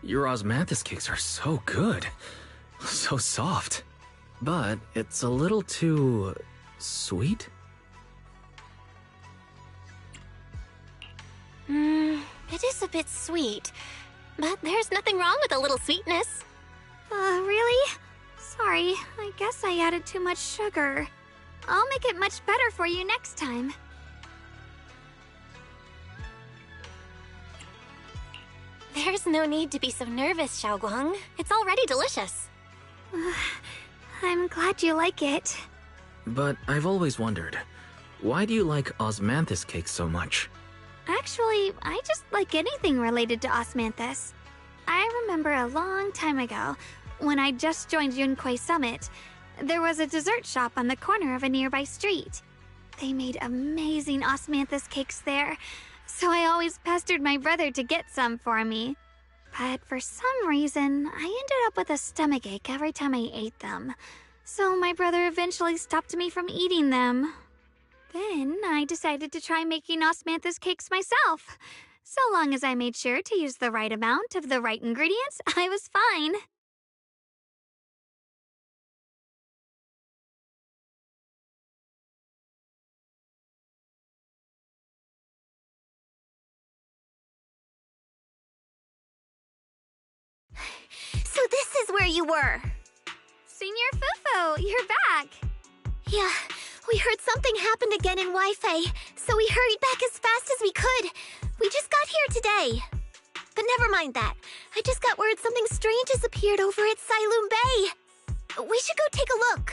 Your osmanthus cakes are so good. So soft. But it's a little too... sweet? It is a bit sweet. But there's nothing wrong with a little sweetness. Really? Sorry, I guess I added too much sugar. I'll make it much better for you next time. There's no need to be so nervous, Xiaoguang. It's already delicious. I'm glad you like it. But I've always wondered, why do you like osmanthus cakes so much? Actually, I just like anything related to osmanthus. I remember a long time ago, when I just joined Yunquei Summit, there was a dessert shop on the corner of a nearby street. They made amazing osmanthus cakes there, so I always pestered my brother to get some for me. But for some reason, I ended up with a stomachache every time I ate them. So my brother eventually stopped me from eating them. Then I decided to try making osmanthus cakes myself. So long as I made sure to use the right amount of the right ingredients, I was fine. So this is where you were. Senior Fufu, you're back. Yeah, we heard something happened again in Wi-Fi, so we hurried back as fast as we could. We just got here today. But never mind that. I just got word something strange has appeared over at Sailoon Bay. We should go take a look.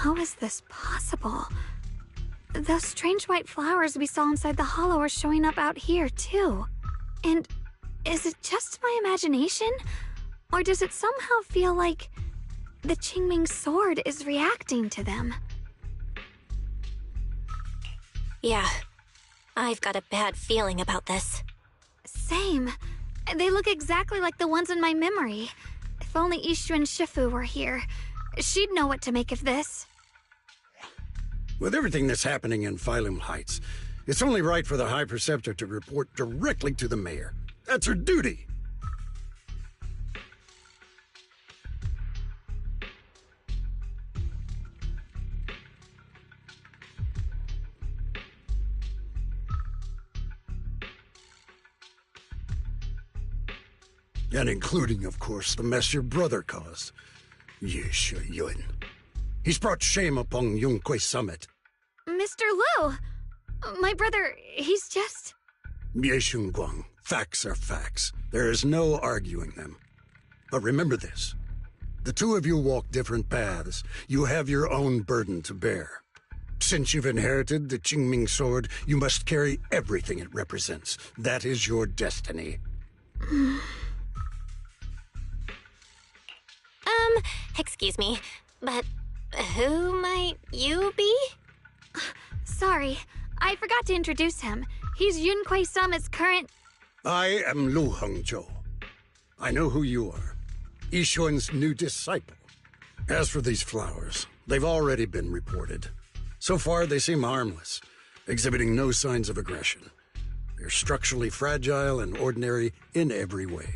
How is this possible? Those strange white flowers we saw inside the hollow are showing up out here, too. And is it just my imagination? Or does it somehow feel like the Qingming sword is reacting to them? Yeah, I've got a bad feeling about this. Same. They look exactly like the ones in my memory. If only Ishu and Shifu were here, she'd know what to make of this. With everything that's happening in Phylum Heights, it's only right for the High Preceptor to report directly to the mayor. That's her duty. And including, of course, the mess your brother caused. Yeshu Yun. He's brought shame upon Yunquei Summit. Mr. Liu! My brother, he's just... Yeshun Guang, facts are facts. There is no arguing them. But remember this. The two of you walk different paths. You have your own burden to bear. Since you've inherited the Qingming sword, you must carry everything it represents. That is your destiny. Excuse me, but who might you be? Sorry, I forgot to introduce him. He's Yunquei Summit's current... I am Lu Hengzhou. I know who you are. Yixuan's new disciple. As for these flowers, they've already been reported. So far, they seem harmless, exhibiting no signs of aggression. They're structurally fragile and ordinary in every way.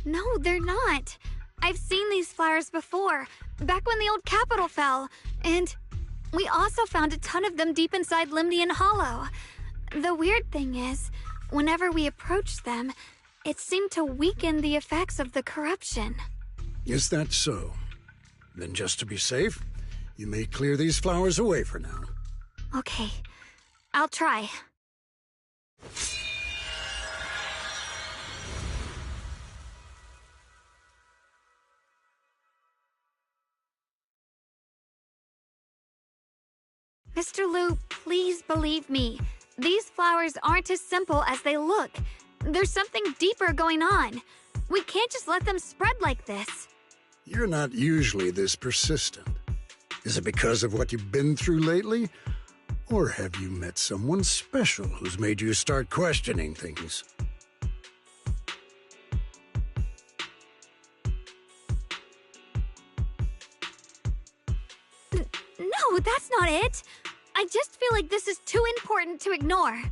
No, they're not. I've seen these flowers before, back when the old capital fell, and we also found a ton of them deep inside Limnian Hollow. The weird thing is, whenever we approached them, it seemed to weaken the effects of the corruption. Is that so? Then just to be safe, you may clear these flowers away for now. Okay, I'll try. Mr. Liu, please believe me. These flowers aren't as simple as they look. There's something deeper going on. We can't just let them spread like this. You're not usually this persistent. Is it because of what you've been through lately? Or have you met someone special who's made you start questioning things? No, that's not it. I just feel like this is too important to ignore.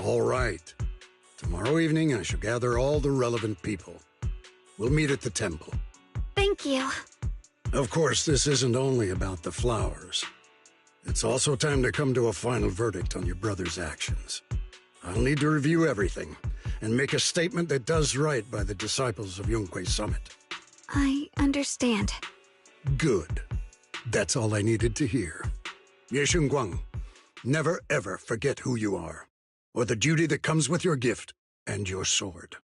All right. Tomorrow evening, I shall gather all the relevant people. We'll meet at the temple. Thank you. Of course, this isn't only about the flowers. It's also time to come to a final verdict on your brother's actions. I'll need to review everything and make a statement that does right by the disciples of Yunquei Summit. I understand. Good. That's all I needed to hear. Ye Xunguang, never ever forget who you are, or the duty that comes with your gift and your sword.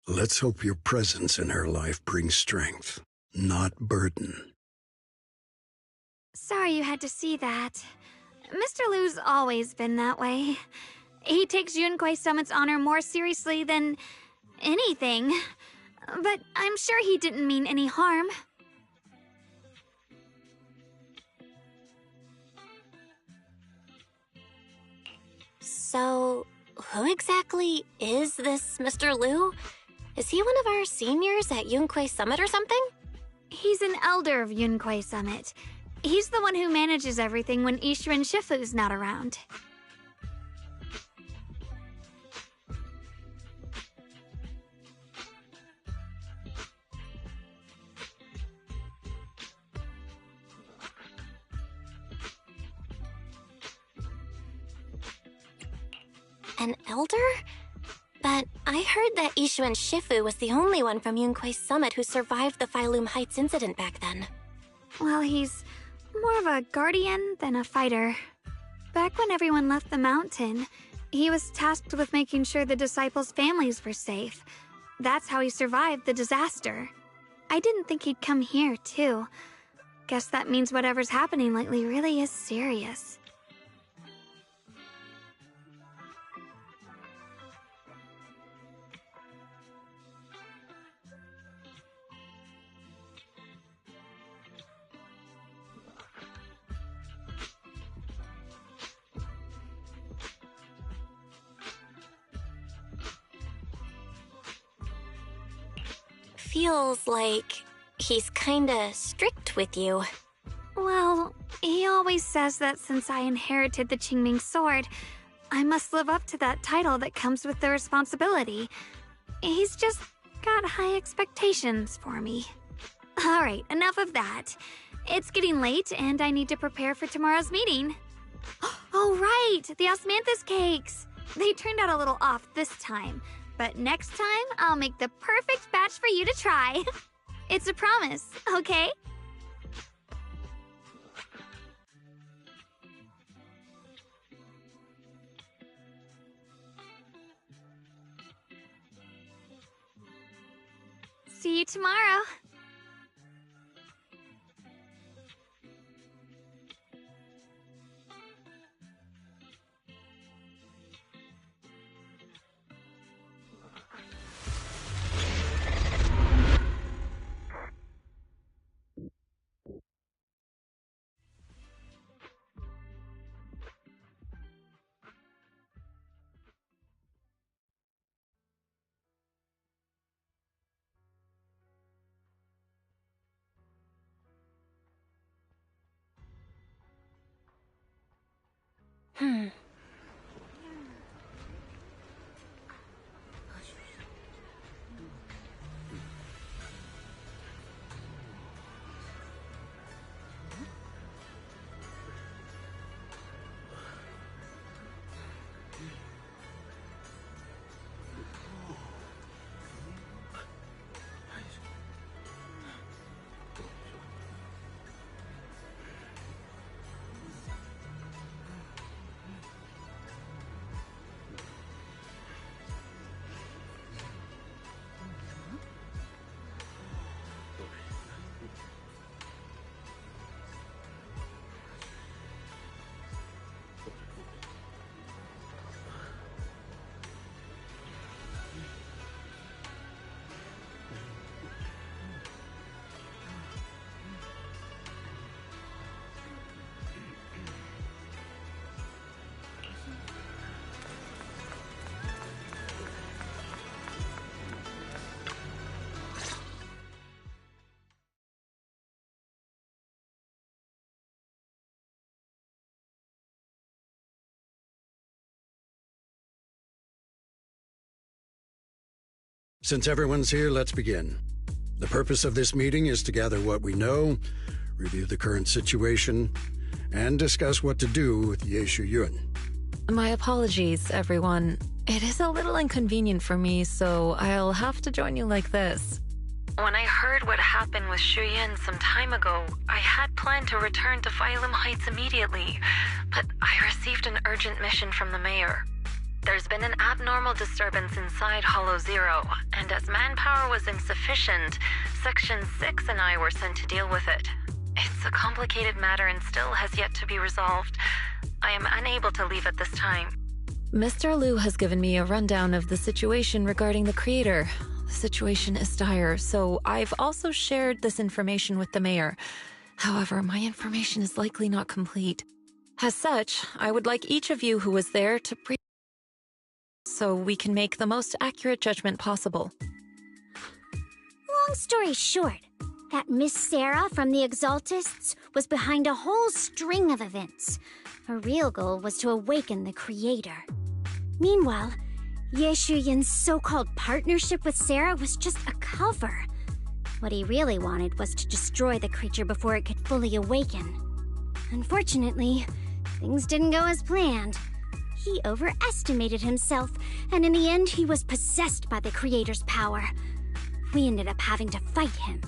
Let's hope your presence in her life brings strength, not burden. Sorry you had to see that. Mr. Liu's always been that way. He takes Yunquei Summit's honor more seriously than anything. But I'm sure he didn't mean any harm. So, who exactly is this Mr. Liu? Is he one of our seniors at Yunquei Summit or something? He's an elder of Yunquei Summit. He's the one who manages everything when Ishuan Shifu's not around. An elder? But I heard that Ishuan Shifu was the only one from Yunquei Summit who survived the Phylum Heights incident back then. Well, he's more of a guardian than a fighter. Back when everyone left the mountain, he was tasked with making sure the disciples' families were safe. That's how he survived the disaster. I didn't think he'd come here, too. Guess that means whatever's happening lately really is serious. Feels like he's kinda strict with you. Well, he always says that since I inherited the Qingming sword, I must live up to that title that comes with the responsibility. He's just got high expectations for me. Alright, enough of that. It's getting late and I need to prepare for tomorrow's meeting. Oh right, the osmanthus cakes! They turned out a little off this time. But next time, I'll make the perfect batch for you to try. It's a promise, okay? See you tomorrow. Since everyone's here, let's begin. The purpose of this meeting is to gather what we know, review the current situation, and discuss what to do with Ye Shuyun. My apologies, everyone. It is a little inconvenient for me, so I'll have to join you like this. When I heard what happened with Shuyun some time ago, I had planned to return to Phylum Heights immediately, but I received an urgent mission from the mayor. There's been an abnormal disturbance inside Hollow Zero, and as manpower was insufficient, Section 6 and I were sent to deal with it. It's a complicated matter and still has yet to be resolved. I am unable to leave at this time. Mr. Liu has given me a rundown of the situation regarding the creator. The situation is dire, so I've also shared this information with the mayor. However, my information is likely not complete. As such, I would like each of you who was there to so we can make the most accurate judgment possible. Long story short, that Miss Sarah from the Exaltists was behind a whole string of events. Her real goal was to awaken the creator. Meanwhile, Ye Shuyin's so-called partnership with Sarah was just a cover. What he really wanted was to destroy the creature before it could fully awaken. Unfortunately, things didn't go as planned. He overestimated himself, and in the end he was possessed by the creator's power. We ended up having to fight him.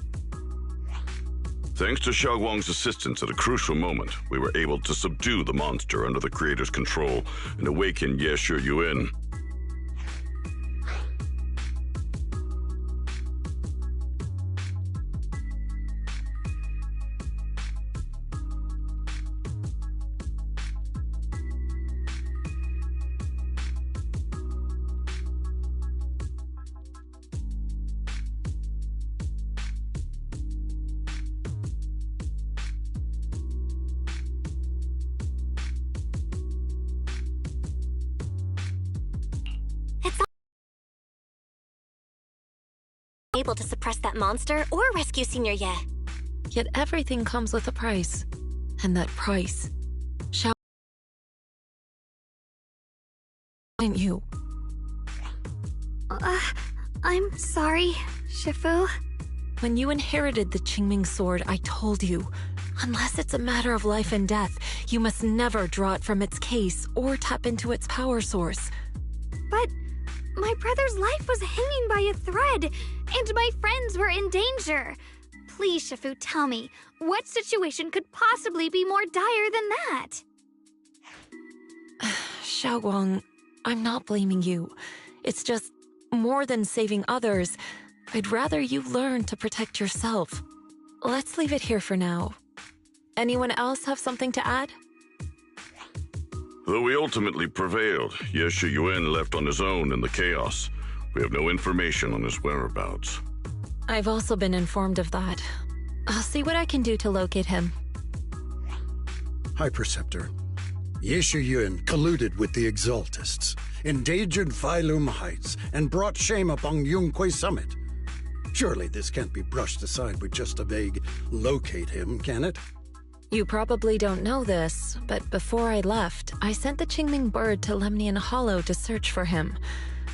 Thanks to Xiaoguang's assistance at a crucial moment, we were able to subdue the monster under the creator's control and awaken Ye Shuyun. Able to suppress that monster or rescue Senior Ye. Yet everything comes with a price. And that price... Didn't you? I'm sorry, Shifu. When you inherited the Qingming sword, I told you, unless it's a matter of life and death, you must never draw it from its case or tap into its power source. But my brother's life was hanging by a thread, and my friends were in danger. Please, Shifu, tell me, what situation could possibly be more dire than that? Xiaoguang, I'm not blaming you. It's just, more than saving others, I'd rather you learn to protect yourself. Let's leave it here for now. Anyone else have something to add? Though we ultimately prevailed, Ye Shuyun left on his own in the chaos. We have no information on his whereabouts. I've also been informed of that. I'll see what I can do to locate him. High Preceptor, Ye Shuyun colluded with the Exaltists, endangered Phylum Heights, and brought shame upon Yunquay Summit. Surely this can't be brushed aside with just a vague locate him, can it? You probably don't know this, but before I left, I sent the Qingming bird to Lemnian Hollow to search for him.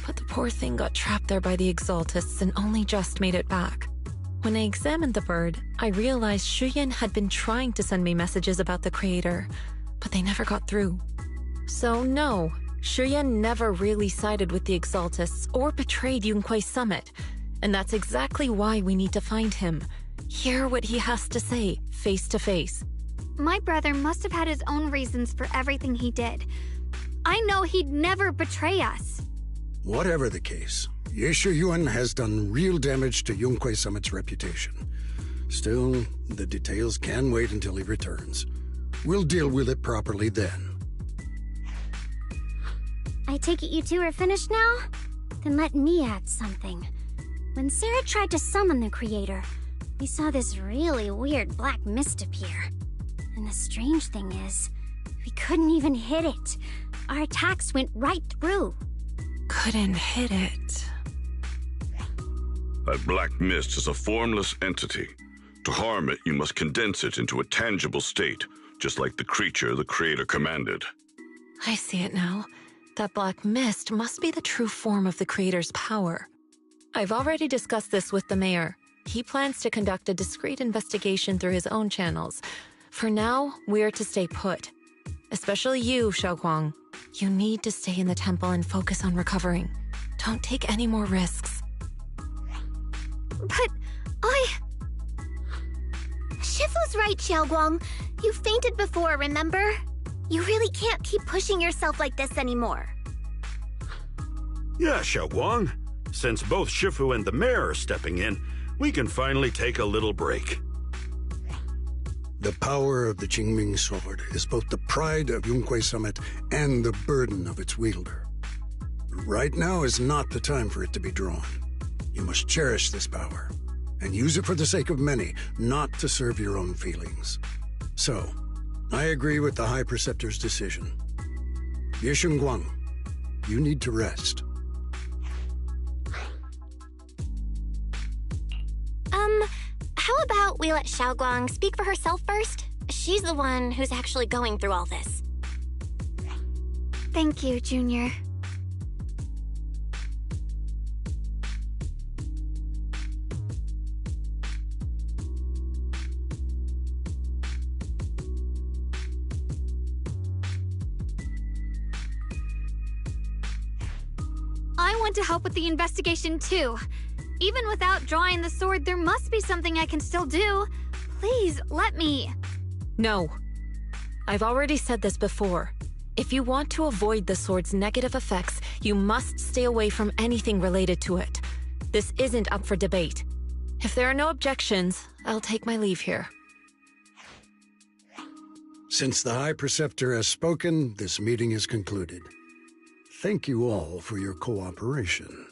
But the poor thing got trapped there by the Exaltists and only just made it back. When I examined the bird, I realized Shuyan had been trying to send me messages about the Creator, but they never got through. So no, Shuyan never really sided with the Exaltists or betrayed Yunque's summit, and that's exactly why we need to find him. Hear what he has to say, face to face. My brother must have had his own reasons for everything he did. I know he'd never betray us. Whatever the case, Ye Shuyuan has done real damage to Yunque Summit's reputation. Still, the details can wait until he returns. We'll deal with it properly then. I take it you two are finished now? Then let me add something. When Sarah tried to summon the Creator, we saw this really weird black mist appear. And the strange thing is, we couldn't even hit it. Our attacks went right through. Couldn't hit it. That black mist is a formless entity. To harm it, you must condense it into a tangible state, just like the creature the Creator commanded. I see it now. That black mist must be the true form of the Creator's power. I've already discussed this with the mayor. He plans to conduct a discreet investigation through his own channels. For now, we're to stay put. Especially you, Xiaoguang. You need to stay in the temple and focus on recovering. Don't take any more risks. But Shifu's right, Xiaoguang. You fainted before, remember? You really can't keep pushing yourself like this anymore. Yeah, Xiaoguang. Since both Shifu and the mayor are stepping in, we can finally take a little break. The power of the Qingming sword is both the pride of Yunque Summit and the burden of its wielder. Right now is not the time for it to be drawn. You must cherish this power, and use it for the sake of many, not to serve your own feelings. So, I agree with the High Preceptor's decision. Yishunguang, you need to rest. How about we let Xiaoguang speak for herself first? She's the one who's actually going through all this. thank you, Junior. I want to help with the investigation too. Even without drawing the sword, there must be something I can still do. Please, let me. No. I've already said this before. If you want to avoid the sword's negative effects, you must stay away from anything related to it. This isn't up for debate. If there are no objections, I'll take my leave here. Since the High Preceptor has spoken, this meeting is concluded. Thank you all for your cooperation.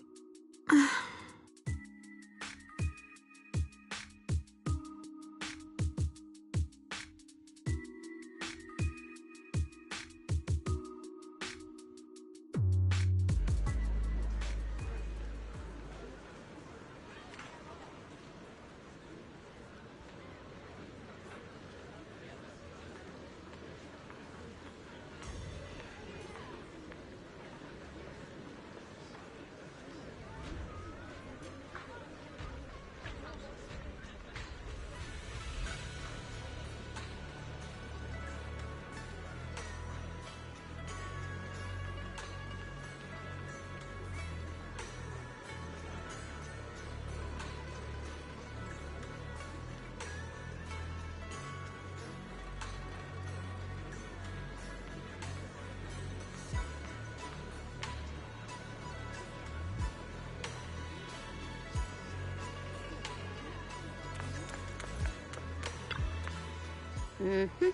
Mm-hmm.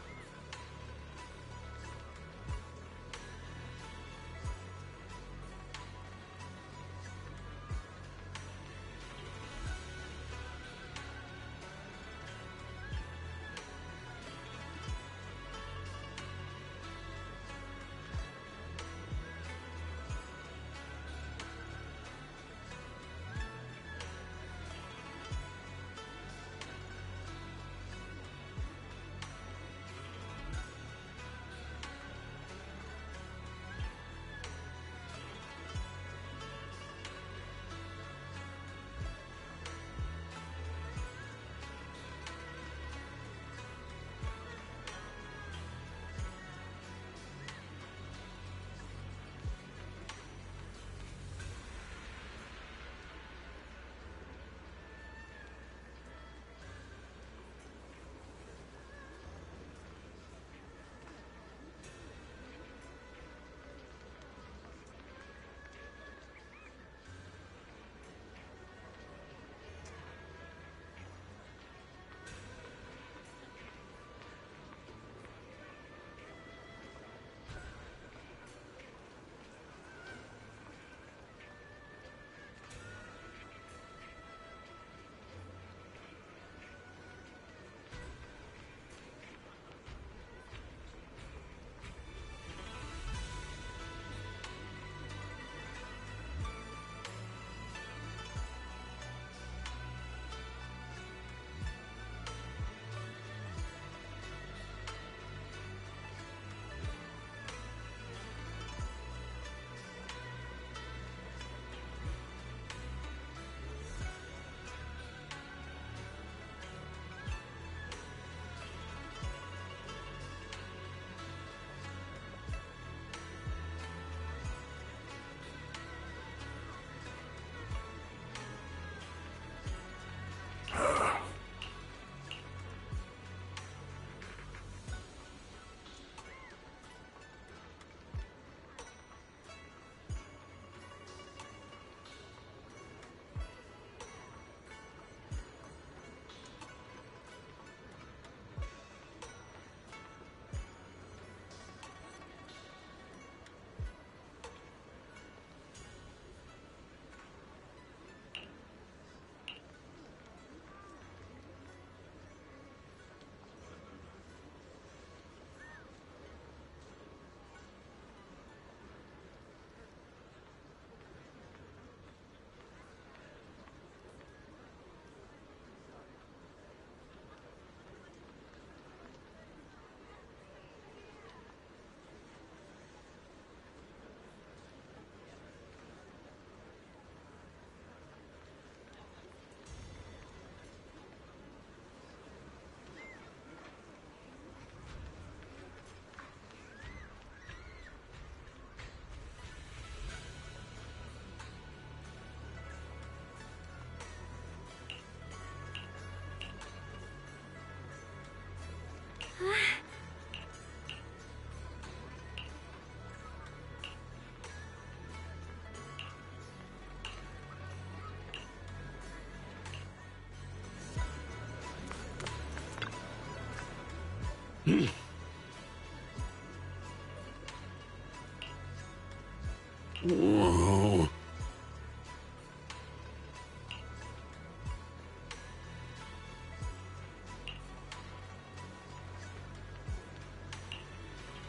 Whoa.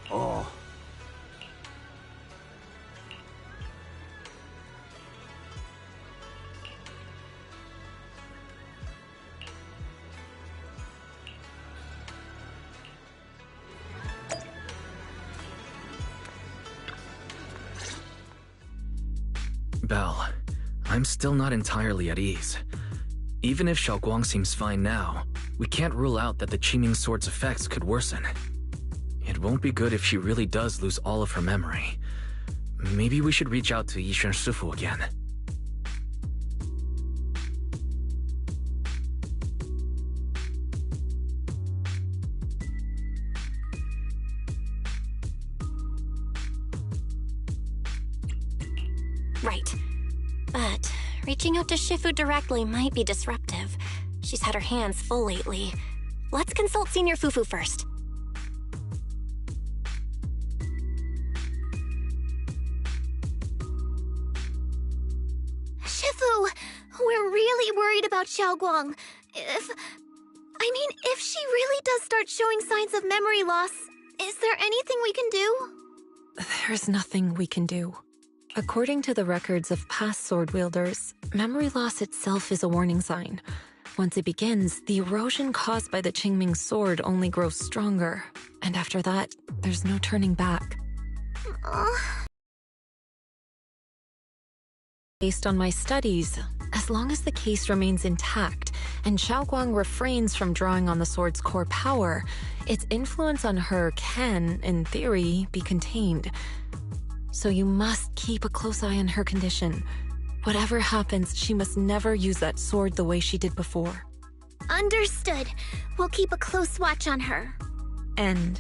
Oh. Belle, I'm still not entirely at ease. Even if Xiaoguang seems fine now, we can't rule out that the Qingming Sword's effects could worsen. It won't be good if she really does lose all of her memory. Maybe we should reach out to Yixuan Shifu again. Right. But reaching out to Shifu directly might be disruptive. She's had her hands full lately. Let's consult Senior Fufu first. Shifu, we're really worried about Xiaoguang. If she really does start showing signs of memory loss, is there anything we can do? There's nothing we can do. According to the records of past sword wielders, memory loss itself is a warning sign. Once it begins, the erosion caused by the Qingming sword only grows stronger, and after that, there's no turning back. Based on my studies, as long as the case remains intact and Xiaoguang refrains from drawing on the sword's core power, its influence on her can, in theory, be contained. So you must keep a close eye on her condition. Whatever happens, she must never use that sword the way she did before. Understood. We'll keep a close watch on her. And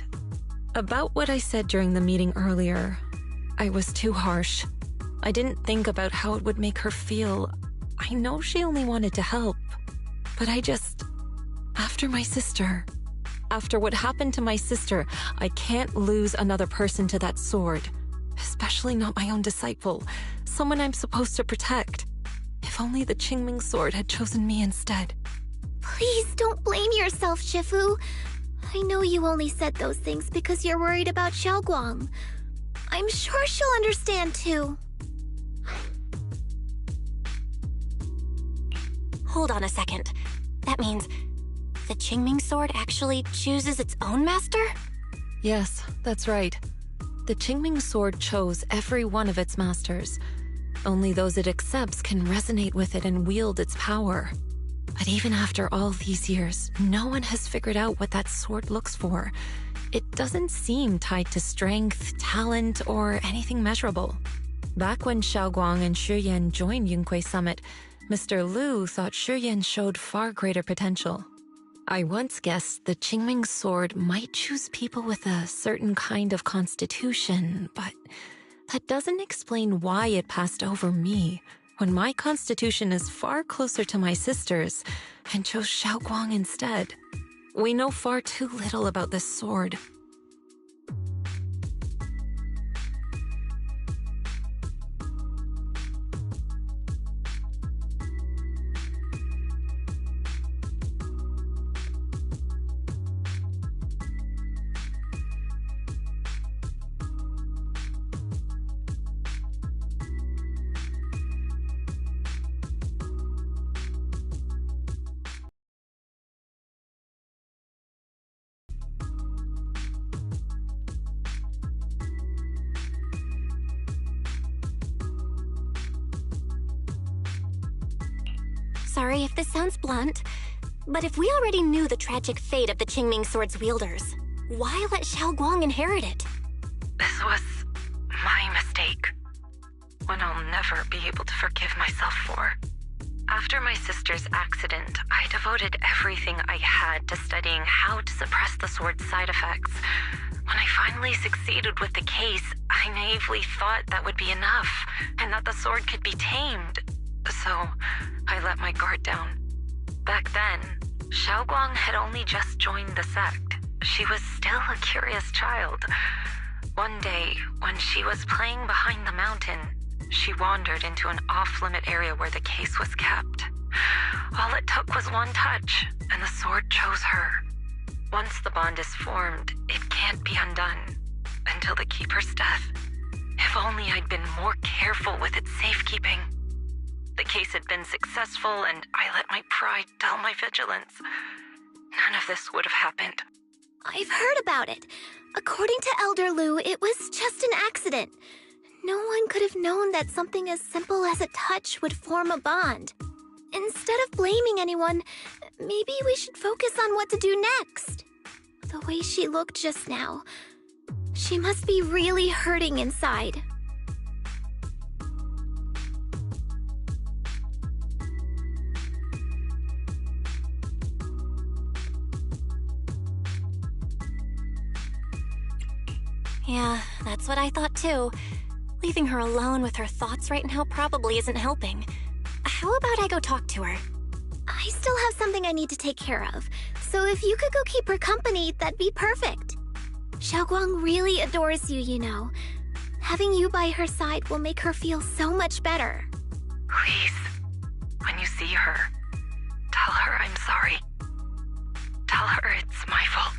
about what I said during the meeting earlier, I was too harsh. I didn't think about how it would make her feel. I know she only wanted to help, but after my sister, after what happened to my sister, I can't lose another person to that sword. Especially not my own disciple, someone I'm supposed to protect. If only the Qingming sword had chosen me instead. Please don't blame yourself, Shifu. I know you only said those things because you're worried about Xiaoguang. I'm sure she'll understand too. Hold on a second. That means the Qingming sword actually chooses its own master? Yes, that's right. The Qingming sword chose every one of its masters. Only those it accepts can resonate with it and wield its power. But even after all these years, no one has figured out what that sword looks for. It doesn't seem tied to strength, talent, or anything measurable. Back when Xiaoguang and Shiyan joined Yunquei Summit, Mr. Liu thought Shiyan showed far greater potential. I once guessed the Qingming sword might choose people with a certain kind of constitution, but that doesn't explain why it passed over me, when my constitution is far closer to my sister's, and chose Xiaoguang instead. We know far too little about this sword. Sorry if this sounds blunt, but if we already knew the tragic fate of the Qingming sword's wielders, why let Xiaoguang inherit it? This was my mistake. One I'll never be able to forgive myself for. After my sister's accident, I devoted everything I had to studying how to suppress the sword's side effects. When I finally succeeded with the case, I naively thought that would be enough, and that the sword could be tamed. So, I let my guard down. Back then, Xiaoguang had only just joined the sect. She was still a curious child. One day, when she was playing behind the mountain, she wandered into an off-limit area where the case was kept. All it took was one touch, and the sword chose her. Once the bond is formed, it can't be undone until the Keeper's death. If only I'd been more careful with its safekeeping. The case had been successful, and I let my pride dull my vigilance. None of this would have happened. I've heard about it. According to Elder Lu, it was just an accident. No one could have known that something as simple as a touch would form a bond. Instead of blaming anyone, maybe we should focus on what to do next. The way she looked just now, she must be really hurting inside. Yeah, that's what I thought too. Leaving her alone with her thoughts right now probably isn't helping. How about I go talk to her? I still have something I need to take care of, so if you could go keep her company, that'd be perfect. Xiaoguang really adores you, you know. Having you by her side will make her feel so much better. Please, when you see her, tell her I'm sorry. Tell her it's my fault.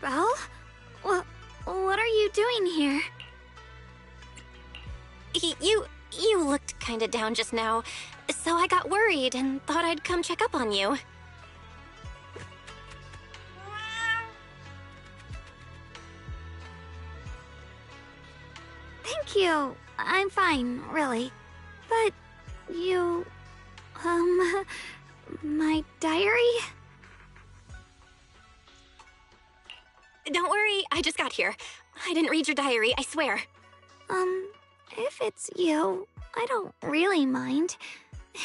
Belle? What are you doing here? You looked kinda down just now, so I got worried and thought I'd come check up on you. Thank Thank you. I'm fine, really. But you... my diary? Don't worry, I just got here. I didn't read your diary, I swear. If it's you, I don't really mind.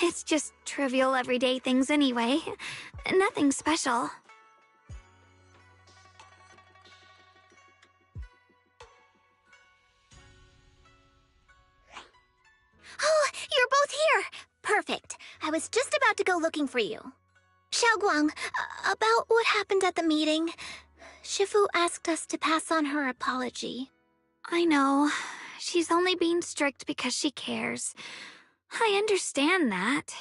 It's just trivial everyday things anyway. Nothing special. Oh, you're both here! Perfect. I was just about to go looking for you. Xiaoguang, about what happened at the meeting. Shifu asked us to pass on her apology. I know. She's only being strict because she cares. I understand that.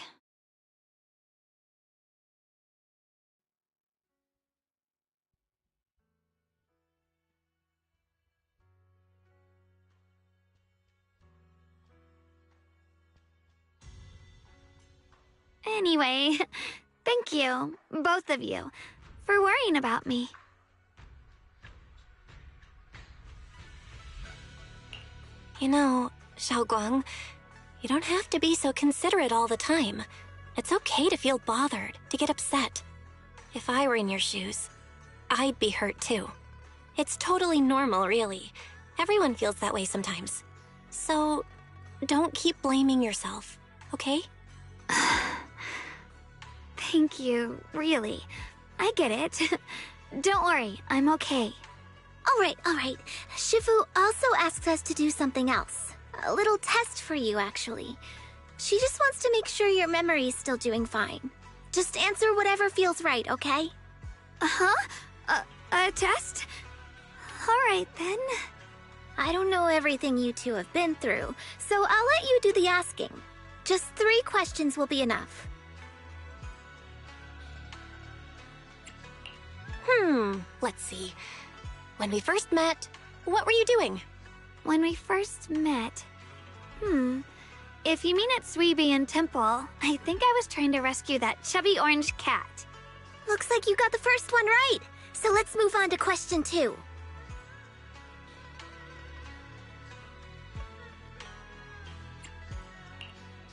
Anyway, thank you, both of you, for worrying about me. You know, Xiaoguang, you don't have to be so considerate all the time. It's okay to feel bothered, to get upset. If I were in your shoes, I'd be hurt too. It's totally normal, really. Everyone feels that way sometimes. So, don't keep blaming yourself, okay? Thank you, really. I get it. Don't worry, I'm okay. All right. Shifu also asks us to do something else. A little test for you, actually. She just wants to make sure your memory's still doing fine. Just answer whatever feels right, okay? Uh-huh? A test? Alright then. I don't know everything you two have been through, so I'll let you do the asking. Just 3 questions will be enough. Let's see. When we first met, what were you doing? When we first met... If you mean at Suibian Temple, I think I was trying to rescue that chubby orange cat. Looks like you got the first one right, so let's move on to question 2.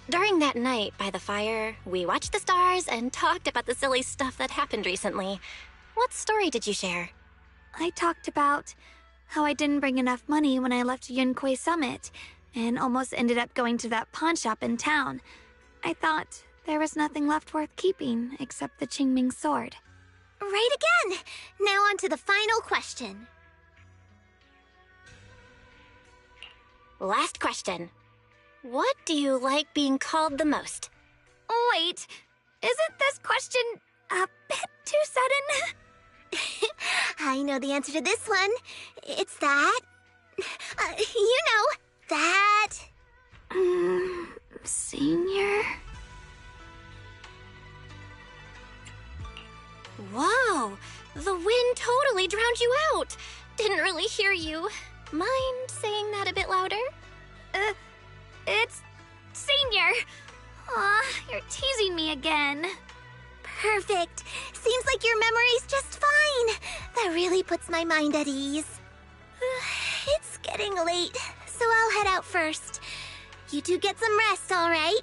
During that night by the fire, we watched the stars and talked about the silly stuff that happened recently. What story did you share? I talked about how I didn't bring enough money when I left Yunquei Summit, and almost ended up going to that pawn shop in town. I thought there was nothing left worth keeping except the Qingming sword. Right again! Now on to the final question. Last question. What do you like being called the most? Wait, isn't this question a bit too sudden? I know the answer to this one. It's that. You know, that. Senior? Whoa! The wind totally drowned you out! Didn't really hear you. Mind saying that a bit louder? It's Senior. Aw, you're teasing me again. Perfect. Seems like your memory's just fine. That really puts my mind at ease. It's getting late, so I'll head out first. You two get some rest, all right?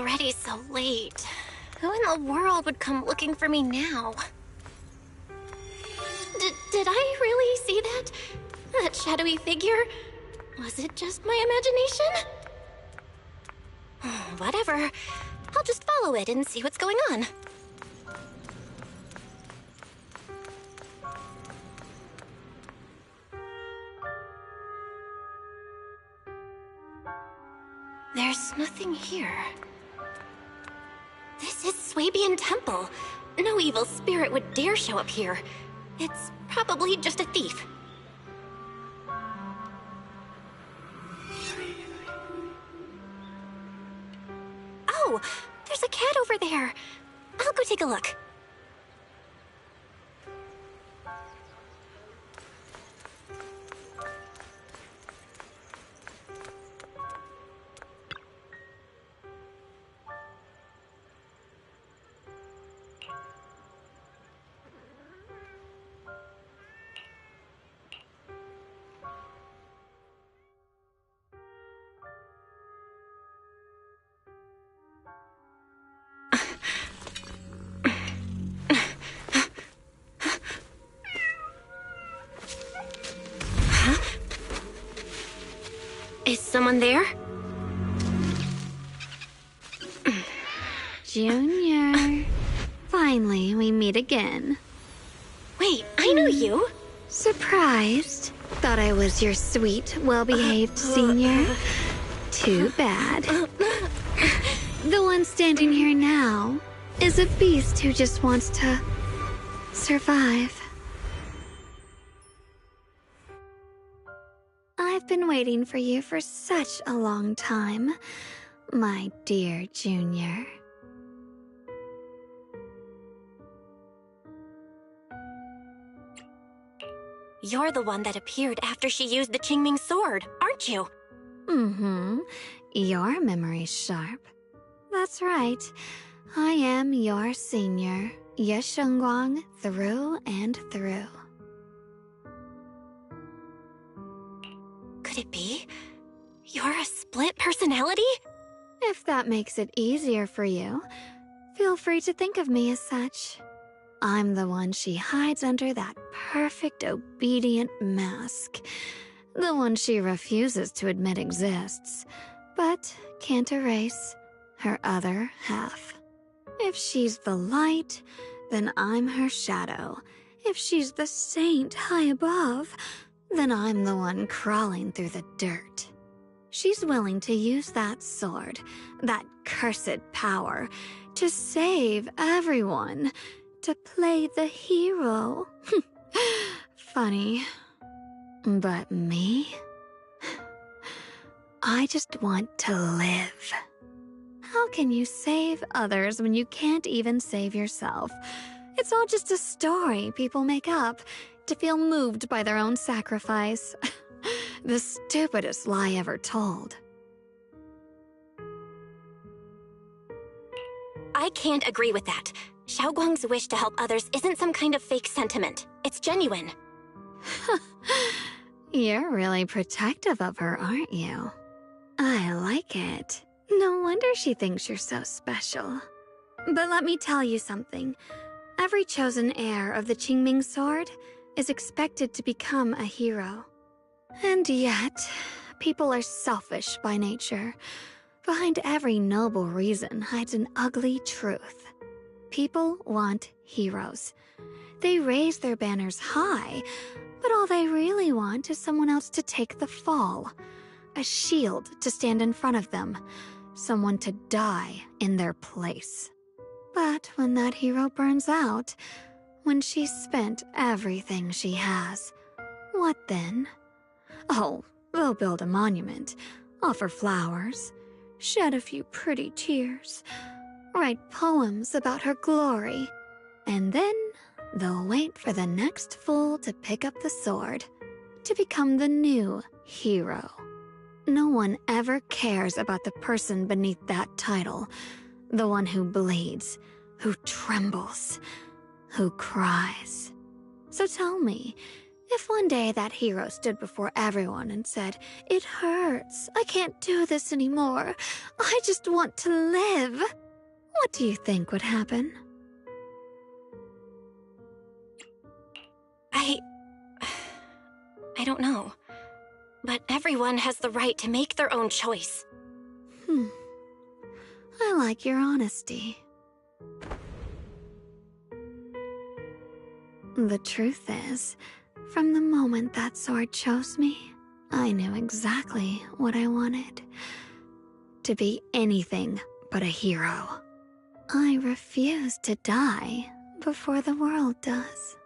already so late. Who in the world would come looking for me now? Did I really see that? That shadowy figure? Was it just my imagination? Whatever. I'll just follow it and see what's going on. There's nothing here. This is Swabian Temple. No evil spirit would dare show up here. It's probably just a thief. Oh, there's a cat over there. I'll go take a look. Is someone there? Junior. Finally, we meet again. Wait, I know you. Surprised? Thought I was your sweet, well-behaved senior? Too bad. The one standing here now is a beast who just wants to survive. I've been waiting for you for such a long time, my dear Junior. You're the one that appeared after she used the Qingming sword, aren't you? Mm-hmm. Your memory's sharp. That's right. I am your senior, Ye Shengguang, through and through. Could it be? You're a split personality? If that makes it easier for you, feel free to think of me as such. I'm the one she hides under that perfect obedient mask. The one she refuses to admit exists, but can't erase her other half. If she's the light, then I'm her shadow. If she's the saint high above, then I'm the one crawling through the dirt. She's willing to use that sword, that cursed power, to save everyone, to play the hero. Funny. But me? I just want to live. How can you save others when you can't even save yourself? It's all just a story people make up to feel moved by their own sacrifice. The stupidest lie ever told. I can't agree with that. Xiaoguang's wish to help others isn't some kind of fake sentiment. It's genuine. You're really protective of her, aren't you? I like it. No wonder she thinks you're so special. But let me tell you something. Every chosen heir of the Qingming sword is expected to become a hero. And yet, people are selfish by nature. Behind every noble reason hides an ugly truth. People want heroes. They raise their banners high, but all they really want is someone else to take the fall. A shield to stand in front of them. Someone to die in their place. But when that hero burns out, when she's spent everything she has, what then? Oh, they'll build a monument, offer flowers, shed a few pretty tears, write poems about her glory, and then they'll wait for the next fool to pick up the sword, to become the new hero. No one ever cares about the person beneath that title, the one who bleeds, who trembles, who cries. So tell me, If one day that hero stood before everyone and said, "It hurts, I can't do this anymore, I just want to live," what do you think would happen? I don't know. But everyone has the right to make their own choice. I like your honesty. The truth is, from the moment that sword chose me, I knew exactly what I wanted. To be anything but a hero. I refuse to die before the world does.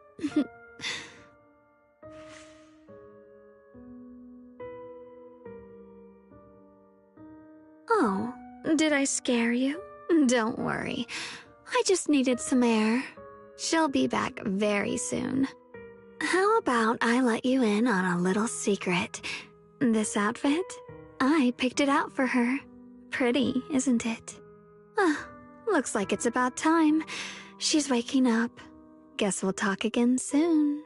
Oh, did I scare you? Don't worry. I just needed some air. She'll be back very soon. How about I let you in on a little secret? This outfit? I picked it out for her. Pretty, isn't it? Looks like it's about time. She's waking up. Guess we'll talk again soon.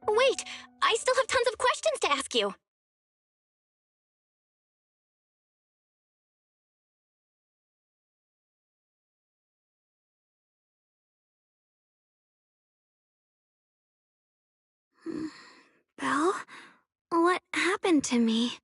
Wait! I still have tons of questions to ask you! Belle? What happened to me?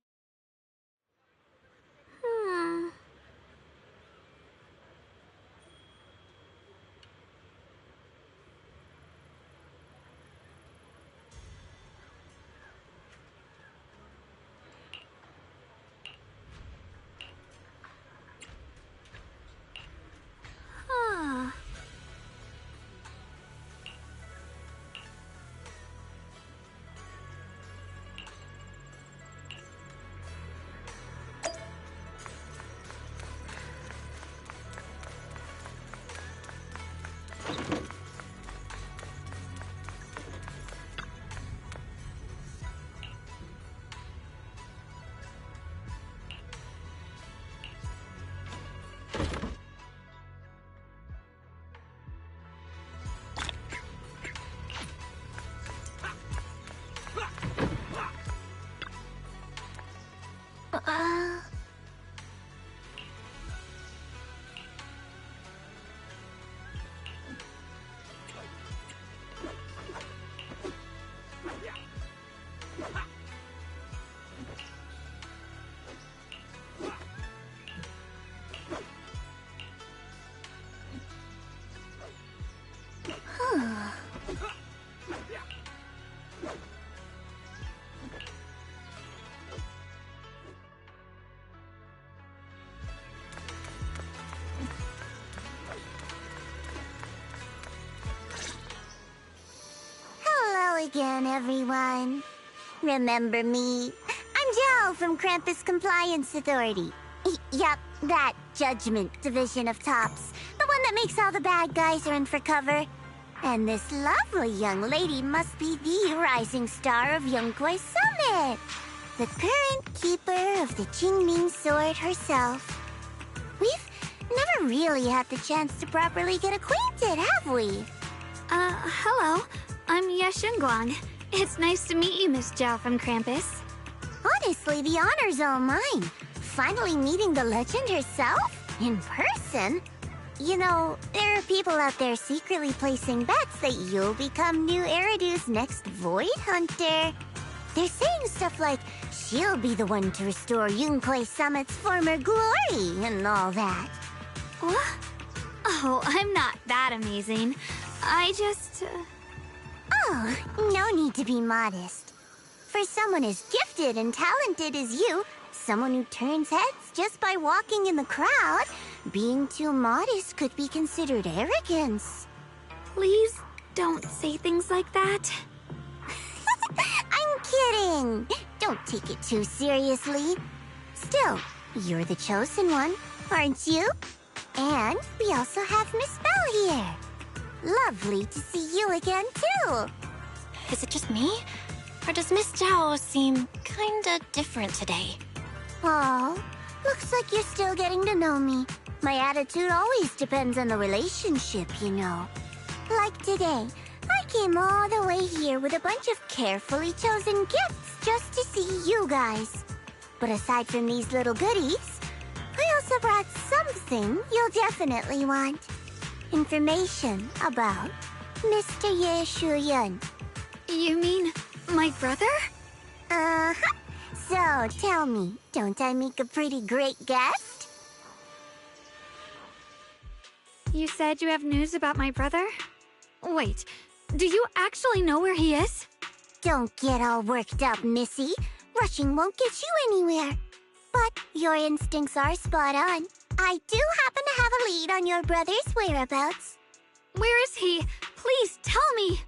Again, everyone. Remember me? I'm Jel from Krampus Compliance Authority. Yup, that Judgment Division of Tops. The one that makes all the bad guys run for cover. And this lovely young lady must be the rising star of Yunkwai Summit. The current keeper of the Qingming Sword herself. We've never really had the chance to properly get acquainted, have we? Hello. I'm Yashunguang. It's nice to meet you, Miss Zhao from Krampus. Honestly, the honor's all mine. Finally meeting the legend herself? In person? You know, there are people out there secretly placing bets that you'll become new Eridu's next Void Hunter. They're saying stuff like, she'll be the one to restore Yunkwai Summit's former glory and all that. What? Oh, I'm not that amazing. I just... Oh, no need to be modest. For someone as gifted and talented as you, someone who turns heads just by walking in the crowd, being too modest could be considered arrogance. Please don't say things like that. I'm kidding. Don't take it too seriously. Still, you're the chosen one, aren't you? And we also have Miss Belle here. Lovely to see you again, too. Is it just me? Or does Miss Zhao seem kinda different today? Oh, looks like you're still getting to know me. My attitude always depends on the relationship, you know. Like today, I came all the way here with a bunch of carefully chosen gifts just to see you guys. But aside from these little goodies, I also brought something you'll definitely want. Information about Mr. Ye Shuyun. You mean my brother? Uh-huh. So, tell me, don't I make a pretty great guest? You said you have news about my brother? Wait, do you actually know where he is? Don't get all worked up, Missy. Rushing won't get you anywhere. But your instincts are spot on. I do happen to have a lead on your brother's whereabouts. Where is he? Please tell me.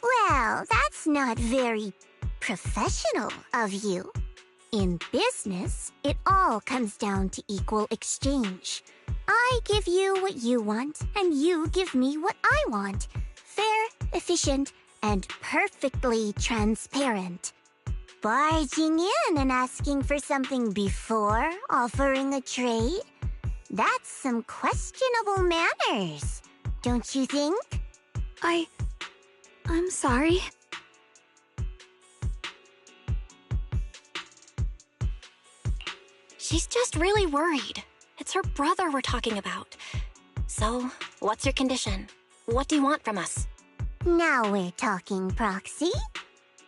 Well, that's not very professional of you. In business, it all comes down to equal exchange. I give you what you want, and you give me what I want. Fair, efficient, and perfectly transparent. Barging in and asking for something before offering a trade? That's some questionable manners, don't you think? I'm sorry. She's just really worried. It's her brother we're talking about. So, what's your condition? What do you want from us? Now we're talking, Proxy.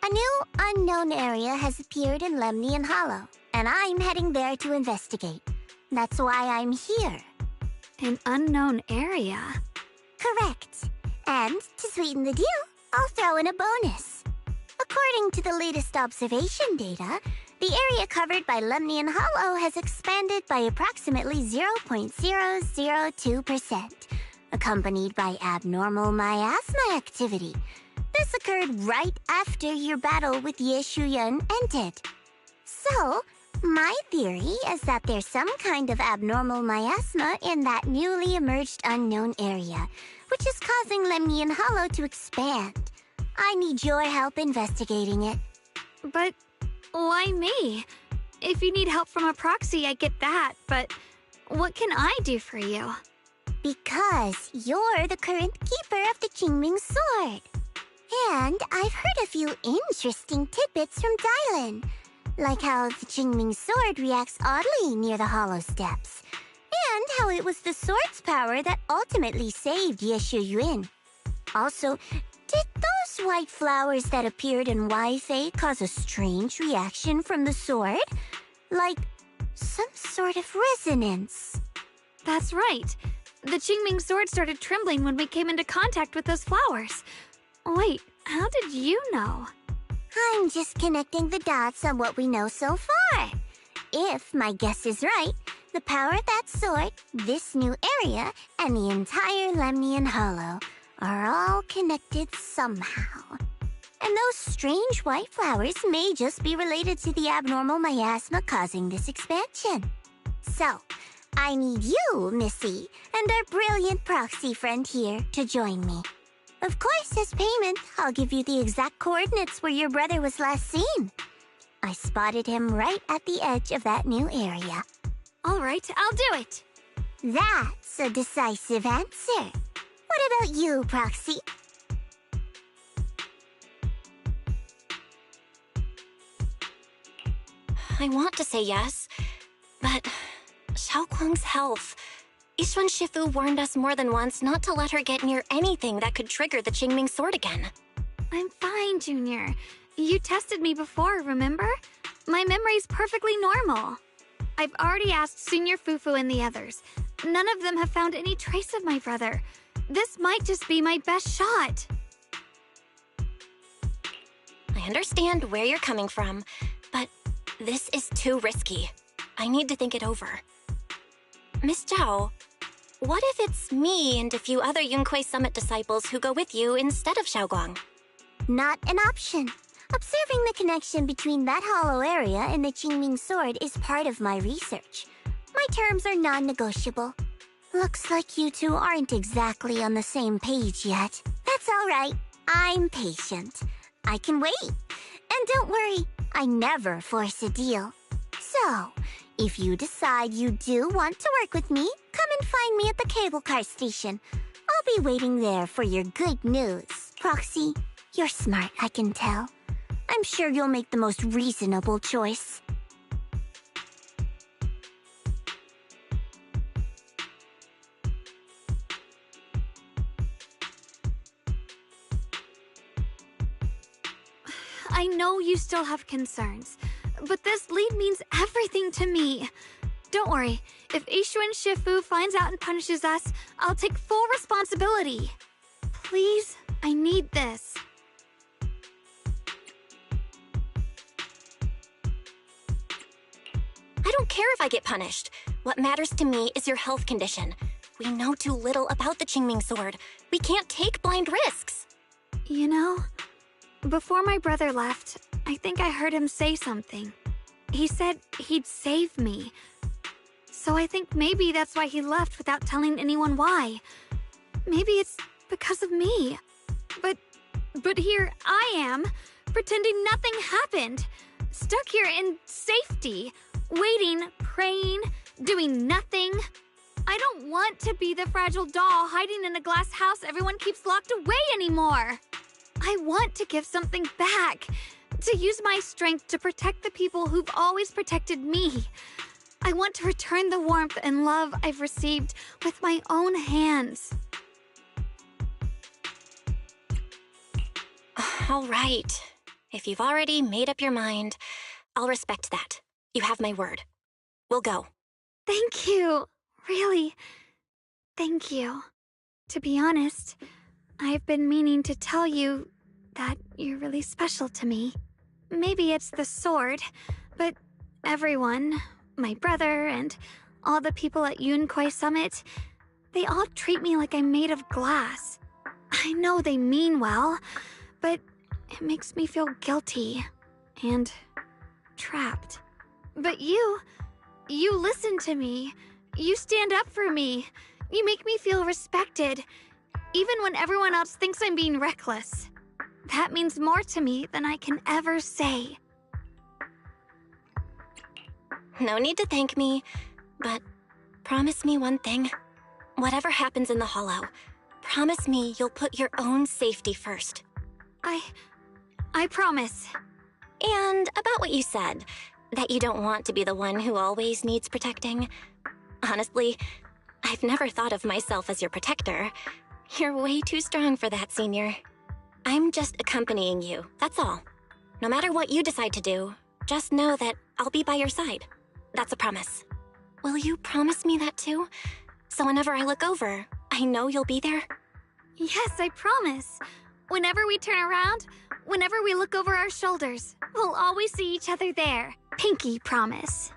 A new unknown area has appeared in Lemnian Hollow, and I'm heading there to investigate. That's why I'm here. An unknown area? Correct. And to sweeten the deal, I'll throw in a bonus. According to the latest observation data, the area covered by Lemnian Hollow has expanded by approximately 0.002%, accompanied by abnormal miasma activity. This occurred right after your battle with Ye Shuyun ended. So, my theory is that there's some kind of abnormal miasma in that newly emerged unknown area, which is causing Lemnian Hollow to expand. I need your help investigating it. But why me? If you need help from a proxy, I get that, but what can I do for you? Because you're the current keeper of the Qingming sword. And I've heard a few interesting tidbits from Dylan, like how the Qingming sword reacts oddly near the hollow steps, and how it was the sword's power that ultimately saved Ye Shuyun. Also, did those white flowers that appeared in Wi-Fi cause a strange reaction from the sword? Like some sort of resonance? That's right. The Qingming sword started trembling when we came into contact with those flowers. Wait, how did you know? I'm just connecting the dots on what we know so far. If my guess is right, the power of that sword, this new area, and the entire Lemnian Hollow are all connected somehow. And those strange white flowers may just be related to the abnormal miasma causing this expansion. So, I need you, Missy, and our brilliant proxy friend here to join me. Of course, as payment, I'll give you the exact coordinates where your brother was last seen. I spotted him right at the edge of that new area. All right, I'll do it. That's a decisive answer. What about you, Proxy? I want to say yes, but Xiaoguang's health. Yishuan Shifu warned us more than once not to let her get near anything that could trigger the Qingming sword again. I'm fine, Junior. You tested me before, remember? My memory's perfectly normal. I've already asked Senior Fufu and the others. None of them have found any trace of my brother. This might just be my best shot. I understand where you're coming from, but this is too risky. I need to think it over. Miss Zhao, what if it's me and a few other Yunquei Summit disciples who go with you instead of Xiaoguang? Not an option. Observing the connection between that hollow area and the Qingming sword is part of my research. My terms are non-negotiable. Looks like you two aren't exactly on the same page yet. That's all right. I'm patient. I can wait. And don't worry, I never force a deal. So, if you decide you do want to work with me, come and find me at the cable car station. I'll be waiting there for your good news. Proxy, you're smart, I can tell. I'm sure you'll make the most reasonable choice. I know you still have concerns, but this lead means everything to me. Don't worry, if Ishuan Shifu finds out and punishes us, I'll take full responsibility. Please, I need this. I don't care if I get punished. What matters to me is your health condition. We know too little about the Qingming sword. We can't take blind risks. You know, before my brother left, I think I heard him say something. He said he'd save me. So I think maybe that's why he left without telling anyone why. Maybe it's because of me. But here I am, pretending nothing happened. Stuck here in safety, waiting, praying, doing nothing. I don't want to be the fragile doll hiding in a glass house everyone keeps locked away anymore. I want to give something back, to use my strength to protect the people who've always protected me. I want to return the warmth and love I've received with my own hands. All right. If you've already made up your mind, I'll respect that. You have my word. We'll go. Thank you. Really, thank you. To be honest, I've been meaning to tell you that you're really special to me. Maybe it's the sword, but everyone, my brother and all the people at Yunquai Summit, they all treat me like I'm made of glass. I know they mean well, but it makes me feel guilty and trapped. But you listen to me. You stand up for me. You make me feel respected, even when everyone else thinks I'm being reckless. That means more to me than I can ever say. No need to thank me, but promise me one thing. Whatever happens in the Hollow, promise me you'll put your own safety first. I promise. And about what you said, that you don't want to be the one who always needs protecting. Honestly, I've never thought of myself as your protector. You're way too strong for that, Senior. I'm just accompanying you, that's all. No matter what you decide to do, just know that I'll be by your side. That's a promise. Will you promise me that too? So whenever I look over, I know you'll be there? Yes, I promise. Whenever we turn around, whenever we look over our shoulders, we'll always see each other there. Pinky promise.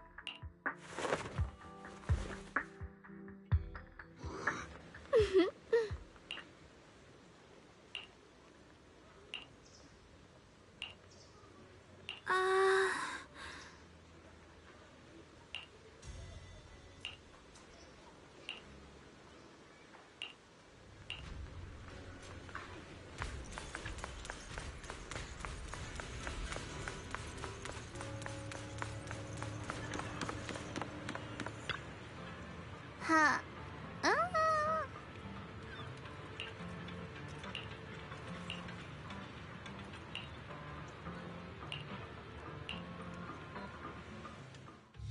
Huh.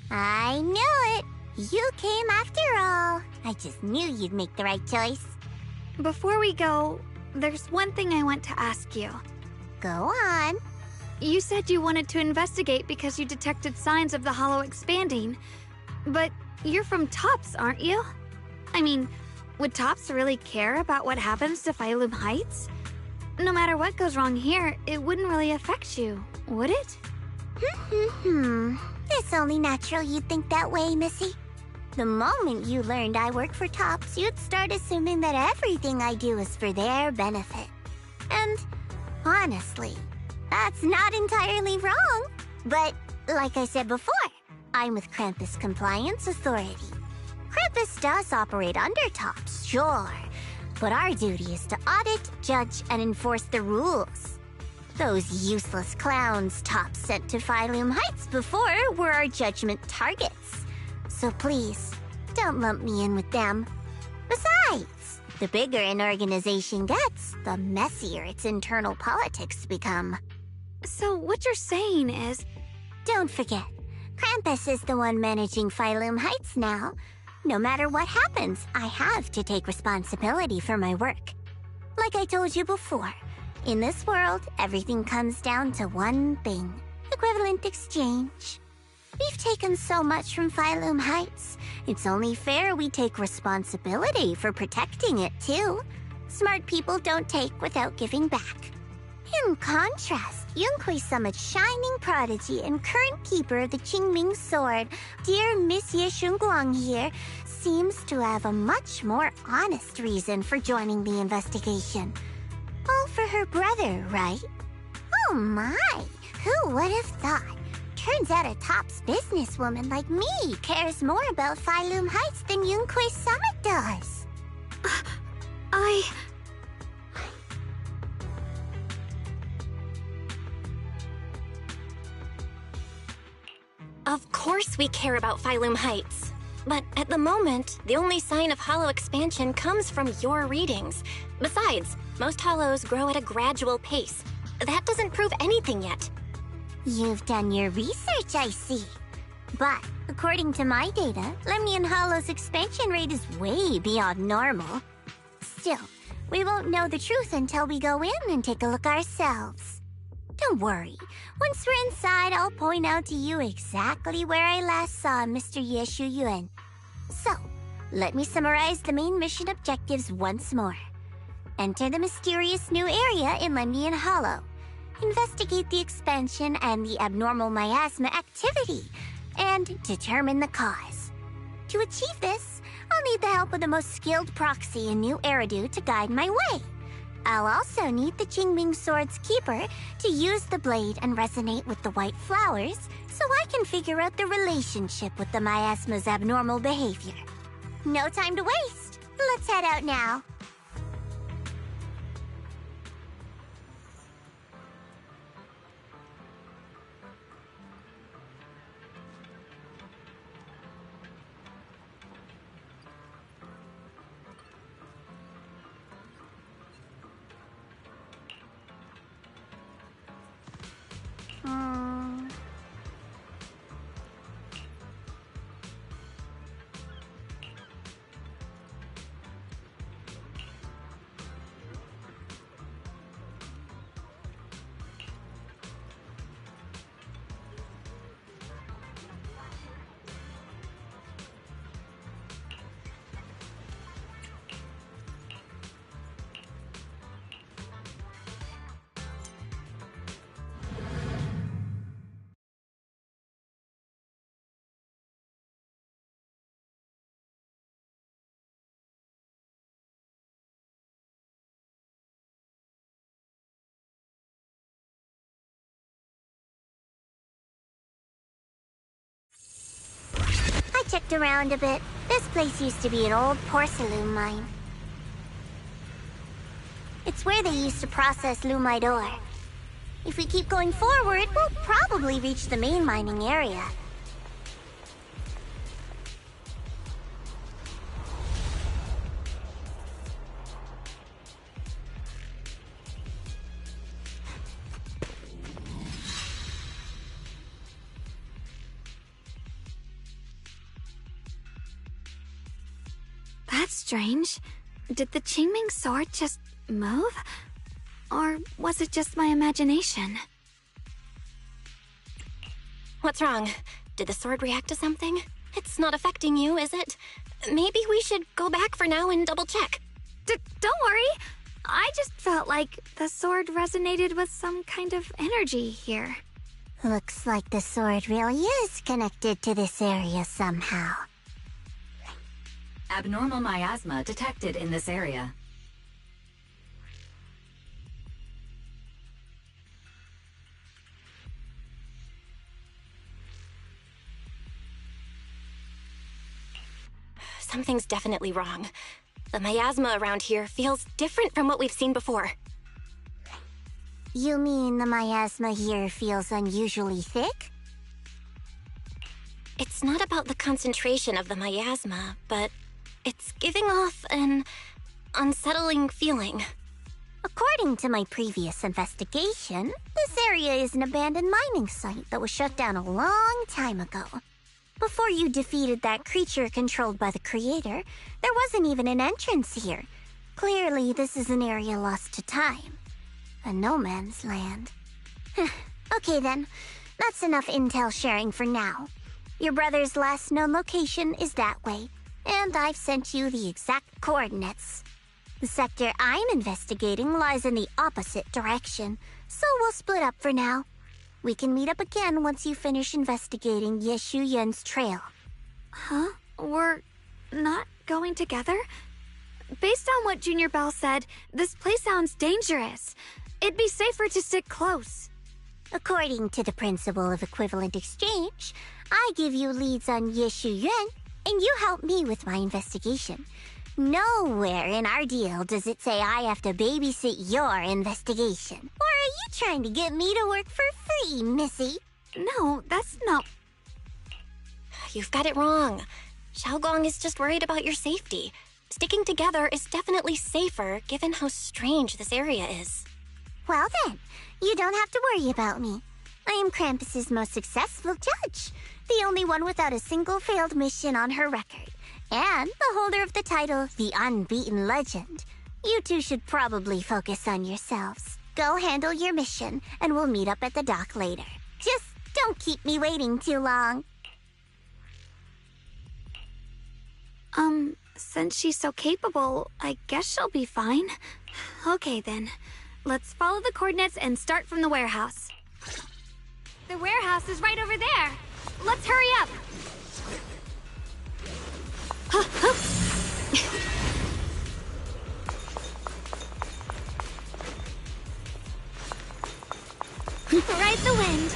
I knew it! You came after all. I just knew you'd make the right choice. Before we go, there's one thing I want to ask you. Go on. You said you wanted to investigate because you detected signs of the Hollow expanding. But you're from Tops, aren't you? I mean, would Tops really care about what happens to Phylum Heights? No matter what goes wrong here, it wouldn't really affect you, would it? It's only natural you'd think that way, Missy. The moment you learned I work for Tops, you'd start assuming that everything I do is for their benefit. And honestly, that's not entirely wrong. But like I said before, I'm with Krampus Compliance Authority. Krampus does operate under Tops, sure, but our duty is to audit, judge, and enforce the rules. Those useless clowns Tops sent to Phylum Heights before were our judgment targets. So please, don't lump me in with them. Besides, The bigger an organization gets, the messier its internal politics become. So what you're saying is... Don't forget, Krampus is the one managing Phylum Heights now. No matter what happens, I have to take responsibility for my work. Like I told you before, in this world, everything comes down to one thing: equivalent exchange. We've taken so much from Phylum Heights. It's only fair we take responsibility for protecting it, too. Smart people don't take without giving back. In contrast, Yunhui Summit's shining prodigy and current keeper of the Qingming Sword, dear Monsieur Shunguang here, seems to have a much more honest reason for joining the investigation. All for her brother, right? Oh my, who would have thought? Turns out a tops businesswoman like me cares more about Phylum Heights than Yunhui Summit does. Of course we care about Phylum Heights. But at the moment, the only sign of hollow expansion comes from your readings. Besides, most hollows grow at a gradual pace. That doesn't prove anything yet. You've done your research, I see. But, according to my data, Lemnian Hollow's expansion rate is way beyond normal. Still, we won't know the truth until we go in and take a look ourselves. Don't worry. Once we're inside, I'll point out to you exactly where I last saw Mr. Ye Shuyuan. So, let me summarize the main mission objectives once more. Enter the mysterious new area in Lemnian Hollow. Investigate the expansion and the abnormal miasma activity, and determine the cause. To achieve this, I'll need the help of the most skilled proxy in New Eridu to guide my way. I'll also need the Qingming Sword's keeper to use the blade and resonate with the white flowers so I can figure out the relationship with the miasma's abnormal behavior. No time to waste. Let's head out now. I checked around a bit. This place used to be an old porcelain mine. It's where they used to process lumite ore. If we keep going forward, we'll probably reach the main mining area. That's strange. Did the Qingming Sword just move? Or was it just my imagination? What's wrong? Did the sword react to something? It's not affecting you, is it? Maybe we should go back for now and double check. Don't worry. I just felt like the sword resonated with some kind of energy here. Looks like the sword really is connected to this area somehow. Abnormal miasma detected in this area. Something's definitely wrong. The miasma around here feels different from what we've seen before. You mean the miasma here feels unusually thick? It's not about the concentration of the miasma, but it's giving off an unsettling feeling. According to my previous investigation, this area is an abandoned mining site that was shut down a long time ago. Before you defeated that creature controlled by the Creator, there wasn't even an entrance here. Clearly, this is an area lost to time. A no man's land. Okay then, that's enough intel sharing for now. Your brother's last known location is that way, and I've sent you the exact coordinates. The sector I'm investigating lies in the opposite direction, so we'll split up for now. We can meet up again once you finish investigating Yeshu Yun's trail. Huh? We're not going together? Based on what Junior Bell said, this place sounds dangerous. It'd be safer to stick close. According to the principle of equivalent exchange, I give you leads on Yeshu Yun, and you help me with my investigation. Nowhere in our deal does it say I have to babysit your investigation. Or are you trying to get me to work for free, Missy? No, that's not... You've got it wrong. Xiaoguang is just worried about your safety. Sticking together is definitely safer, given how strange this area is. Well then, you don't have to worry about me. I am Krampus's most successful judge, the only one without a single failed mission on her record, and the holder of the title, the Unbeaten Legend. You two should probably focus on yourselves. Go handle your mission, and we'll meet up at the dock later. Just don't keep me waiting too long. Since she's so capable, I guess she'll be fine. Okay then, let's follow the coordinates and start from the warehouse. The warehouse is right over there. Let's hurry up. Ride the wind.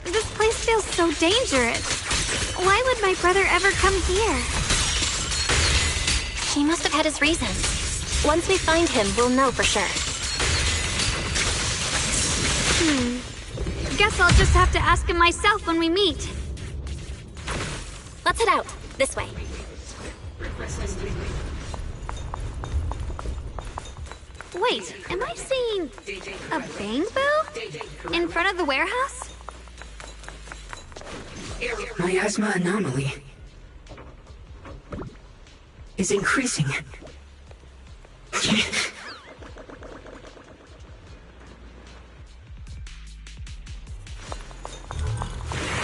This place feels so dangerous. Why would my brother ever come here? He must have had his reasons. Once we find him, we'll know for sure. Guess I'll just have to ask him myself when we meet. Let's head out. This way. Wait, am I seeing a bang-boo in front of the warehouse? Miasma anomaly is increasing.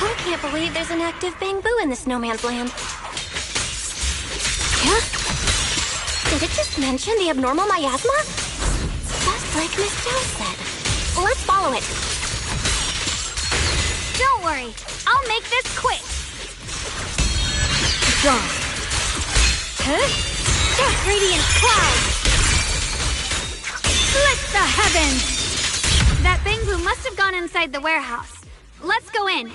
I can't believe there's an active bang-boo in this no man's land. Huh? Did it just mention the abnormal miasma? Just like Miss Zhao said. Let's follow it. Don't worry, I'll make this quick. Gone. Huh? Just radiant clouds. Split the heavens. That bang-boo must have gone inside the warehouse. Let's go in.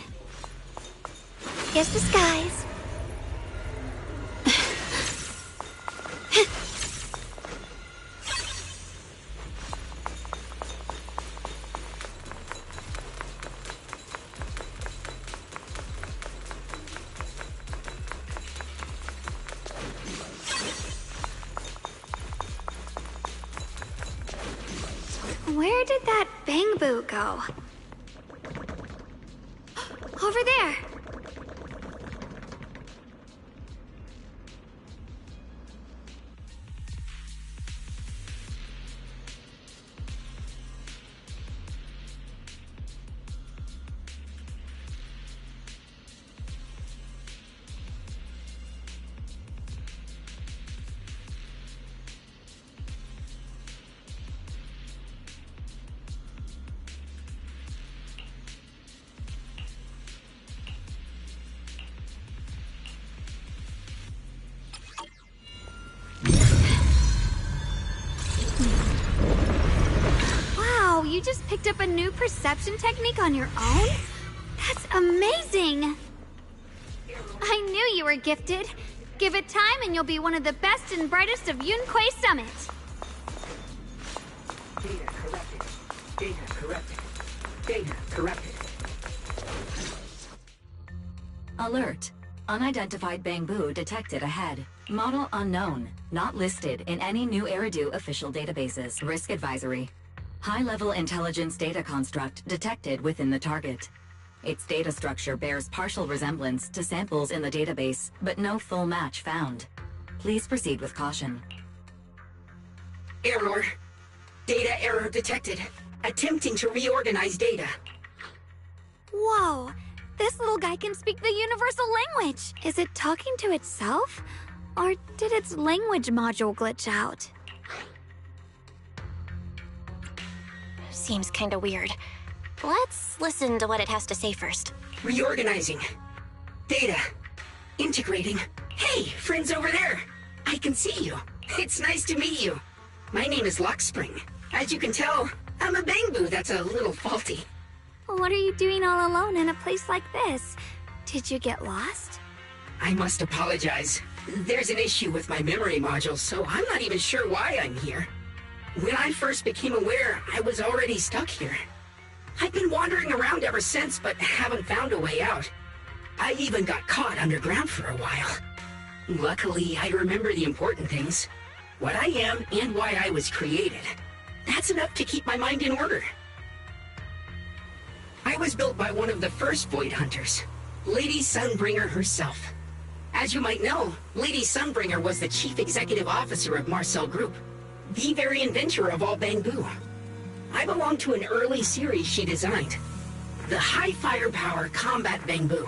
Here's the skies. Where did that bang-boo go? Over there. You just picked up a new perception technique on your own? That's amazing! I knew you were gifted. Give it time and you'll be one of the best and brightest of Yunquay Summit. Data corrupted. Data corrupted. Data corrupted. Alert. Unidentified Bangbu detected ahead. Model unknown. Not listed in any new Eridu official databases. Risk advisory. High-level intelligence data construct detected within the target. Its data structure bears partial resemblance to samples in the database, but no full match found. Please proceed with caution. Error. Data error detected. Attempting to reorganize data. Whoa, this little guy can speak the universal language. Is it talking to itself? Or did its language module glitch out? Seems kinda weird. Let's listen to what it has to say first. Reorganizing. Data. Integrating. Hey, friends over there. I can see you. It's nice to meet you. My name is Lockspring. As you can tell, I'm a Bangbu that's a little faulty. What are you doing all alone in a place like this? Did you get lost? I must apologize. There's an issue with my memory module, so I'm not even sure why I'm here. When I first became aware, I was already stuck here. I've been wandering around ever since, but haven't found a way out. I even got caught underground for a while. Luckily, I remember the important things. What I am and why I was created. That's enough to keep my mind in order. I was built by one of the first Void Hunters, Lady Sunbringer herself. As you might know, Lady Sunbringer was the chief executive officer of Marcel Group, the very inventor of all Bangbu. I belong to an early series she designed, the High Firepower Combat Bangbu,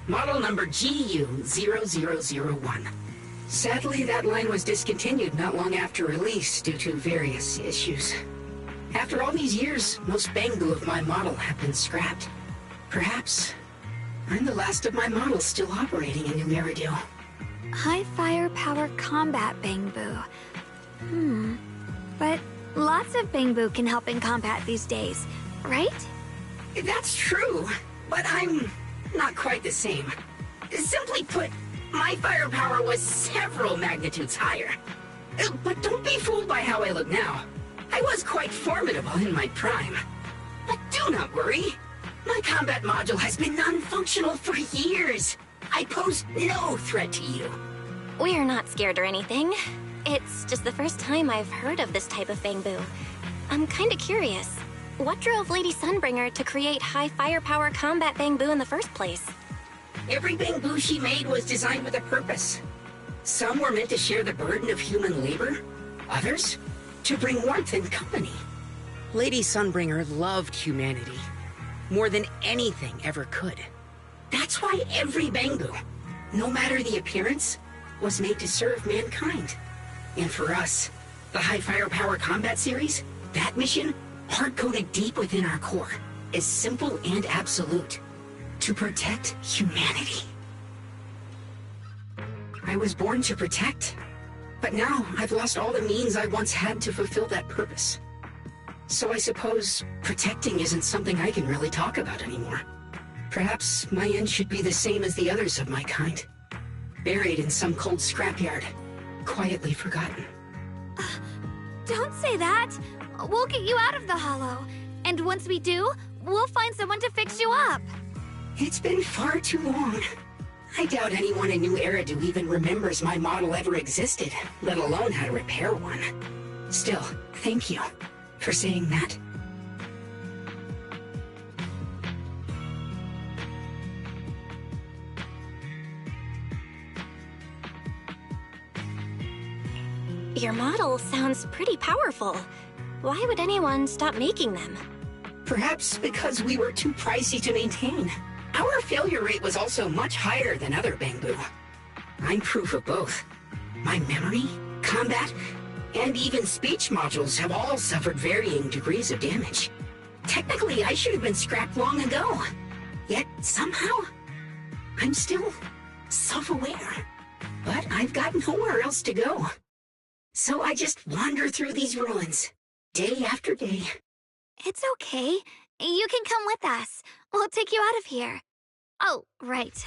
model number GU0001. Sadly, that line was discontinued not long after release due to various issues. After all these years, most Bangbu of my model have been scrapped. Perhaps I'm the last of my models still operating in New Eridu. High firepower combat Bangbu. But lots of Bangbu can help in combat these days, right? That's true, but I'm not quite the same. Simply put, my firepower was several magnitudes higher. But don't be fooled by how I look now. I was quite formidable in my prime. But do not worry. My combat module has been non-functional for years. I pose no threat to you. We're not scared or anything. It's just the first time I've heard of this type of Bangbu. I'm kinda curious. What drove Lady Sunbringer to create high firepower combat Bangbu in the first place? Every Bangbu she made was designed with a purpose. Some were meant to share the burden of human labor. Others, to bring warmth and company. Lady Sunbringer loved humanity more than anything ever could. That's why every Bangbu, no matter the appearance, was made to serve mankind. And for us, the High Firepower Combat Series, that mission, hard-coded deep within our core, is simple and absolute. To protect humanity. I was born to protect, but now I've lost all the means I once had to fulfill that purpose. So I suppose protecting isn't something I can really talk about anymore. Perhaps my end should be the same as the others of my kind. Buried in some cold scrapyard, quietly forgotten. Don't say that! We'll get you out of the hollow. And once we do, we'll find someone to fix you up. It's been far too long. I doubt anyone in New Eridu even remembers my model ever existed, let alone how to repair one. Still, thank you for saying that. Your model sounds pretty powerful. Why would anyone stop making them? Perhaps because we were too pricey to maintain. Our failure rate was also much higher than other Bangbu. I'm proof of both. My memory, combat, and even speech modules have all suffered varying degrees of damage. Technically, I should have been scrapped long ago. Yet, somehow, I'm still self-aware. But I've got nowhere else to go. So I just wander through these ruins, day after day. It's okay. You can come with us. We'll take you out of here. Oh, right.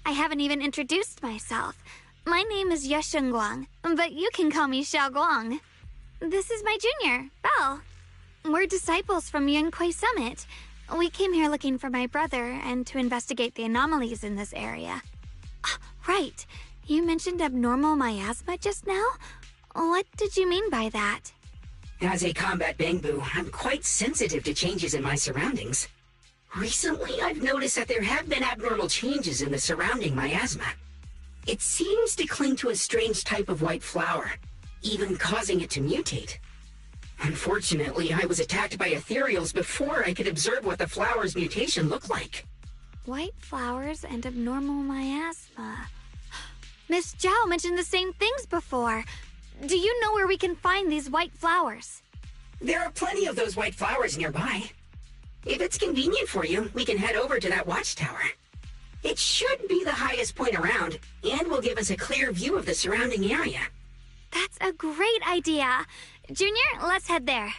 I haven't even introduced myself. My name is Yeshengguang, but you can call me Xiaoguang. This is my junior, Belle. We're disciples from Yunquei Summit. We came here looking for my brother and to investigate the anomalies in this area. Right. You mentioned abnormal miasma just now? What did you mean by that? As a combat Bangbu, I'm quite sensitive to changes in my surroundings. Recently, I've noticed that there have been abnormal changes in the surrounding miasma. It seems to cling to a strange type of white flower, even causing it to mutate. Unfortunately, I was attacked by ethereals before I could observe what the flower's mutation looked like. White flowers and abnormal miasma. Miss Zhao mentioned the same things before. Do you know where we can find these white flowers? There are plenty of those white flowers nearby. If it's convenient for you, we can head over to that watchtower. It should be the highest point around, and will give us a clear view of the surrounding area. That's a great idea. Junior, let's head there.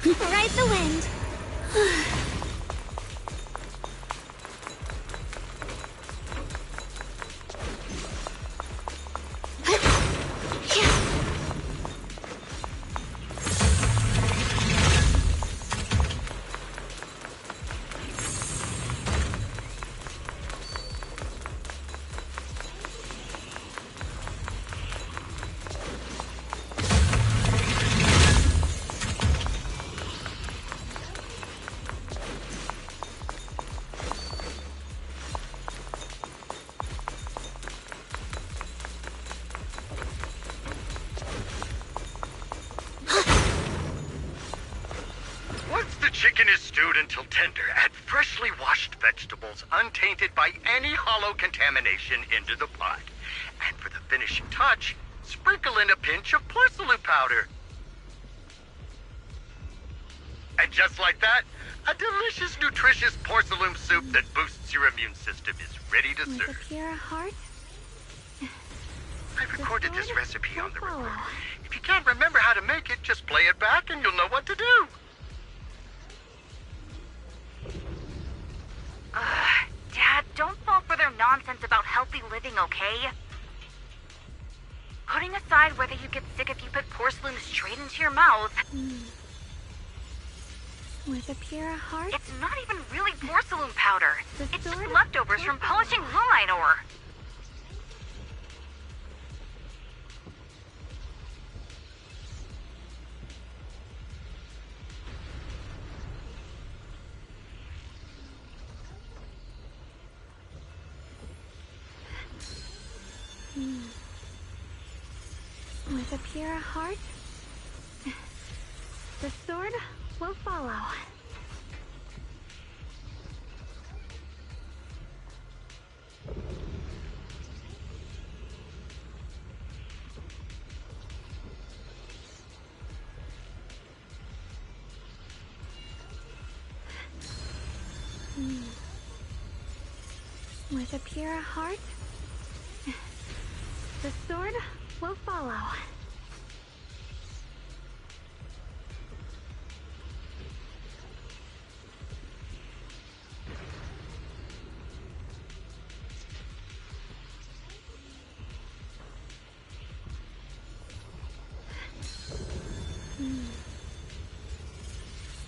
Ride the wind. chicken is stewed until tender. Add freshly washed vegetables, untainted by any hollow contamination, into the pot. And for the finishing touch, sprinkle in a pinch of porcelain powder. And just like that, a delicious, nutritious porcelain soup that boosts your immune system is ready to With a serve. pure heart. I recorded this recipe on the recorder. If you can't remember how to make it, just play it back and you'll know what to do. Dad, don't fall for their nonsense about healthy living, okay? Putting aside whether you get sick if you put porcelain straight into your mouth. With a pure heart. It's not even really porcelain powder. It's just sword leftovers from polishing moonlight ore. With a pure heart, the sword will follow. With a pure heart, the sword will follow.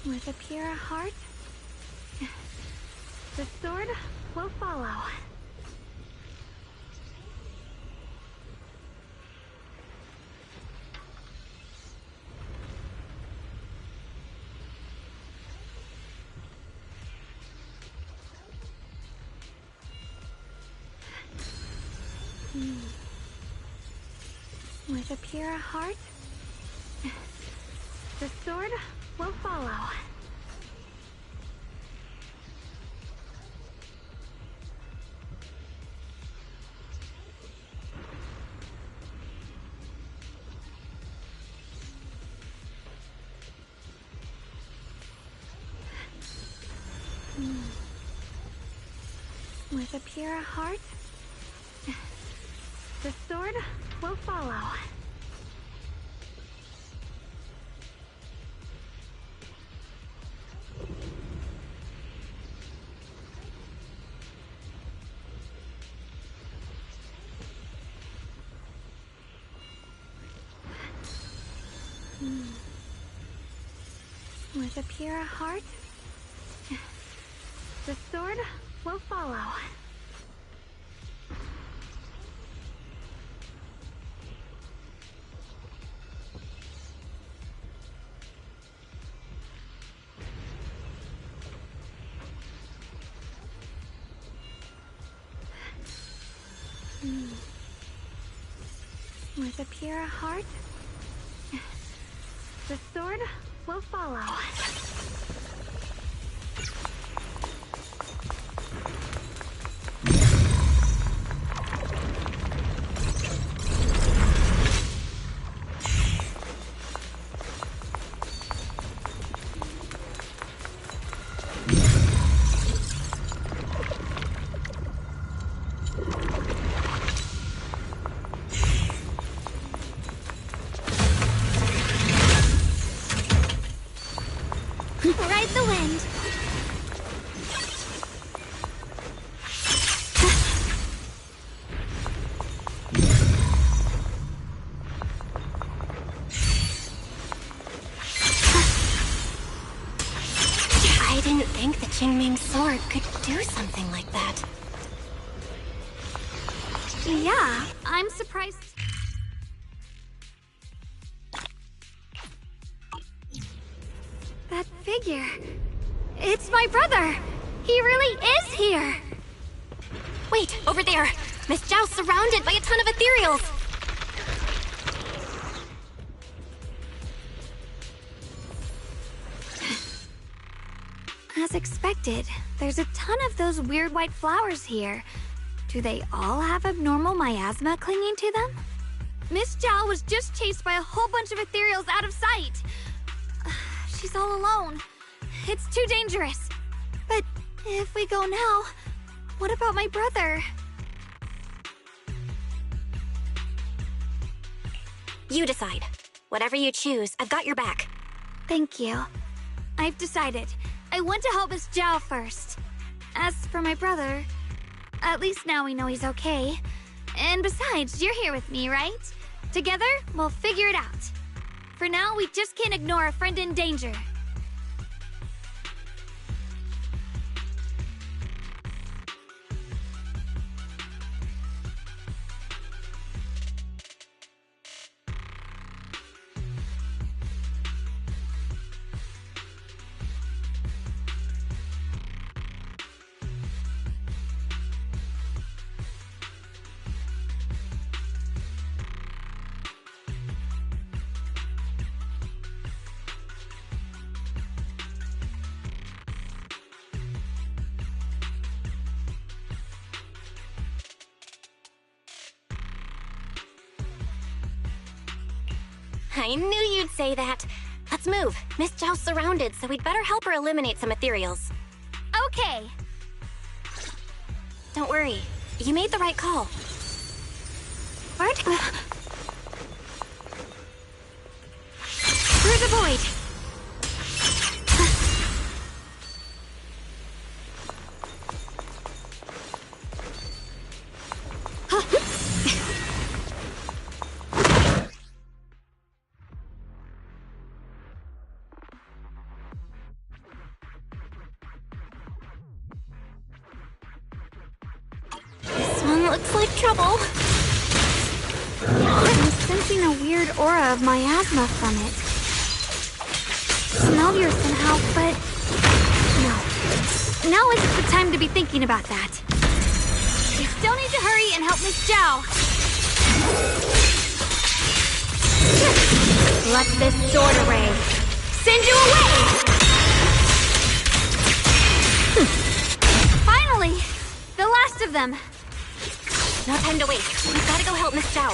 With a pure heart, the sword will follow. With a pure heart, the sword will follow. With a pure heart, the sword will follow. With a pure heart, the sword will follow. With a pure heart, the sword will follow. Ride the wind. I didn't think the Qingming sword could do something like that. Yeah, I'm surprised. That figure. It's my brother. He really is here. Wait, over there. Miss Zhao's surrounded by a ton of ethereals. expected. There's a ton of those weird white flowers here. Do they all have abnormal miasma clinging to them? Miss Zhao was just chased by a whole bunch of ethereals out of sight. She's all alone. It's too dangerous. But if we go now, what about my brother? You decide. Whatever you choose, I've got your back. Thank you. I've decided. I want to help Miss Zhao first. As for my brother, at least now we know he's okay. And besides, you're here with me, right? Together, we'll figure it out. For now, we just can't ignore a friend in danger. I knew you'd say that. Let's move. Miss Zhao's surrounded, so we'd better help her eliminate some ethereals. Okay. Don't worry. You made the right call. What? Through the void. Looks like trouble. I'm sensing a weird aura of miasma from it. Familiar somehow, but no. Now isn't the time to be thinking about that. We still need to hurry and help Miss Zhao. Let this sword array send you away! Finally! The last of them! No time to waste. We've got to go help Miss Zhao.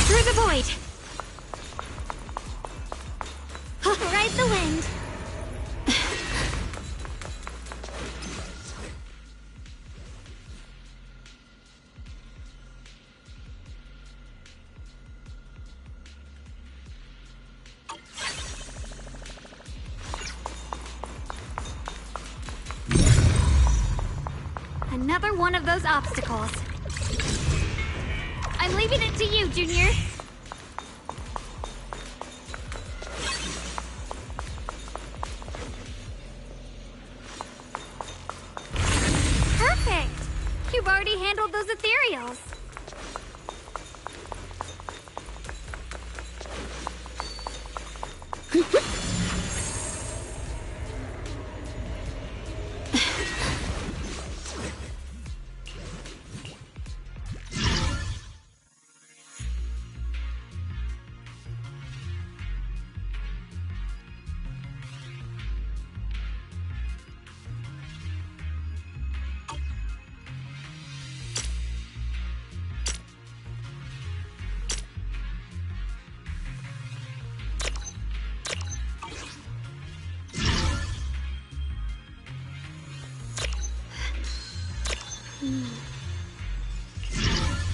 Through the void. Ride the wind. Another one of those obstacles. I'm leaving it to you, Junior. Perfect! You've already handled those ethereals.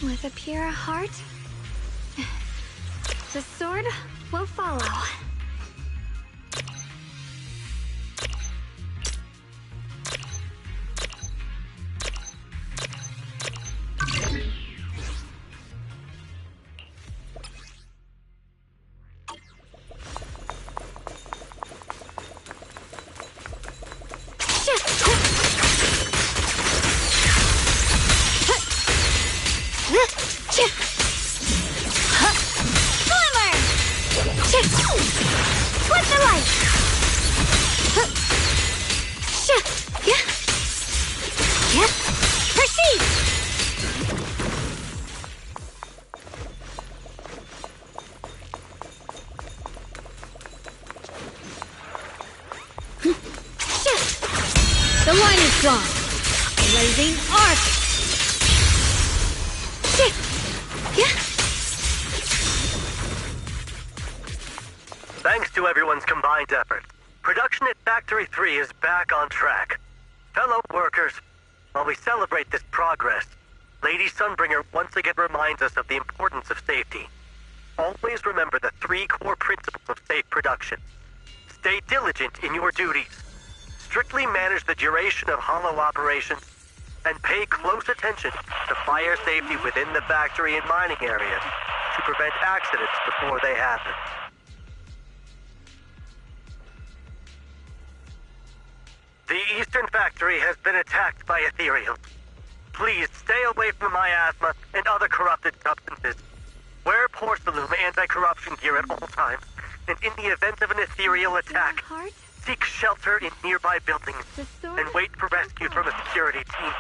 With a pure heart, the sword will follow. The line is drawn. Blazing arc. Thanks to everyone's combined efforts, production at Factory 3 is back on track. Fellow workers, while we celebrate this progress, Lady Sunbringer once again reminds us of the importance of safety. Always remember the 3 core principles of safe production. Stay diligent in your duties. Strictly manage the duration of hollow operations, and pay close attention to fire safety within the factory and mining areas to prevent accidents before they happen. The Eastern Factory has been attacked by ethereals. Please stay away from miasma and other corrupted substances. Wear Porcelain anti-corruption gear at all times, and in the event of an ethereal attack, seek shelter in nearby buildings and wait for rescue from a security team.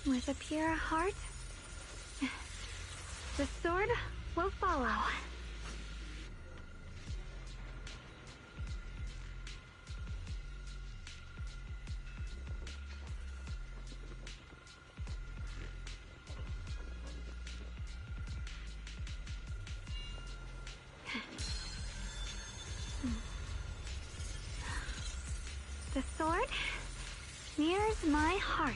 With a pure heart, the sword will follow. The sword mirrors my heart.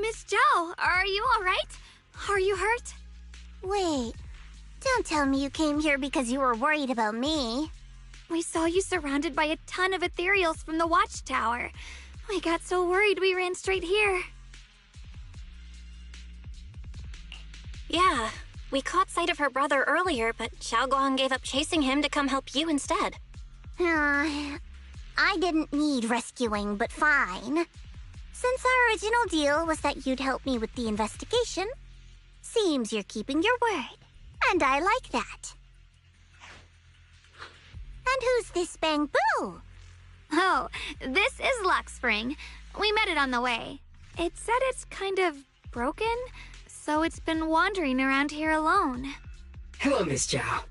Miss Zhao, are you alright? Are you hurt? Wait, don't tell me you came here because you were worried about me. We saw you surrounded by a ton of ethereals from the watchtower. We got so worried we ran straight here. Yeah, we caught sight of her brother earlier, but Xiaoguang gave up chasing him to come help you instead. I didn't need rescuing, but fine. Since our original deal was that you'd help me with the investigation, seems you're keeping your word, and I like that. And who's this Bangbu? Oh, this is Luxspring. We met it on the way. It said it's kind of broken, so it's been wandering around here alone. Hello, Miss Zhao.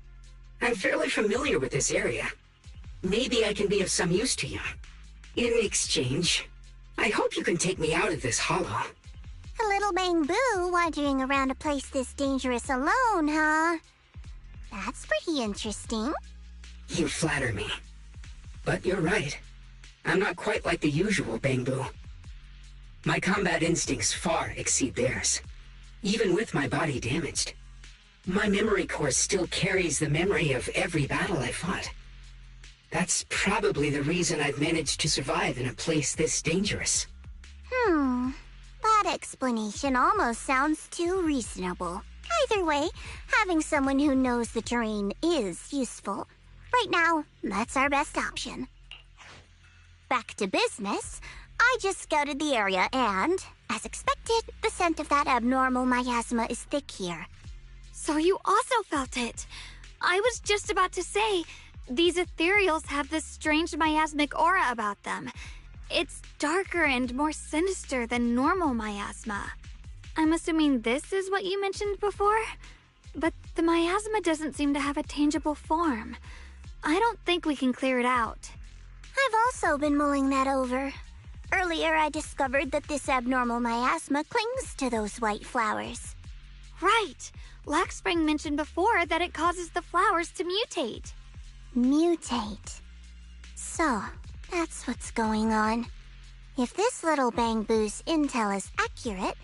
I'm fairly familiar with this area. Maybe I can be of some use to you. In exchange, I hope you can take me out of this hollow. A little Bamboo wandering around a place this dangerous alone, huh? That's pretty interesting. You flatter me. But you're right. I'm not quite like the usual Bamboo. My combat instincts far exceed theirs. Even with my body damaged, my memory core still carries the memory of every battle I fought. That's probably the reason I've managed to survive in a place this dangerous. That explanation almost sounds too reasonable. Either way, having someone who knows the terrain is useful. Right now, that's our best option. Back to business, I just scouted the area and, as expected, the scent of that abnormal miasma is thick here. So you also felt it. I was just about to say, these ethereals have this strange miasmic aura about them. It's darker and more sinister than normal miasma. I'm assuming this is what you mentioned before? But the miasma doesn't seem to have a tangible form. I don't think we can clear it out. I've also been mulling that over. Earlier, I discovered that this abnormal miasma clings to those white flowers. Right. Laxspring mentioned before that it causes the flowers to mutate. Mutate. So, that's what's going on. If this little Bamboo's intel is accurate,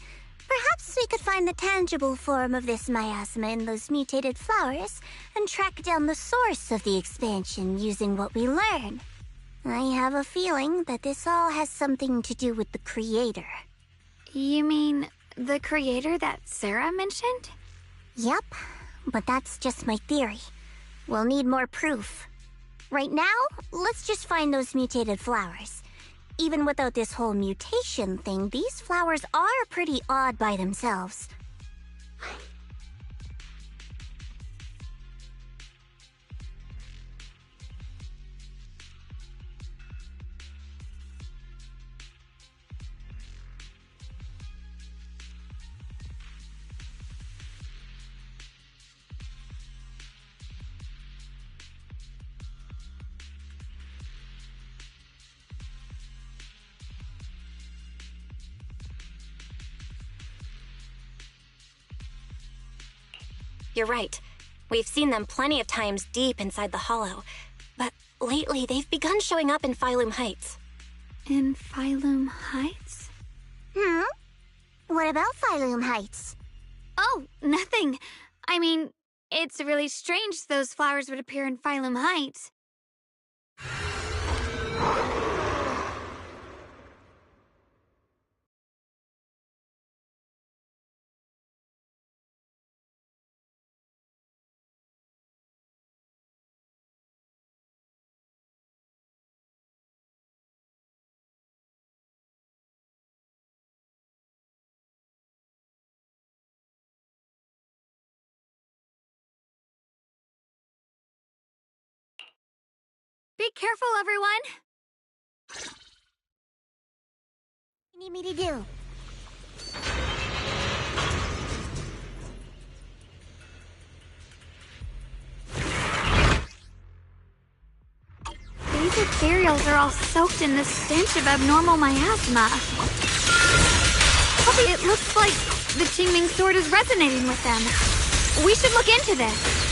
perhaps we could find the tangible form of this miasma in those mutated flowers and track down the source of the expansion using what we learn. I have a feeling that this all has something to do with the creator. You mean the creator that Sarah mentioned? Yep, but that's just my theory. We'll need more proof. Right now, let's just find those mutated flowers. Even without this whole mutation thing, these flowers are pretty odd by themselves. You're right. We've seen them plenty of times deep inside the hollow. But lately, they've begun showing up in Phylum Heights. In Phylum Heights? What about Phylum Heights? Oh, nothing. I mean, it's really strange those flowers would appear in Phylum Heights. Be careful, everyone! What do you need me to do? These ethereals are all soaked in the stench of abnormal miasma. It looks like the Qingming sword is resonating with them. We should look into this.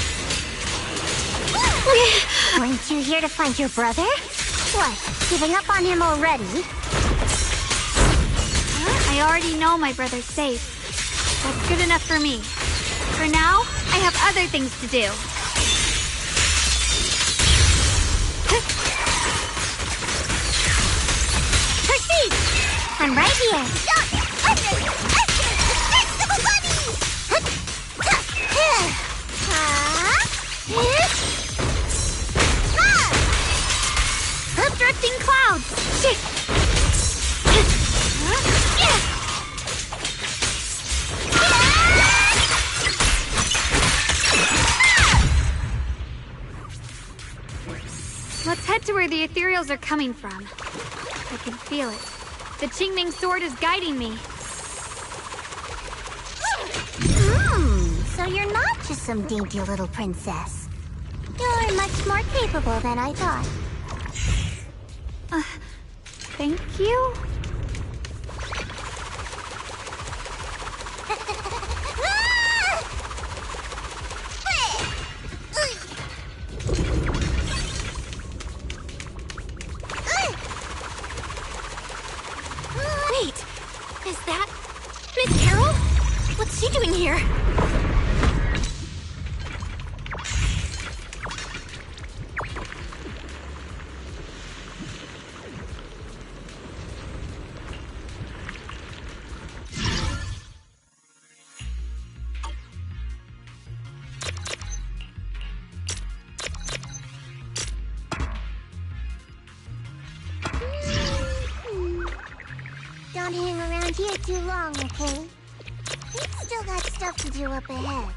Weren't you here to find your brother? What, giving up on him already? I already know my brother's safe. That's good enough for me. For now, I have other things to do. Proceed! I'm right here. Drifting clouds! Shit! Let's head to where the ethereals are coming from. I can feel it. The Qingming sword is guiding me. So you're not just some dainty little princess. You're much more capable than I thought. Thank you? Wait, is that Miss Carol? What's she doing here? Don't hang around here too long, okay? We've still got stuff to do up ahead.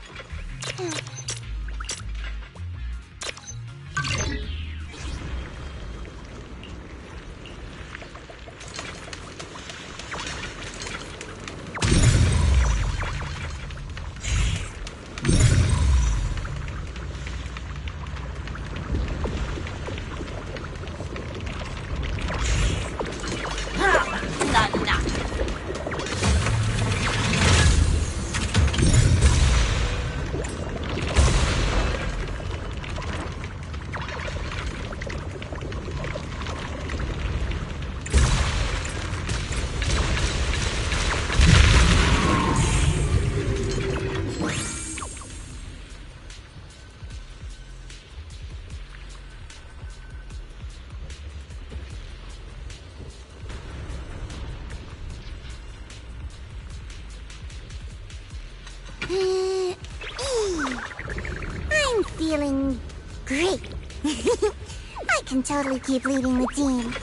I'm feeling great. I can totally keep leading the team.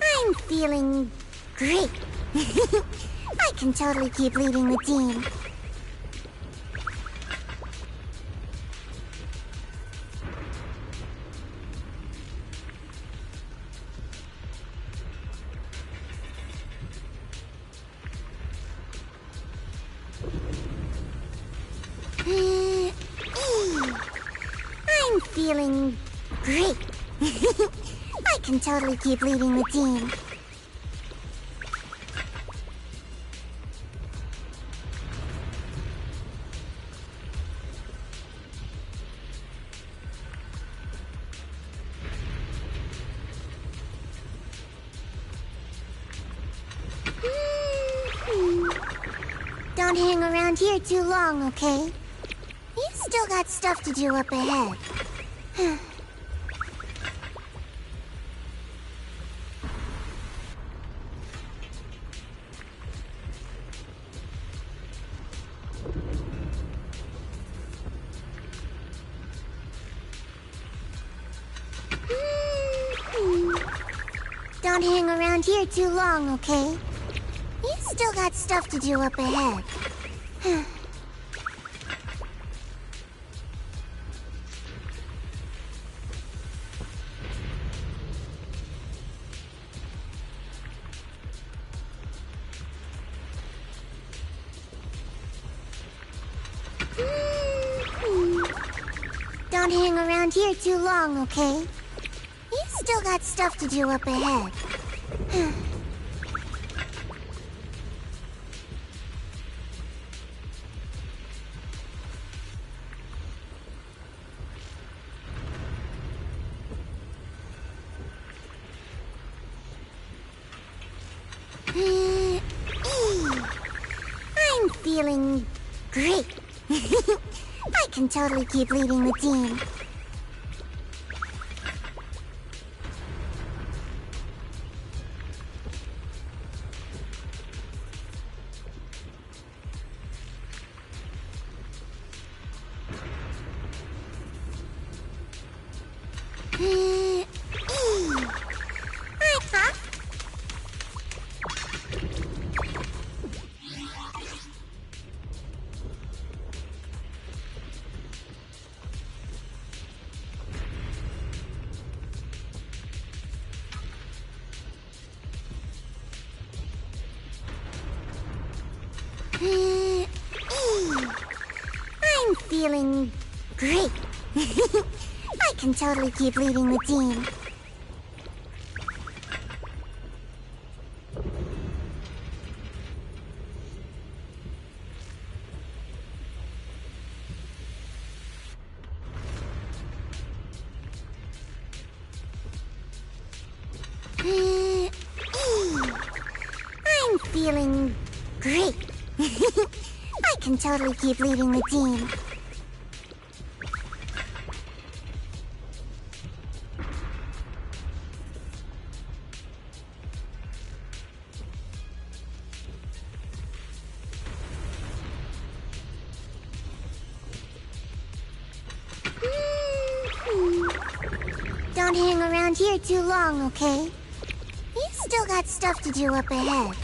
I'm feeling great. I can totally keep leading the team. I'm feeling great. I can totally keep leading the team. Don't hang around here too long, okay? We've still got stuff to do up ahead. Don't hang around here too long, okay? We've still got stuff to do up ahead. Don't hang around here too long, okay? We've still got stuff to do up ahead. I'm feeling great. I can totally keep leading the team. I'm feeling great. I can totally keep leading the team. I'm feeling great. I can totally keep leading the team. Don't hang around here too long, okay? You still got stuff to do up ahead.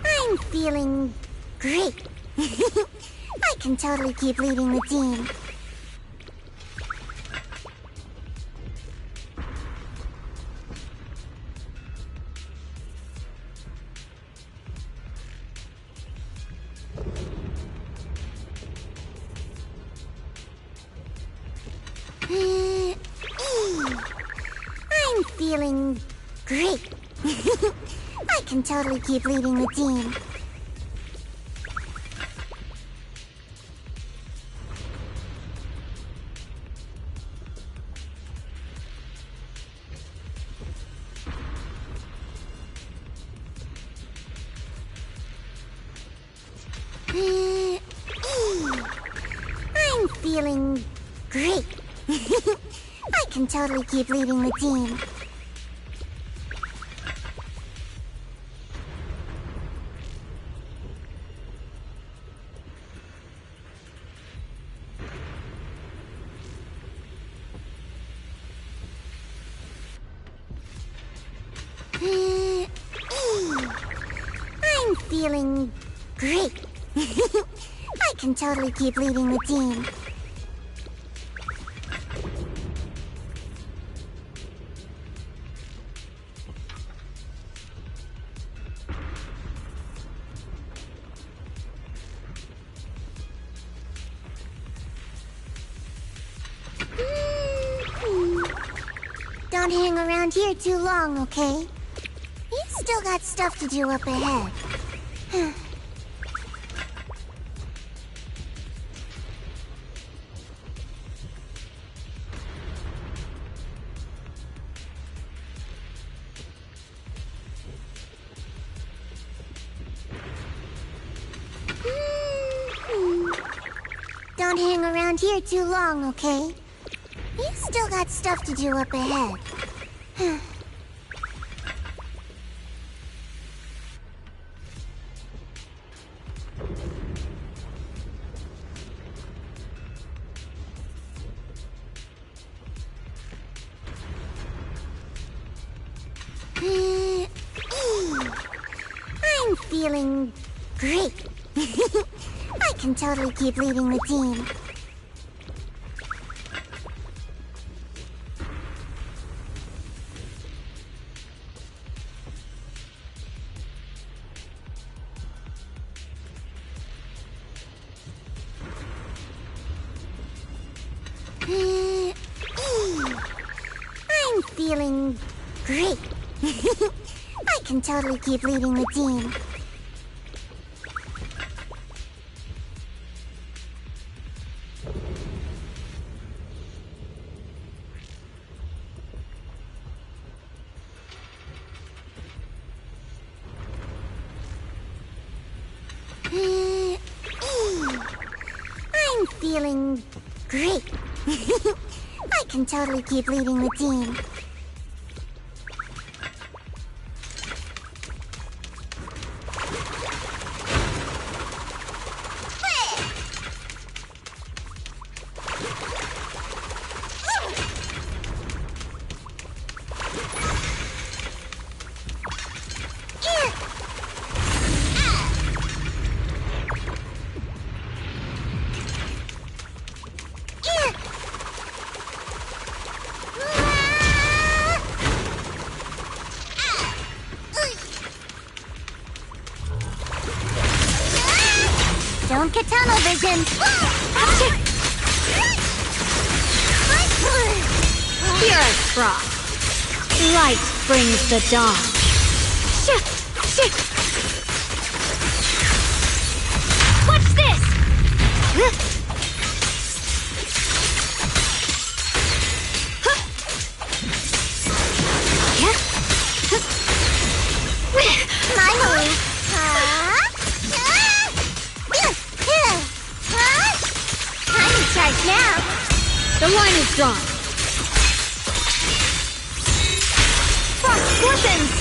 I'm feeling great. I can totally keep leading the team. I'm feeling great. I can totally keep leading the team. I'm feeling great. I can totally keep leading the team. I'm feeling great. I can totally keep leading the team. Don't hang around here too long, okay? You still got stuff to do up ahead. Don't hang around here too long, okay? You still got stuff to do up ahead. I'm feeling great. I can totally keep leading the team. I'm feeling great. I can totally keep leading the team. I'm feeling great. I can totally keep leading the team. Don't get tunnel vision! Pure frost. Light brings the dawn. Watch this! My move. I'm in charge now. The line is drawn. Frost glistens!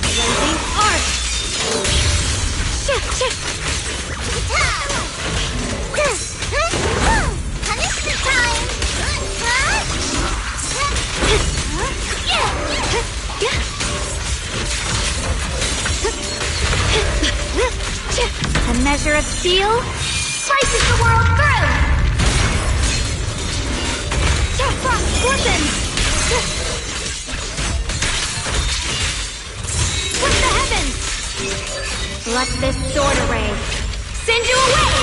Blazing arc. Punishment time! A measure of steel slices the world through! Frost glistens! With the heavens! Let this sword array send you away!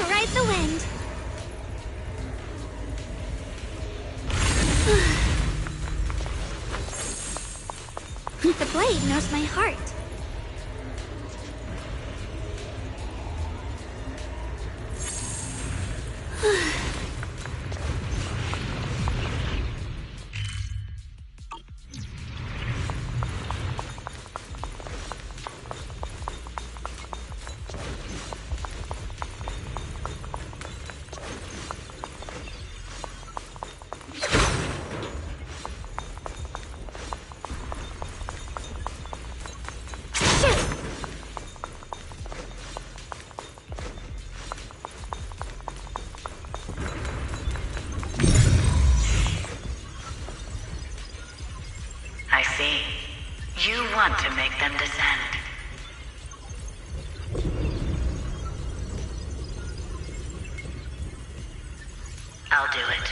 Ride the wind. The blade knows my heart. I see. You want to make them descend. I'll do it.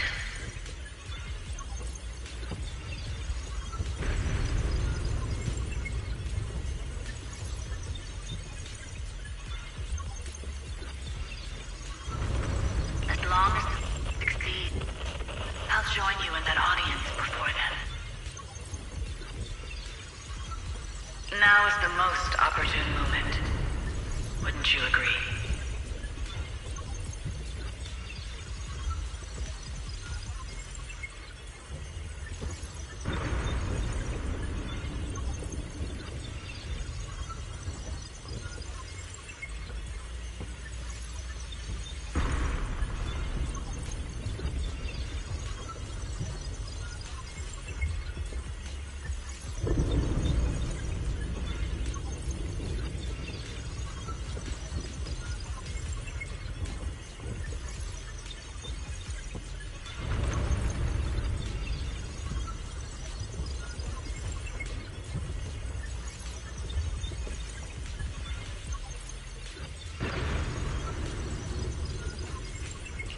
As long as you succeed, I'll join you in that audience before then. Now is the most opportune moment. Wouldn't you agree?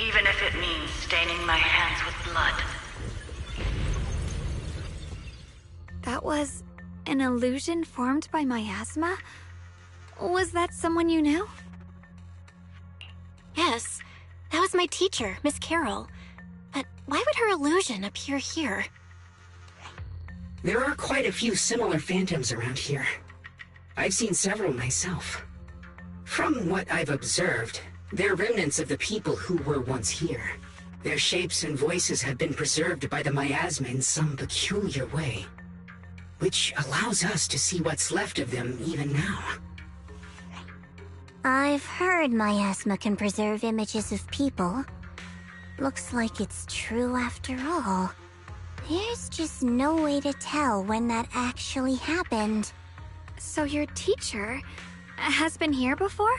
Even if it means staining my hands with blood. That was an illusion formed by miasma? Was that someone you knew? Yes, that was my teacher, Miss Carroll. But why would her illusion appear here? There are quite a few similar phantoms around here. I've seen several myself. From what I've observed, they're remnants of the people who were once here. Their shapes and voices have been preserved by the miasma in some peculiar way, which allows us to see what's left of them even now. I've heard miasma can preserve images of people. Looks like it's true after all. There's just no way to tell when that actually happened. So your teacher has been here before?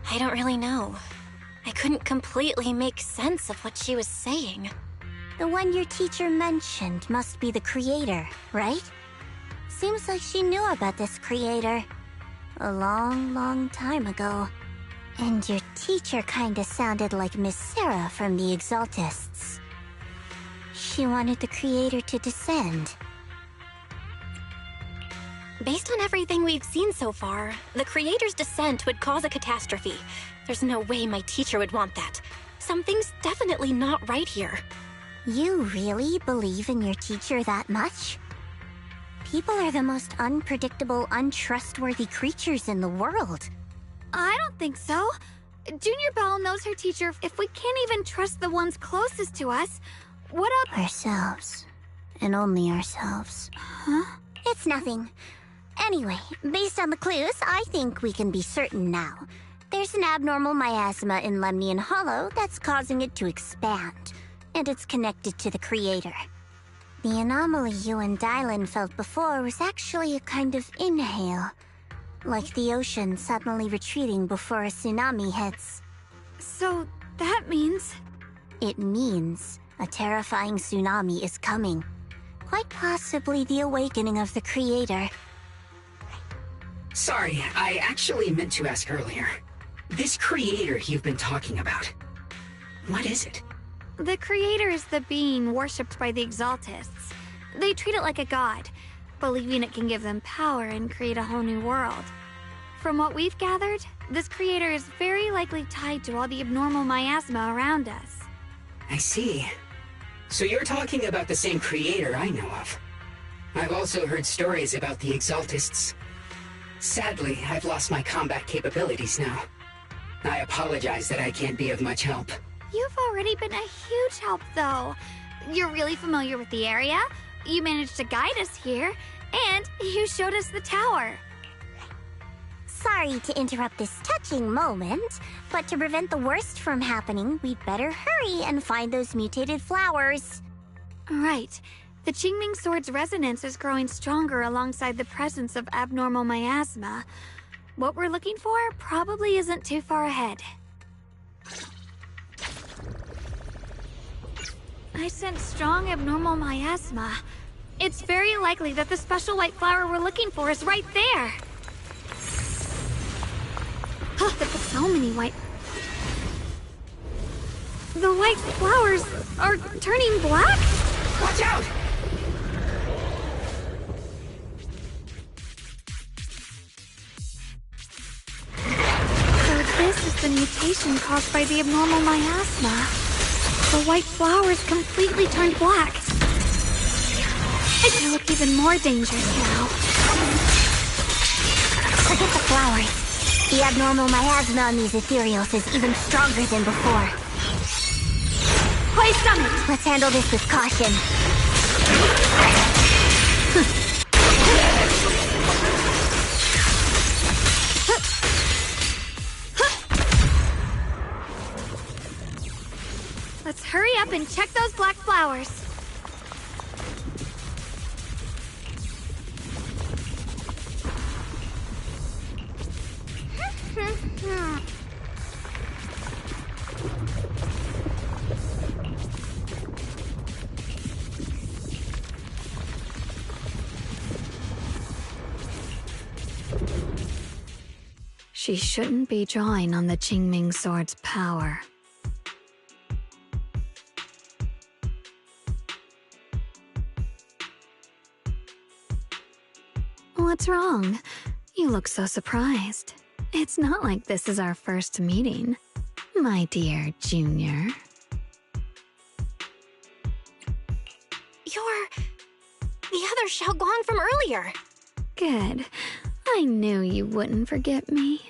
I don't really know. I couldn't completely make sense of what she was saying. The one your teacher mentioned must be the creator, right? Seems like she knew about this creator a long time ago. And your teacher kinda sounded like Miss Sarah from the Exaltists. She wanted the creator to descend. Based on everything we've seen so far, the creator's descent would cause a catastrophe. There's no way my teacher would want that. Something's definitely not right here. You really believe in your teacher that much? People are the most unpredictable, untrustworthy creatures in the world. I don't think so. Junior Belle knows her teacher. If we can't even trust the ones closest to us, what else? Ourselves. And only ourselves. Huh? It's nothing. Anyway, based on the clues, I think we can be certain now. There's an abnormal miasma in Lemnian Hollow that's causing it to expand, and it's connected to the creator. The anomaly you and Dylan felt before was actually a kind of inhale, like the ocean suddenly retreating before a tsunami hits. So that means... It means a terrifying tsunami is coming. Quite possibly the awakening of the creator. Sorry, I actually meant to ask earlier. This creator you've been talking about, what is it? The creator is the being worshipped by the Exaltists. They treat it like a god, believing it can give them power and create a whole new world. From what we've gathered, this creator is very likely tied to all the abnormal miasma around us. I see. So you're talking about the same creator I know of. I've also heard stories about the Exaltists. Sadly, I've lost my combat capabilities now. I apologize that I can't be of much help. You've already been a huge help, though. You're really familiar with the area, you managed to guide us here, and you showed us the tower. Sorry to interrupt this touching moment, but to prevent the worst from happening, we'd better hurry and find those mutated flowers. Right. The Qingming Sword's resonance is growing stronger alongside the presence of abnormal miasma. What we're looking for probably isn't too far ahead. I sense strong abnormal miasma. It's very likely that the special white flower we're looking for is right there. So many white... The white flowers are turning black? Watch out! So this is the mutation caused by the abnormal miasma. The white flowers completely turned black. They look even more dangerous now. Forget the flowers. The abnormal miasma on these ethereals is even stronger than before. Play Summit! Let's handle this with caution. Let's hurry up and check those black flowers. She shouldn't be drawing on the Qingming Sword's power. What's wrong? You look so surprised. It's not like this is our first meeting, my dear Junior. You're... the other Xiaoguang from earlier. Good. I knew you wouldn't forget me.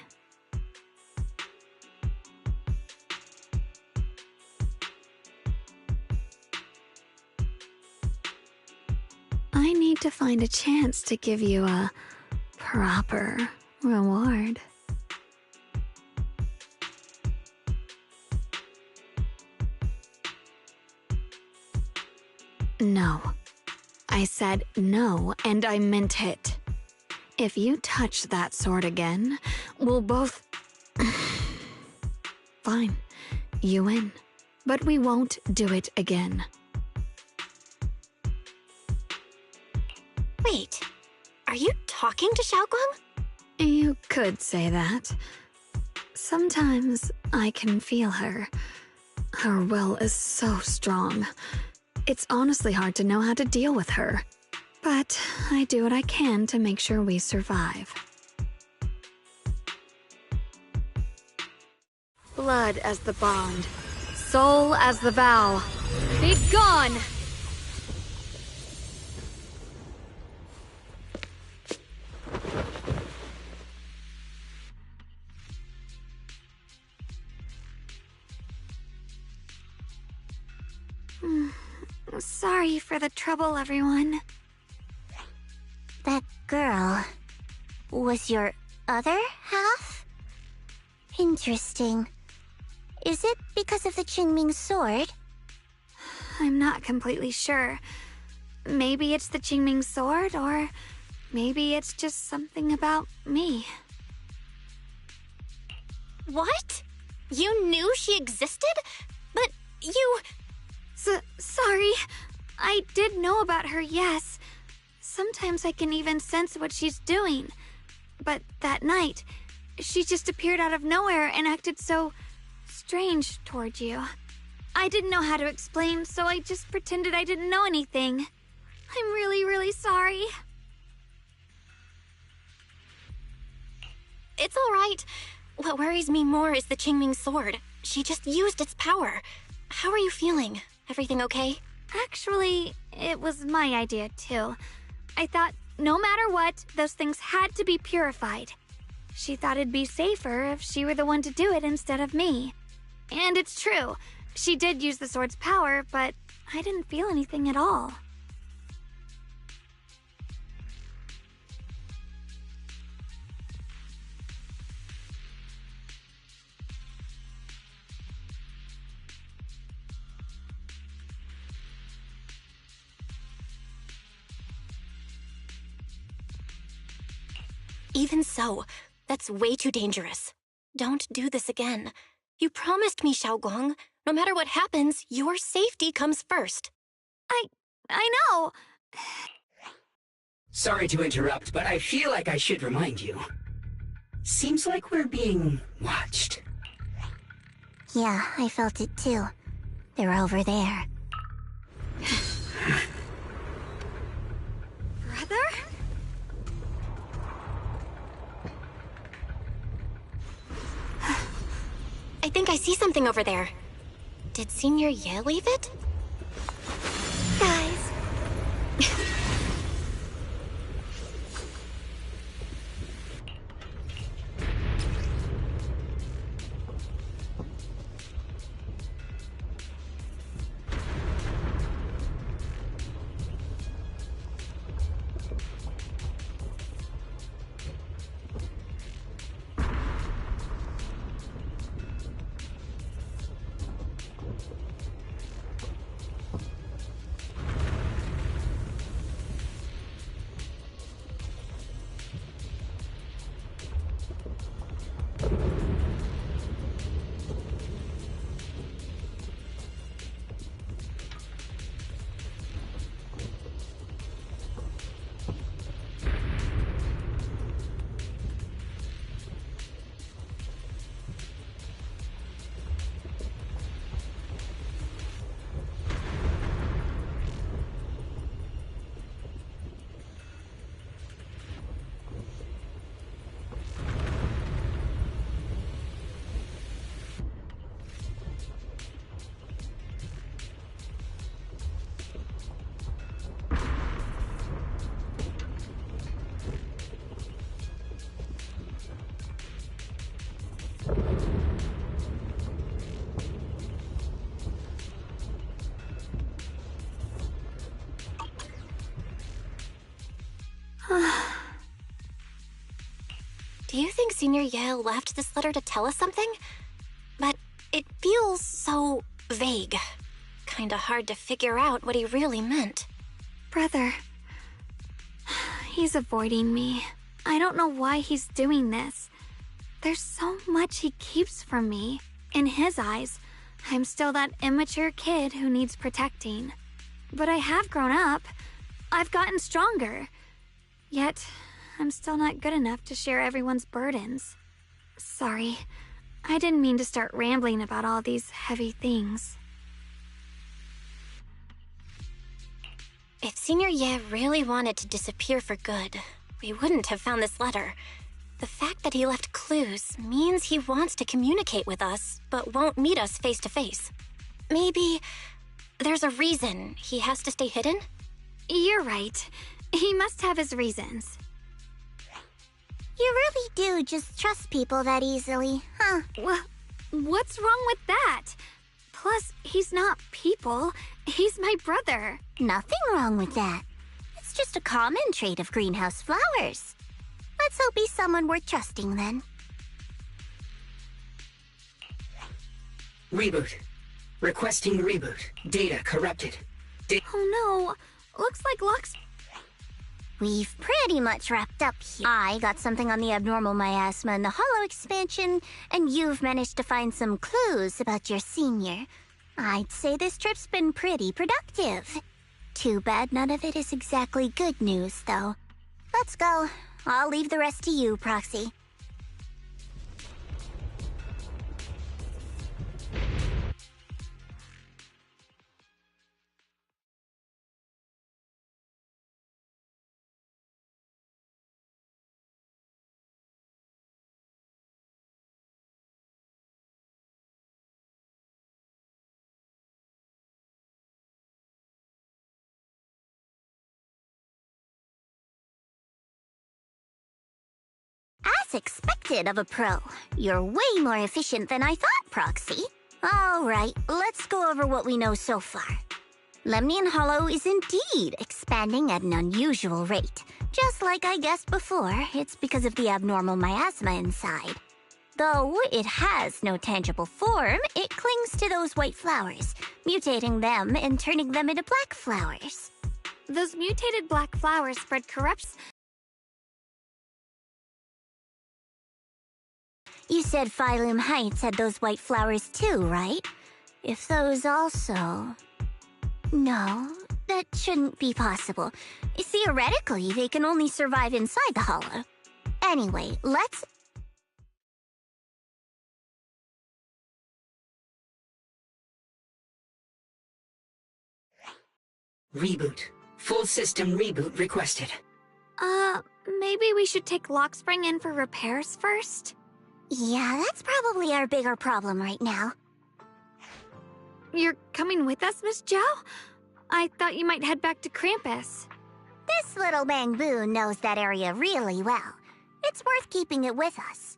I need to find a chance to give you a proper reward. No. I said no, and I meant it. If you touch that sword again, we'll both... Fine. You win. But we won't do it again. Wait, are you talking to Xiaoguang? You could say that. Sometimes I can feel her. Her will is so strong. It's honestly hard to know how to deal with her. But I do what I can to make sure we survive. Blood as the bond. Soul as the vow. Be gone! Sorry for the trouble, everyone. That girl was your other half? Interesting. Is it because of the Qingming sword? I'm not completely sure. Maybe it's the Qingming sword, or maybe it's just something about me. What? You knew she existed? But you... Sorry. I did know about her, yes. Sometimes I can even sense what she's doing. But that night, she just appeared out of nowhere and acted so strange toward you. I didn't know how to explain, so I just pretended I didn't know anything. I'm really, really sorry. It's all right. What worries me more is the Qingming sword. She just used its power. How are you feeling? Everything okay? Actually, it was my idea, too. I thought no matter what, those things had to be purified. She thought it'd be safer if she were the one to do it instead of me. And it's true. She did use the sword's power, but I didn't feel anything at all. Even so, that's way too dangerous. Don't do this again. You promised me, Xiaoguang. No matter what happens, your safety comes first. I know. Sorry to interrupt, but I feel like I should remind you. Seems like we're being watched. Yeah, I felt it too. They're over there. Brother? I think I see something over there. Did Senior Ye leave it? Guys. Do you think Senior Ye left this letter to tell us something? But it feels so vague. Kinda hard to figure out what he really meant. Brother. He's avoiding me. I don't know why he's doing this. There's so much he keeps from me. In his eyes, I'm still that immature kid who needs protecting. But I have grown up. I've gotten stronger. Yet, I'm still not good enough to share everyone's burdens. Sorry. I didn't mean to start rambling about all these heavy things. If Senior Ye really wanted to disappear for good, we wouldn't have found this letter. The fact that he left clues means he wants to communicate with us, but won't meet us face to face. Maybe there's a reason he has to stay hidden? You're right. He must have his reasons. You really do just trust people that easily, huh? Well, what's wrong with that? Plus, he's not people. He's my brother. Nothing wrong with that. It's just a common trait of greenhouse flowers. Let's hope he's someone worth trusting then. Reboot. Requesting reboot. Data corrupted. Oh no. Looks like Lux... We've pretty much wrapped up here. I got something on the abnormal miasma and the hollow expansion, and you've managed to find some clues about your senior. I'd say this trip's been pretty productive. Too bad none of it is exactly good news, though. Let's go. I'll leave the rest to you, Proxy. As expected of a pro, you're way more efficient than I thought, Proxy. Alright, let's go over what we know so far. Lemnian Hollow is indeed expanding at an unusual rate. Just like I guessed before, it's because of the abnormal miasma inside. Though it has no tangible form, it clings to those white flowers, mutating them and turning them into black flowers. Those mutated black flowers spread corrupts... You said Phylum Heights had those white flowers too, right? If those also... No, that shouldn't be possible. Theoretically, they can only survive inside the hollow. Anyway, let's... Reboot. Full system reboot requested. Maybe we should take Lockspring in for repairs first? Yeah, that's probably our bigger problem right now. You're coming with us, Miss Zhao? I thought you might head back to Krampus. This little bamboo knows that area really well. It's worth keeping it with us.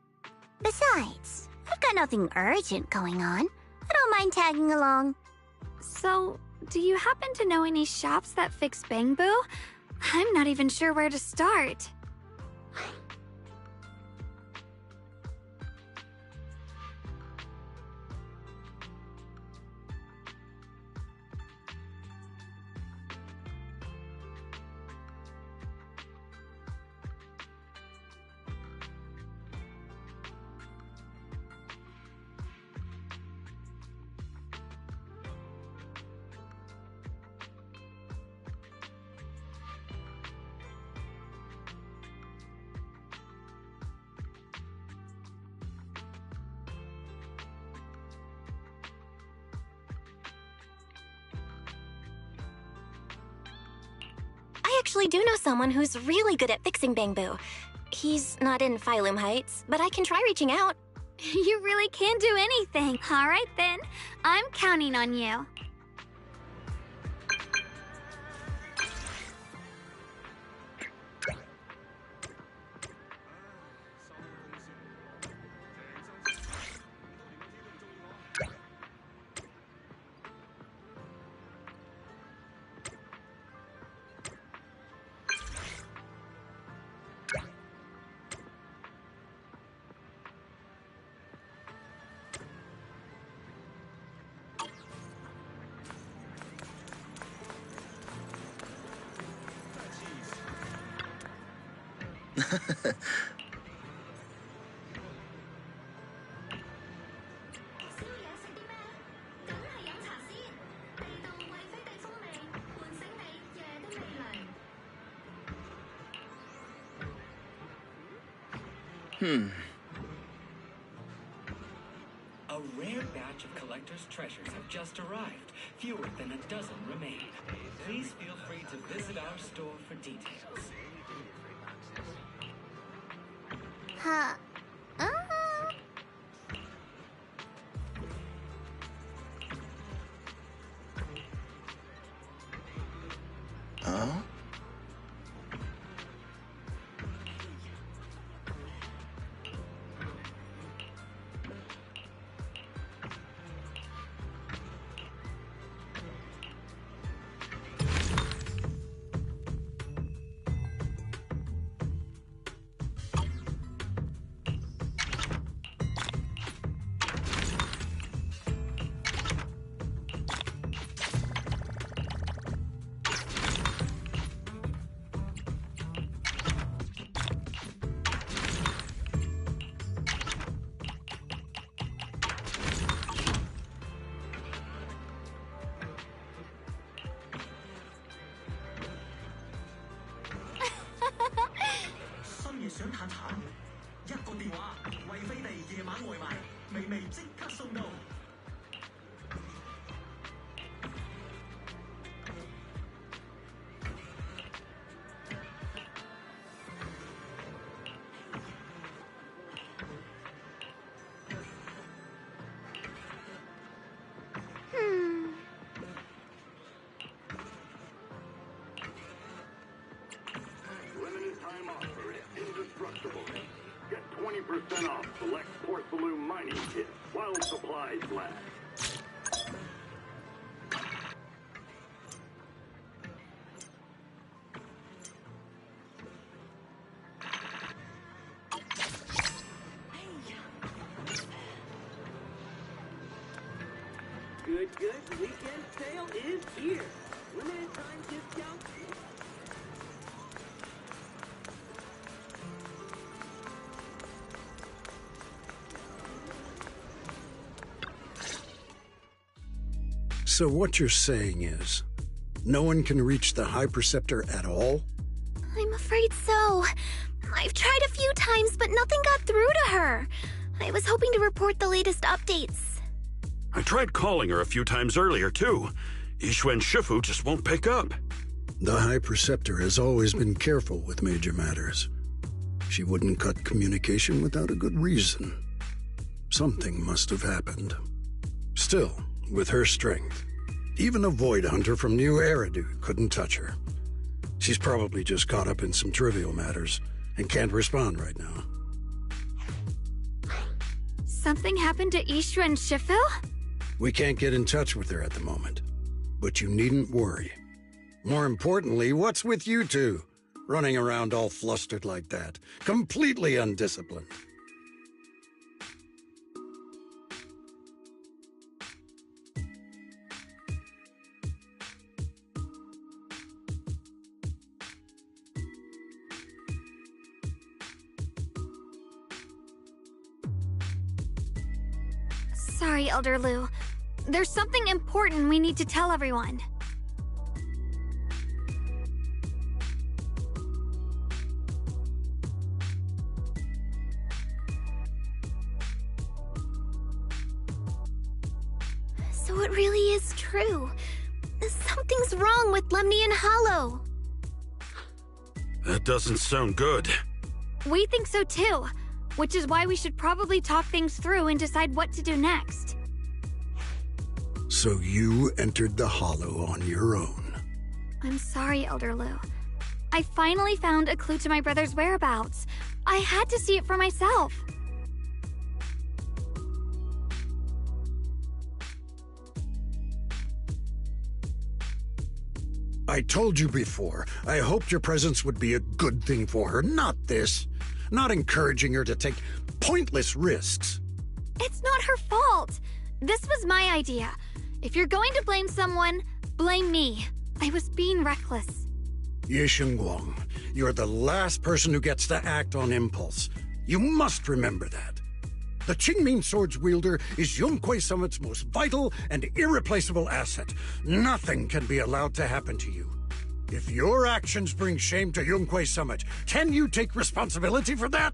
Besides, I've got nothing urgent going on. I don't mind tagging along. So, do you happen to know any shops that fix bamboo? I'm not even sure where to start. I actually do know someone who's really good at fixing bamboo. He's not in Phylum Heights, but I can try reaching out. You really can do anything. All right, then. I'm counting on you. A rare batch of collector's treasures have just arrived. Fewer than a dozen remain. Please feel free to visit our store for details. Huh. Huh? Limited time offer is indestructible. Get 20% off select porcelain mining kits while supplies last. Good. Weekend sale is here. Limited time discount. So what you're saying is, no one can reach the High Preceptor at all? I'm afraid so. I've tried a few times, but nothing got through to her. I was hoping to report the latest updates. I tried calling her a few times earlier, too. Yixuan Shifu just won't pick up. The High Preceptor has always been careful with major matters. She wouldn't cut communication without a good reason. Something must have happened. Still, with her strength, even a Void Hunter from New Eridu couldn't touch her. She's probably just caught up in some trivial matters and can't respond right now. Something happened to Yixuan Shifu? We can't get in touch with her at the moment, but you needn't worry. More importantly, what's with you two? Running around all flustered like that, completely undisciplined. Sorry, Elder Lu. There's something important we need to tell everyone. So it really is true. Something's wrong with Lemnian Hollow. That doesn't sound good. We think so too, which is why we should probably talk things through and decide what to do next. So you entered the Hollow on your own. I'm sorry, Elder Lu. I finally found a clue to my brother's whereabouts. I had to see it for myself. I told you before, I hoped your presence would be a good thing for her, not this. Not encouraging her to take pointless risks. It's not her fault. This was my idea. If you're going to blame someone, blame me. I was being reckless. Ye Shengguang, you're the last person who gets to act on impulse. You must remember that. The Qingming Sword's wielder is Yunquei Summit's most vital and irreplaceable asset. Nothing can be allowed to happen to you. If your actions bring shame to Yunquei Summit, can you take responsibility for that?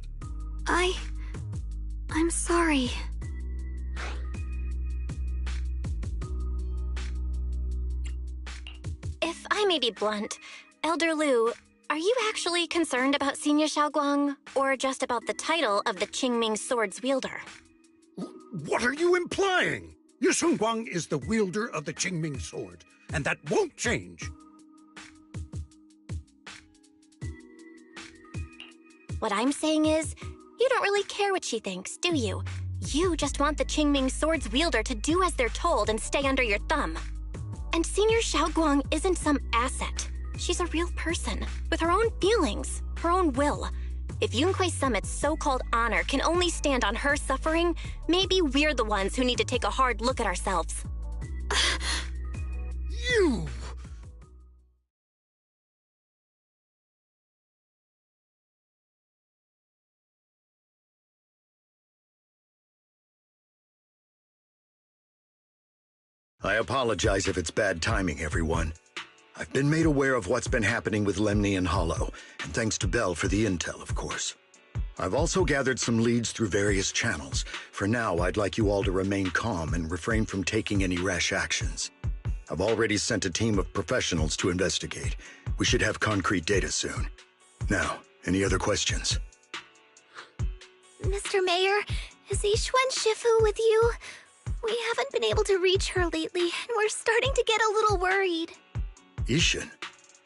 I'm sorry. If I may be blunt, Elder Lu, are you actually concerned about Senior Xiaoguang, or just about the title of the Qingming Sword's wielder? What are you implying? Yu Shengguang is the wielder of the Qingming Sword, and that won't change. What I'm saying is, you don't really care what she thinks, do you? You just want the Qingming Sword's wielder to do as they're told and stay under your thumb. And Senior Xiaoguang isn't some asset. She's a real person, with her own feelings, her own will. If Yunquei Summit's so-called honor can only stand on her suffering, maybe we're the ones who need to take a hard look at ourselves. You! I apologize if it's bad timing, everyone. I've been made aware of what's been happening with Lemnian Hollow, and thanks to Bell for the intel, of course. I've also gathered some leads through various channels. For now, I'd like you all to remain calm and refrain from taking any rash actions. I've already sent a team of professionals to investigate. We should have concrete data soon. Now, any other questions? Mr. Mayor, is Yixuan Shifu with you? We haven't been able to reach her lately, and we're starting to get a little worried. Ishan?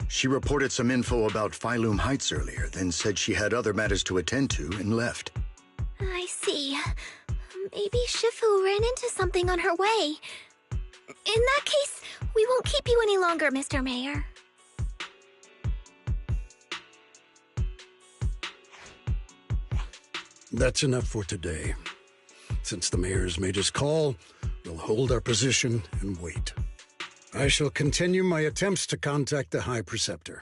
She reported some info about Phylum Heights earlier, then said she had other matters to attend to and left. I see. Maybe Shifu ran into something on her way. In that case, we won't keep you any longer, Mr. Mayor. That's enough for today. Since the mayor's made his call, we'll hold our position and wait. I shall continue my attempts to contact the High Preceptor.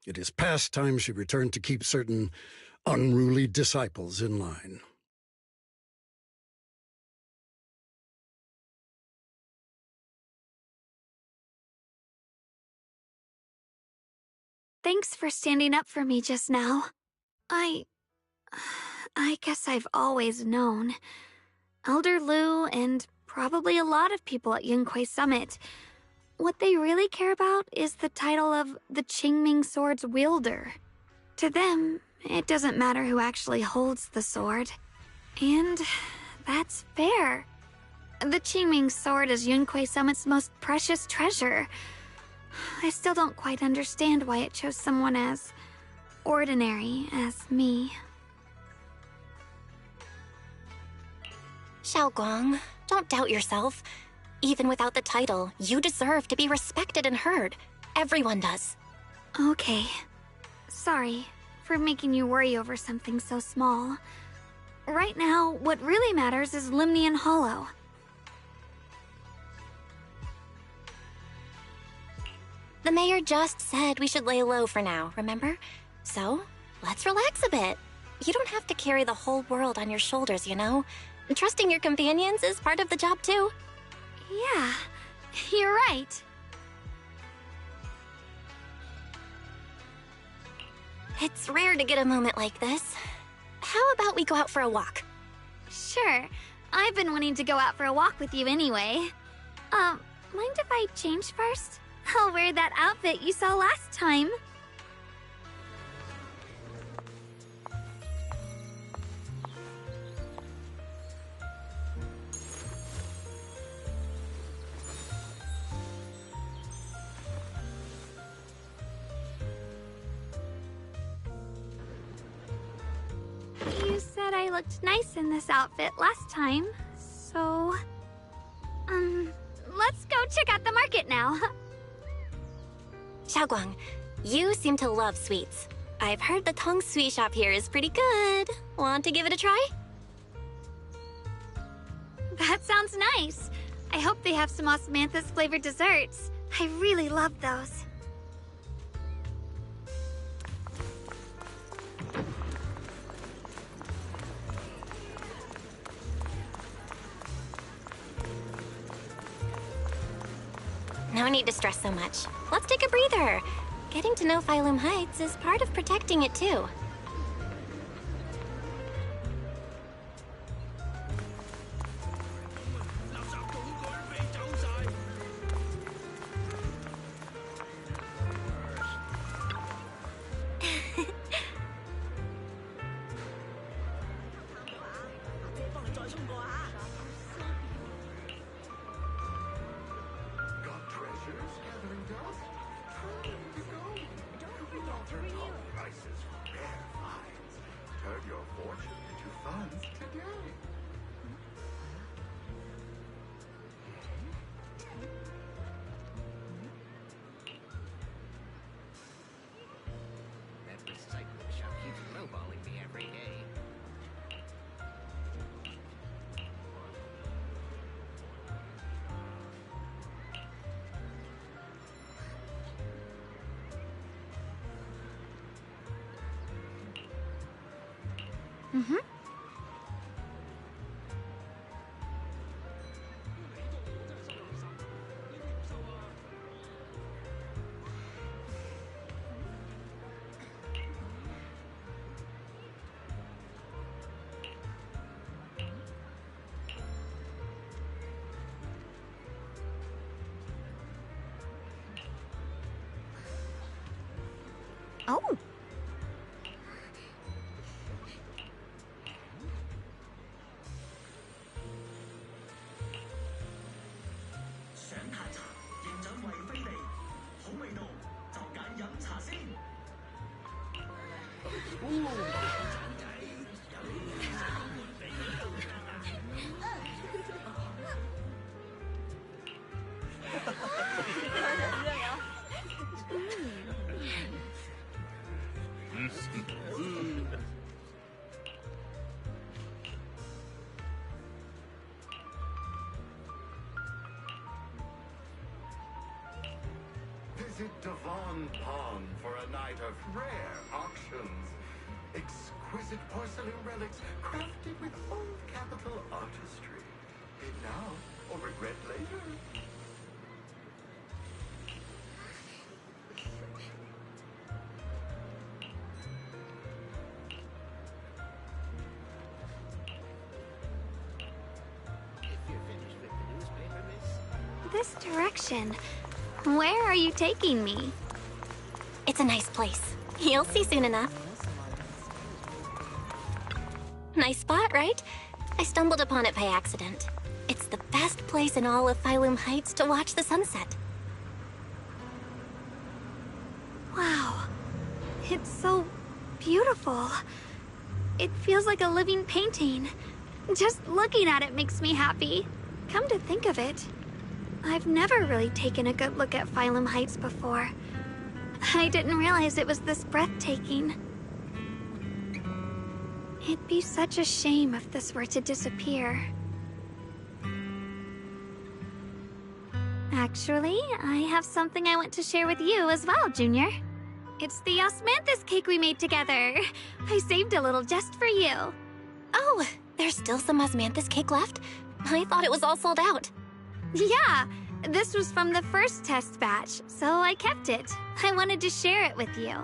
It is past time she returned to keep certain unruly disciples in line. Thanks for standing up for me just now. I guess I've always known. Elder Lu and probably a lot of people at Yunquei Summit, what they really care about is the title of the Qingming Sword's wielder. To them, it doesn't matter who actually holds the sword. And that's fair. The Qingming Sword is Yunquei Summit's most precious treasure. I still don't quite understand why it chose someone as ordinary as me. Xiaoguang, don't doubt yourself. Even without the title, you deserve to be respected and heard. Everyone does. Okay. Sorry for making you worry over something so small. Right now, what really matters is Lemnian Hollow. The mayor just said we should lay low for now, remember? So, let's relax a bit. You don't have to carry the whole world on your shoulders, you know? Trusting your companions is part of the job, too. Yeah, you're right. It's rare to get a moment like this. How about we go out for a walk? Sure. I've been wanting to go out for a walk with you anyway. Mind if I change first? I'll wear that outfit you saw last time. You said I looked nice in this outfit last time, so... let's go check out the market now. Xiaoguang, you seem to love sweets. I've heard the Tong Sweet shop here is pretty good. Want to give it a try? That sounds nice. I hope they have some osmanthus-flavored desserts. I really love those. No need to stress so much. Let's take a breather. Getting to know Phylum Heights is part of protecting it, too. Mm-hmm. Oh. Visit Devon Pond for a night of rare auctions. Exquisite porcelain relics crafted with old capital artistry. Bid now or regret later. This direction. Where are you taking me? It's a nice place. You'll see soon enough. Nice spot, right? I stumbled upon it by accident. It's the best place in all of Phylum Heights to watch the sunset. Wow. It's so beautiful. It feels like a living painting. Just looking at it makes me happy. Come to think of it, I've never really taken a good look at Phylum Heights before. I didn't realize it was this breathtaking. It'd be such a shame if this were to disappear. Actually, I have something I want to share with you as well, Junior. It's the osmanthus cake we made together. I saved a little just for you. Oh, there's still some osmanthus cake left? I thought it was all sold out. Yeah, this was from the first test batch, so I kept it. I wanted to share it with you.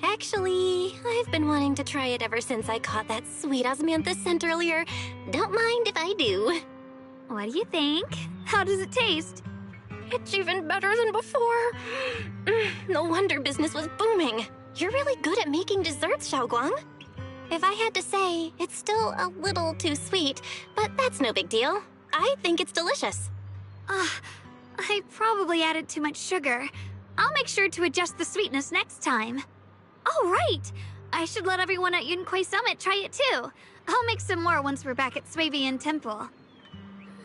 Actually, I've been wanting to try it ever since I caught that sweet osmanthus scent earlier. Don't mind if I do. What do you think? How does it taste? It's even better than before. No wonder business was booming. You're really good at making desserts, Xiaoguang. If I had to say, it's still a little too sweet, but that's no big deal. I think it's delicious. I probably added too much sugar. I'll make sure to adjust the sweetness next time. Oh, right! I should let everyone at Yunquay Summit try it too. I'll make some more once we're back at Swavian Temple.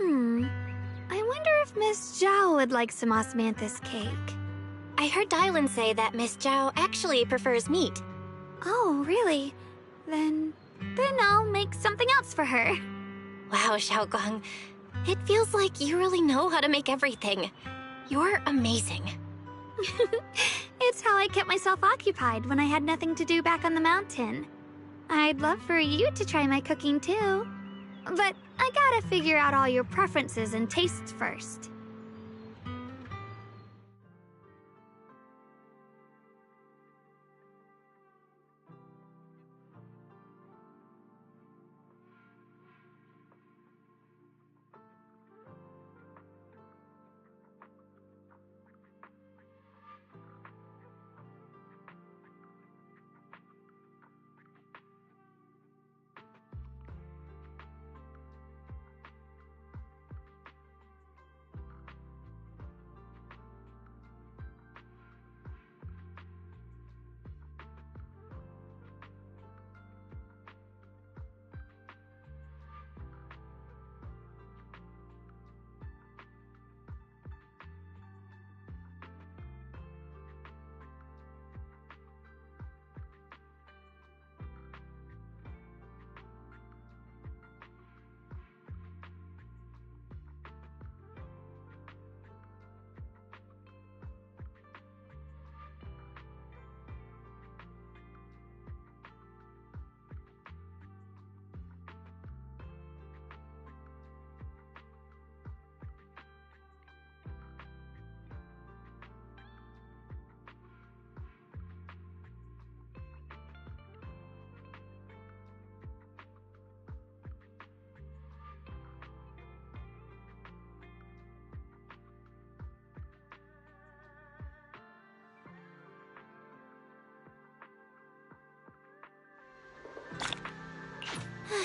I wonder if Miss Zhao would like some osmanthus cake. I heard Dylan say that Miss Zhao actually prefers meat. Oh, really? Then I'll make something else for her. Wow, Xiaoguang. It feels like you really know how to make everything. You're amazing. It's how I kept myself occupied when I had nothing to do back on the mountain. I'd love for you to try my cooking too. But I gotta figure out all your preferences and tastes first.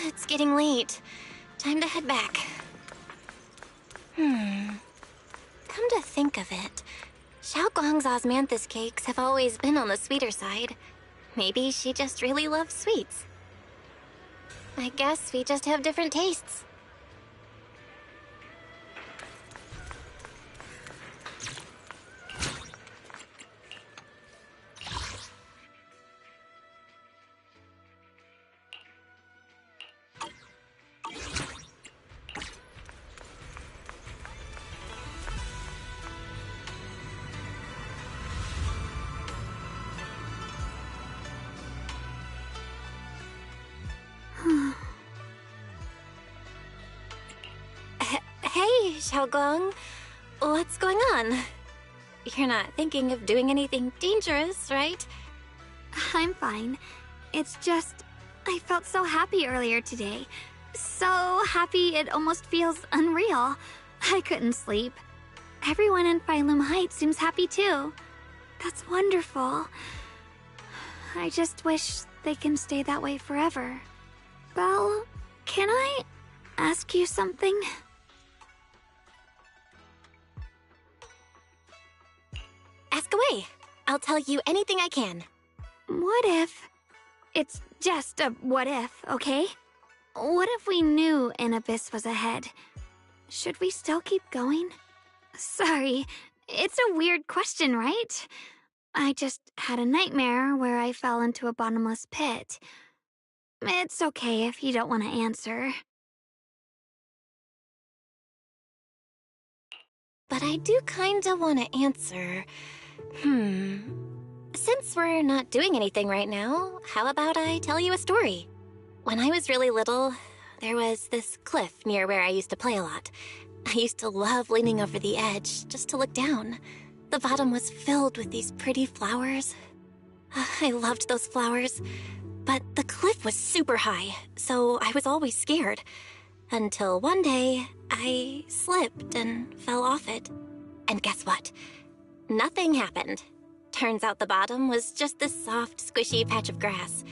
It's getting late. Time to head back. Come to think of it, Xiaoguang's osmanthus cakes have always been on the sweeter side. Maybe she just really loves sweets. I guess we just have different tastes. Hey, Xiaoguang. What's going on? You're not thinking of doing anything dangerous, right? I'm fine. It's just, I felt so happy earlier today. So happy it almost feels unreal. I couldn't sleep. Everyone in Phylum Heights seems happy too. That's wonderful. I just wish they can stay that way forever. Belle, can I ask you something? Ask away. I'll tell you anything I can. What if... It's just a what if, okay? What if we knew an abyss was ahead? Should we still keep going? Sorry, it's a weird question, right? I just had a nightmare where I fell into a bottomless pit. It's okay if you don't want to answer. But I do kinda want to answer. Since we're not doing anything right now, how about I tell you a story? When I was really little, there was this cliff near where I used to play a lot. I used to love leaning over the edge just to look down. The bottom was filled with these pretty flowers. I loved those flowers. But the cliff was super high, so I was always scared. Until one day, I slipped and fell off it. And guess what? Nothing happened. Turns out the bottom was just this soft, squishy patch of grass.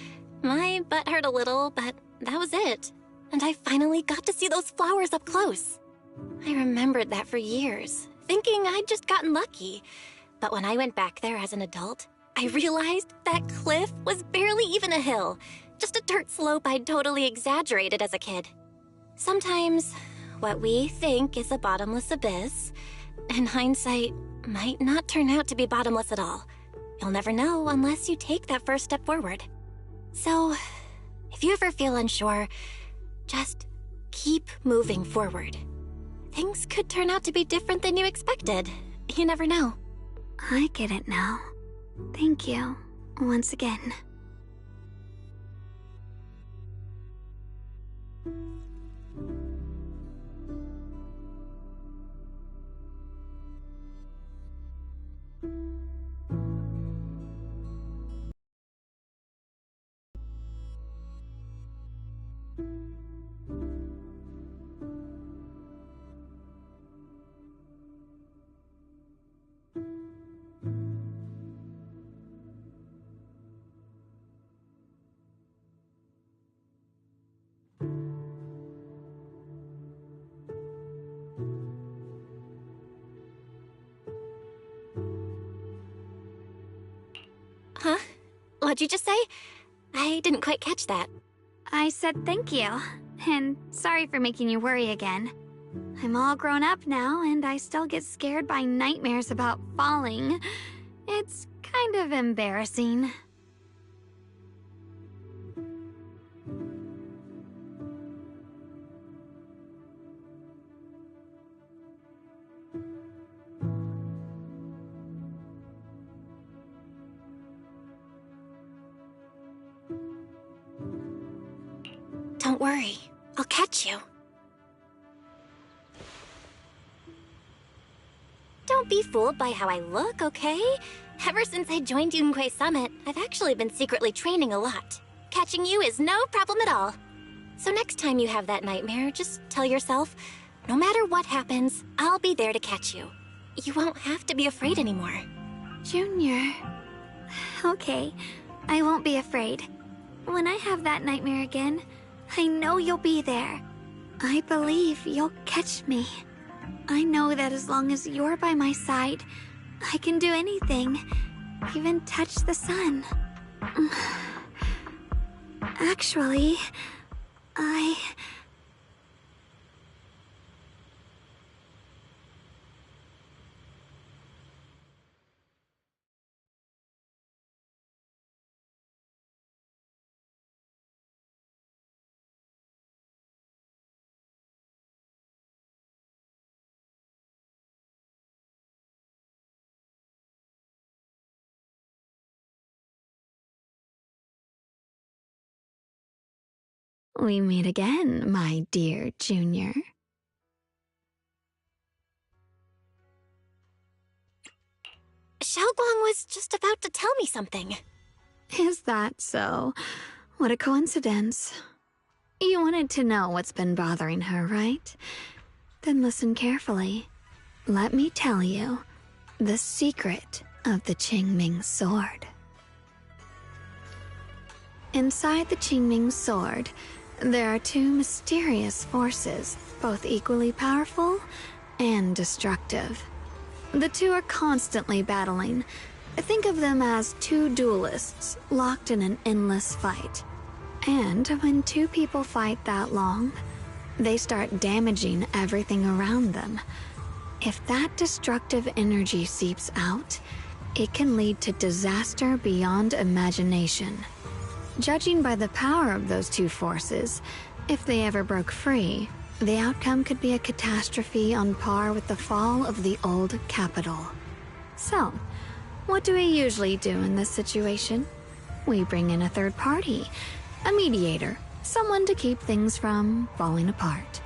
My butt hurt a little, but that was it. And I finally got to see those flowers up close. I remembered that for years, thinking I'd just gotten lucky. But when I went back there as an adult, I realized that cliff was barely even a hill, just a dirt slope I'd totally exaggerated as a kid. Sometimes, what we think is a bottomless abyss, in hindsight, might not turn out to be bottomless at all. You'll never know unless you take that first step forward. So, if you ever feel unsure, just keep moving forward. Things could turn out to be different than you expected. You never know. I get it now. Thank you, once again. Huh? What'd you just say? I didn't quite catch that. I said thank you, and sorry for making you worry again. I'm all grown up now, and I still get scared by nightmares about falling. It's kind of embarrassing. Don't worry, I'll catch you. Don't be fooled by how I look, okay? Ever since I joined Yunquei Summit, I've actually been secretly training a lot. Catching you is no problem at all. So next time you have that nightmare, just tell yourself, no matter what happens, I'll be there to catch you. You won't have to be afraid anymore. Junior. Okay, I won't be afraid. When I have that nightmare again, I know you'll be there. I believe you'll catch me. I know that as long as you're by my side, I can do anything, even touch the sun. Actually, we meet again, my dear Junior. Xiaoguang was just about to tell me something. Is that so? What a coincidence. You wanted to know what's been bothering her, right? Then listen carefully. Let me tell you the secret of the Qingming sword. Inside the Qingming sword, there are two mysterious forces, both equally powerful and destructive. The two are constantly battling. Think of them as two duelists locked in an endless fight. And when two people fight that long, they start damaging everything around them. If that destructive energy seeps out, it can lead to disaster beyond imagination. Judging by the power of those two forces, if they ever broke free, the outcome could be a catastrophe on par with the fall of the old capital. So, what do we usually do in this situation? We bring in a third party, a mediator, someone to keep things from falling apart.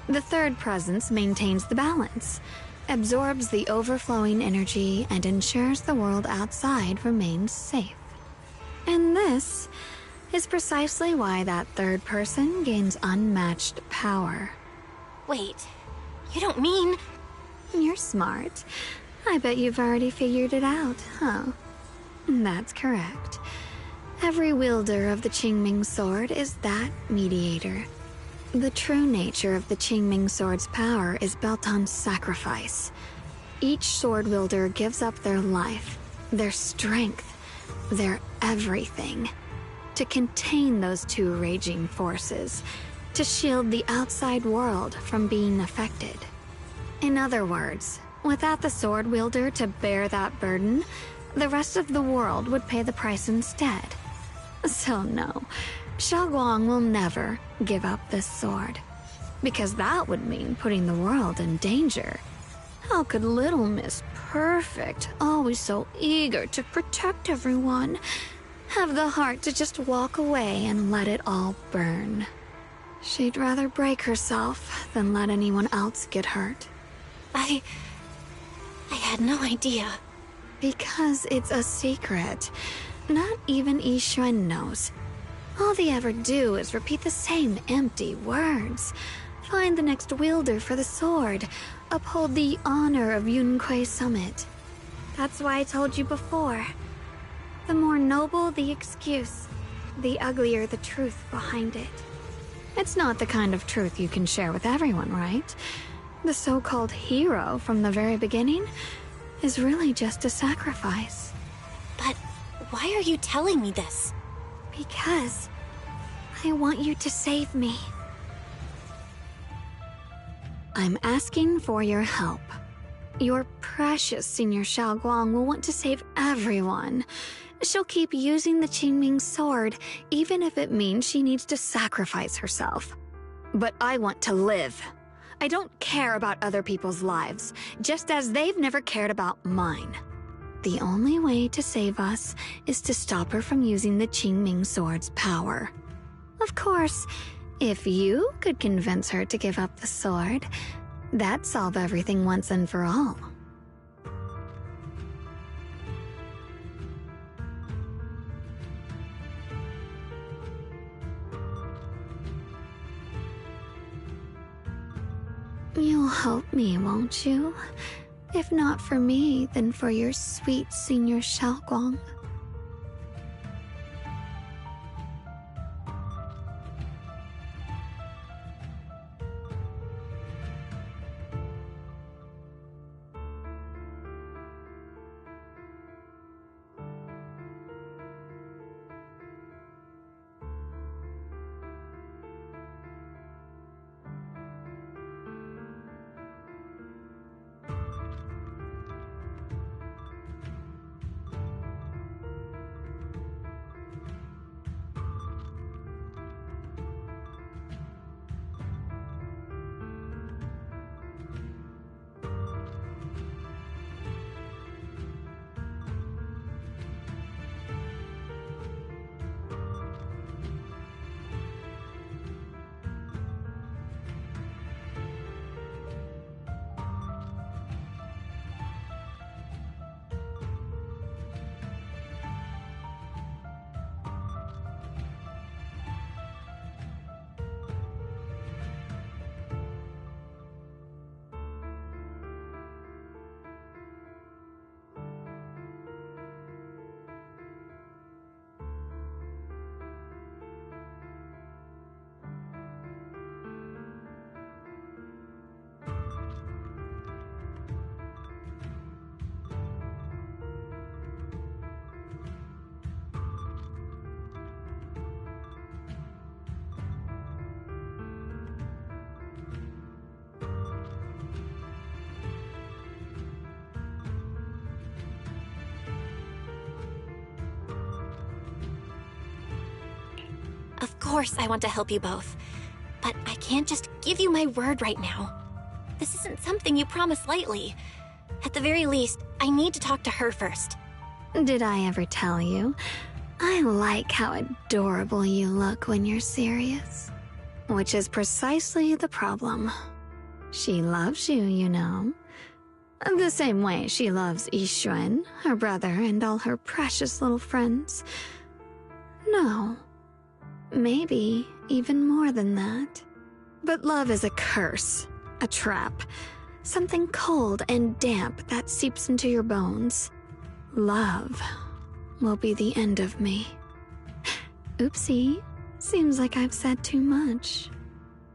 The third presence maintains the balance, absorbs the overflowing energy, and ensures the world outside remains safe. And this is precisely why that third person gains unmatched power. Wait, you don't mean... You're smart. I bet you've already figured it out, huh? That's correct. Every wielder of the Qingming sword is that mediator. The true nature of the Qingming sword's power is built on sacrifice. Each sword wielder gives up their life, their strength, their everything, to contain those two raging forces, to shield the outside world from being affected. In other words, without the sword wielder to bear that burden, the rest of the world would pay the price instead. So no, Xiaoguang will never give up this sword, because that would mean putting the world in danger. How could little Miss Perfect, always so eager to protect everyone, have the heart to just walk away and let it all burn? She'd rather break herself than let anyone else get hurt. I had no idea. Because it's a secret. Not even Yixuan knows. All they ever do is repeat the same empty words. Find the next wielder for the sword. Uphold the honor of Yunquei Summit. That's why I told you before. The more noble the excuse, the uglier the truth behind it. It's not the kind of truth you can share with everyone, right? The so-called hero from the very beginning is really just a sacrifice. But why are you telling me this? Because I want you to save me. I'm asking for your help. Your precious Senior Xiaoguang will want to save everyone. She'll keep using the Qingming sword, even if it means she needs to sacrifice herself. But I want to live. I don't care about other people's lives, just as they've never cared about mine. The only way to save us is to stop her from using the Qingming sword's power. Of course, if you could convince her to give up the sword, that'd solve everything once and for all. You'll help me, won't you? If not for me, then for your sweet Senior Xiaoguang. Of course I want to help you both, but I can't just give you my word right now. This isn't something you promise lightly. At the very least, I need to talk to her first. Did I ever tell you? I like how adorable you look when you're serious. Which is precisely the problem. She loves you, you know. The same way she loves Yixuan, her brother, and all her precious little friends. No. Maybe even more than that. But love is a curse, a trap, something cold and damp that seeps into your bones. Love will be the end of me. Oopsie, seems like I've said too much.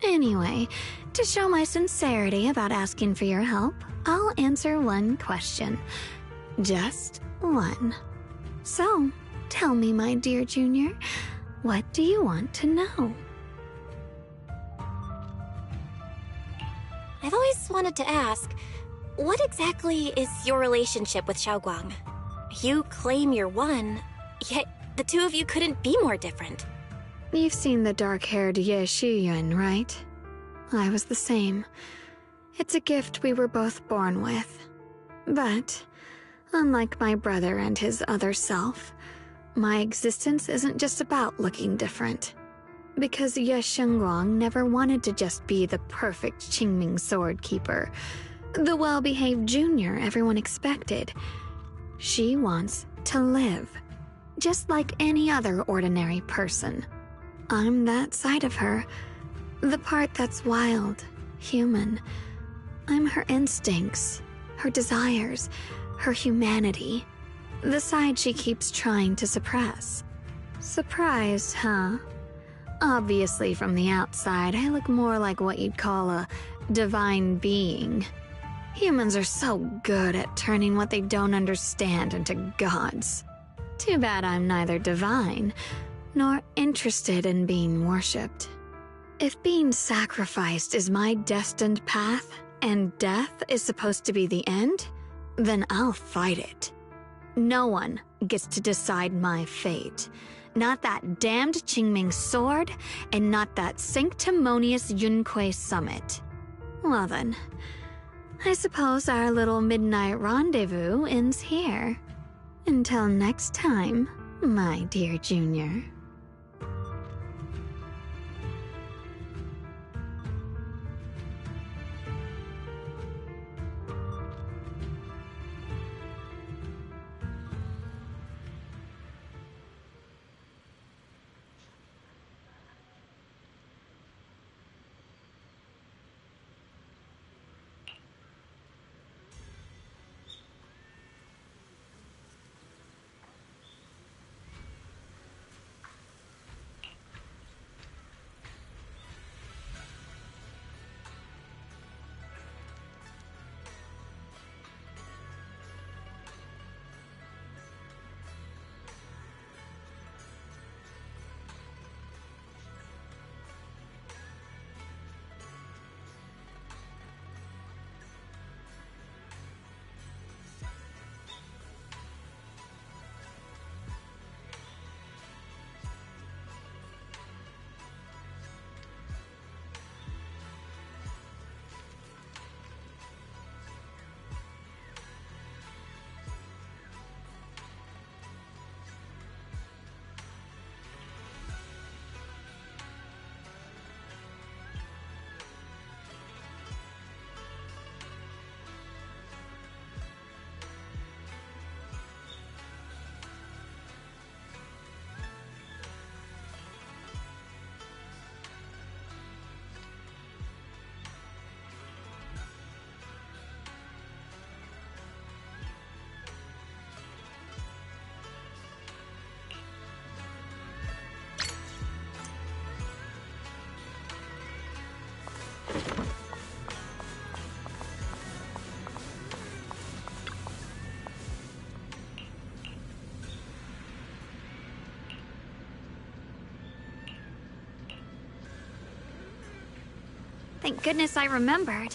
Anyway, to show my sincerity about asking for your help, I'll answer one question. Just one. So, tell me, my dear Junior, what do you want to know? I've always wanted to ask, what exactly is your relationship with Xiaoguang? You claim you're one, yet the two of you couldn't be more different. You've seen the dark-haired Ye Shiyuan, right? I was the same. It's a gift we were both born with. But, unlike my brother and his other self, my existence isn't just about looking different. Because Ye Shengguang never wanted to just be the perfect Qingming sword keeper, the well-behaved junior everyone expected. She wants to live, just like any other ordinary person. I'm that side of her, the part that's wild, human. I'm her instincts, her desires, her humanity, the side she keeps trying to suppress. Surprised, huh? Obviously, from the outside, I look more like what you'd call a divine being. Humans are so good at turning what they don't understand into gods. Too bad I'm neither divine nor interested in being worshipped. If being sacrificed is my destined path, and death is supposed to be the end, then I'll fight it. No one gets to decide my fate. Not that damned Qingming sword, and not that sanctimonious Yunque summit. Well then, I suppose our little midnight rendezvous ends here. Until next time, my dear Junior. Thank goodness I remembered.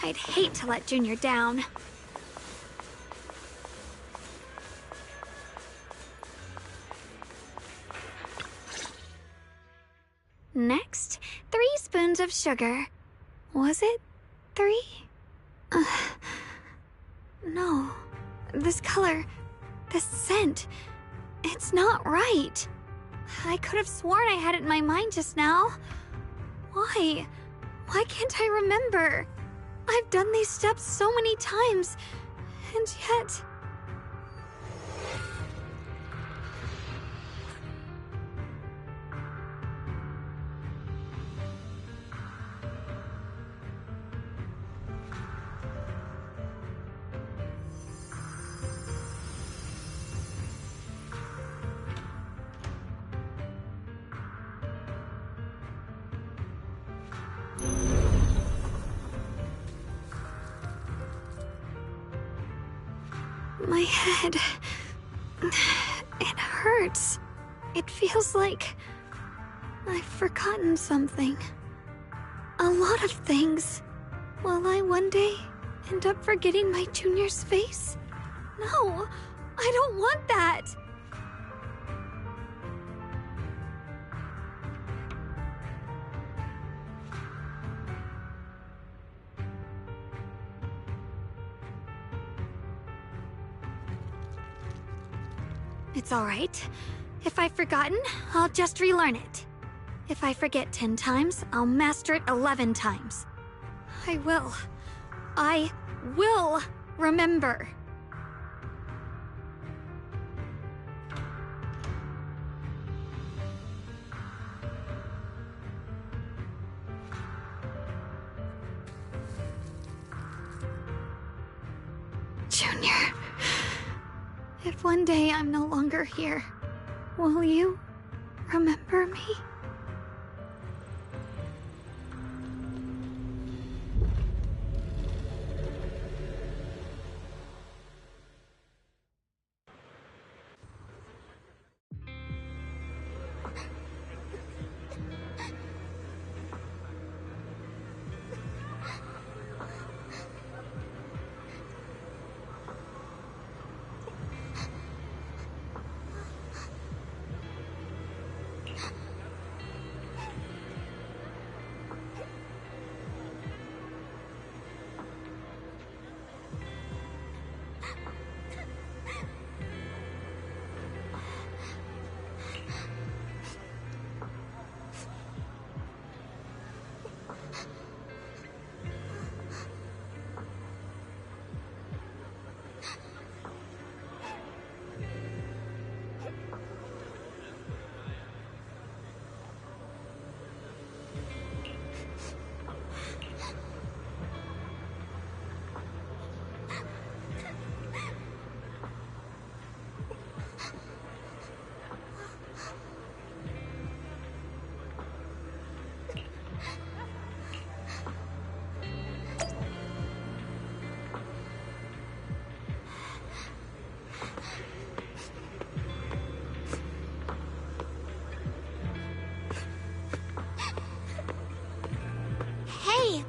I'd hate to let Junior down. tablespoons of sugar. Was it 3? No. This color, this scent, it's not right. I could have sworn I had it in my mind just now. Why? Why can't I remember? I've done these steps so many times, and yet... My head... it hurts. It feels like... I've forgotten something. A lot of things. Will I one day end up forgetting my junior's face? No! I don't want that! It's alright. If I've forgotten, I'll just relearn it. If I forget 10 times, I'll master it 11 times. I will remember. Junior. If one day I'm no longer here, will you remember me?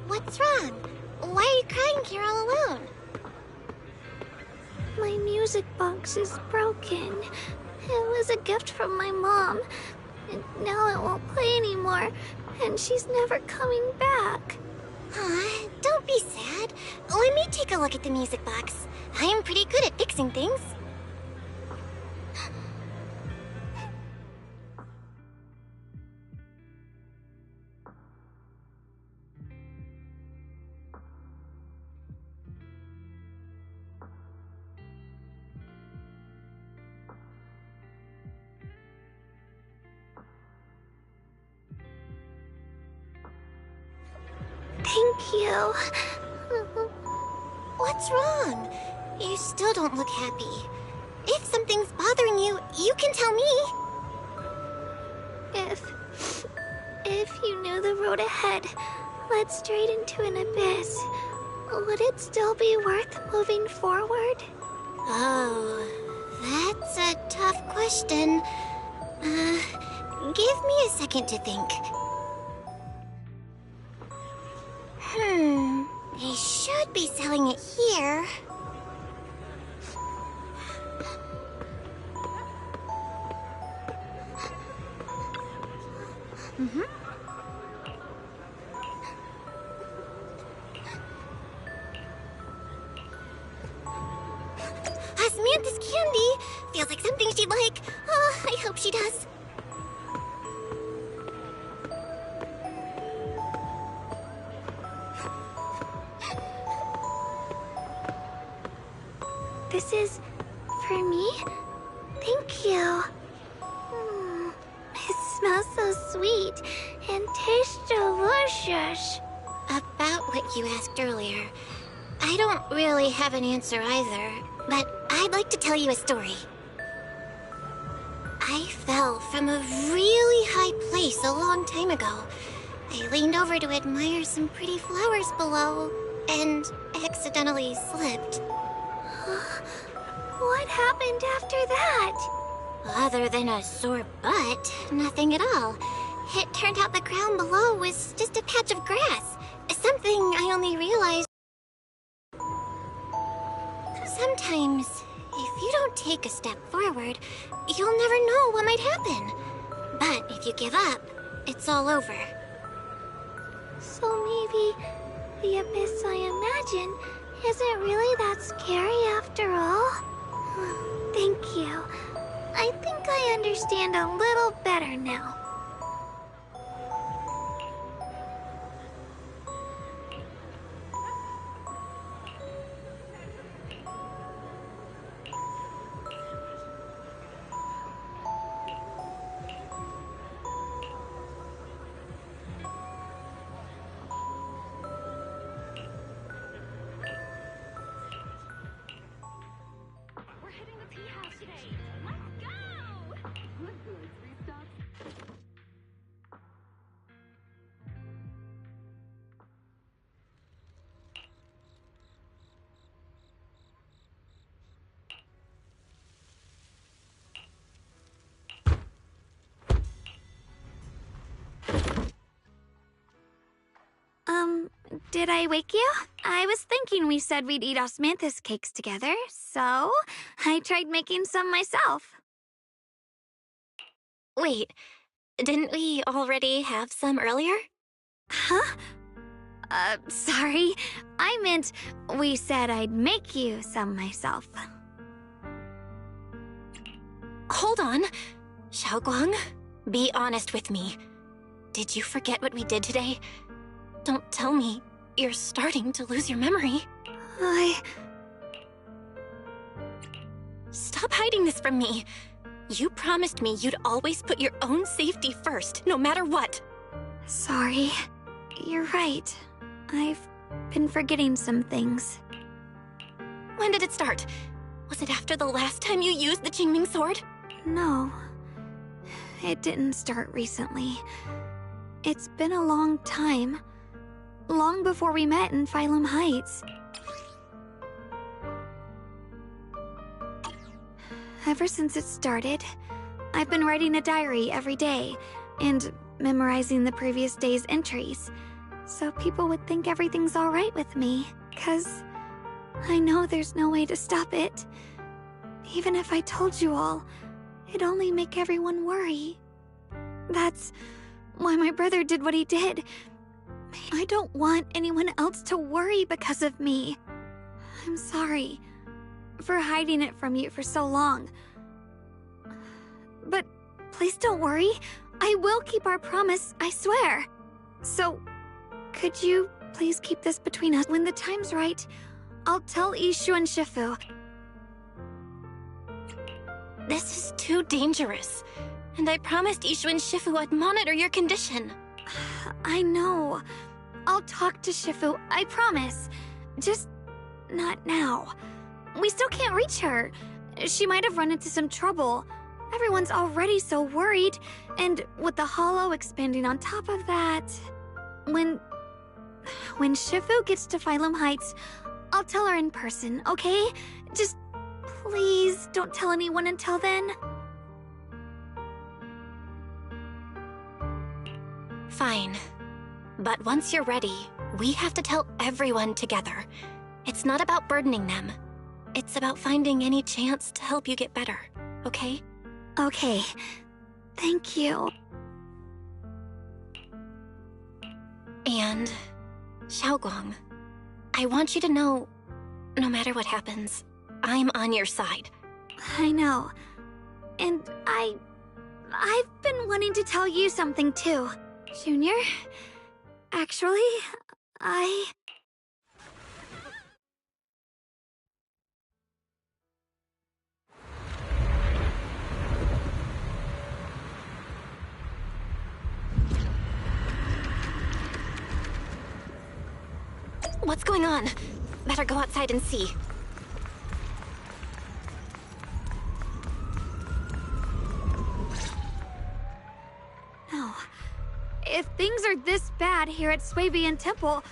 What's wrong? Why are you crying here all alone? My music box is broken. It was a gift from my mom. And now it won't play anymore. And she's never coming back. Aw, don't be sad. Let me take a look at the music box. I am pretty good at fixing things. Thank you. What's wrong? You still don't look happy. If something's bothering you, you can tell me. If you knew the road ahead led straight into an abyss, would it still be worth moving forward? Oh, that's a tough question. Give me a second to think. They should be selling it here. want this candy. Feels like something she'd like. Oh, I hope she does. This is for me? Thank you. It smells so sweet and tastes delicious. About what you asked earlier, I don't really have an answer either, but I'd like to tell you a story. I fell from a really high place a long time ago. I leaned over to admire some pretty flowers below, and accidentally slipped. What happened after that? Other than a sore butt, nothing at all. It turned out the ground below was just a patch of grass. Something I only realized. Sometimes, if you don't take a step forward, you'll never know what might happen. But if you give up, it's all over. So maybe the abyss I imagine isn't really that scary after all? Thank you. I think I understand a little better now. Did I wake you? I was thinking we said we'd eat osmanthus cakes together, so I tried making some myself. Wait, didn't we already have some earlier? Huh? Sorry. I meant we said I'd make you some myself. Hold on. Xiaoguang, be honest with me. Did you forget what we did today? Don't tell me you're starting to lose your memory. Stop hiding this from me. You promised me you'd always put your own safety first, no matter what. Sorry. You're right. I've been forgetting some things. When did it start? Was it after the last time you used the Qingming sword? No. It didn't start recently. It's been a long time. Long before we met in Phylum Heights. Ever since it started, I've been writing a diary every day and memorizing the previous day's entries, so people would think everything's alright with me, 'cause I know there's no way to stop it. Even if I told you all, it'd only make everyone worry. That's why my brother did what he did. I don't want anyone else to worry because of me. I'm sorry for hiding it from you for so long. But please don't worry. I will keep our promise, I swear. So, could you please keep this between us? When the time's right, I'll tell Ishu and Shifu. This is too dangerous. And I promised Ishu and Shifu I'd monitor your condition. I know. I'll talk to Shifu, I promise. Just not now. We still can't reach her. She might have run into some trouble. Everyone's already so worried, and with the hollow expanding on top of that... When Shifu gets to Phylum Heights, I'll tell her in person, okay? Just please don't tell anyone until then. Fine. But once you're ready, we have to tell everyone together. It's not about burdening them. It's about finding any chance to help you get better, okay? Okay. Thank you. And, Xiaoguang, I want you to know, no matter what happens, I'm on your side. I know. And I've been wanting to tell you something too. Junior, actually, What's going on? Better go outside and see. No. If things are this bad here at Swabian Temple,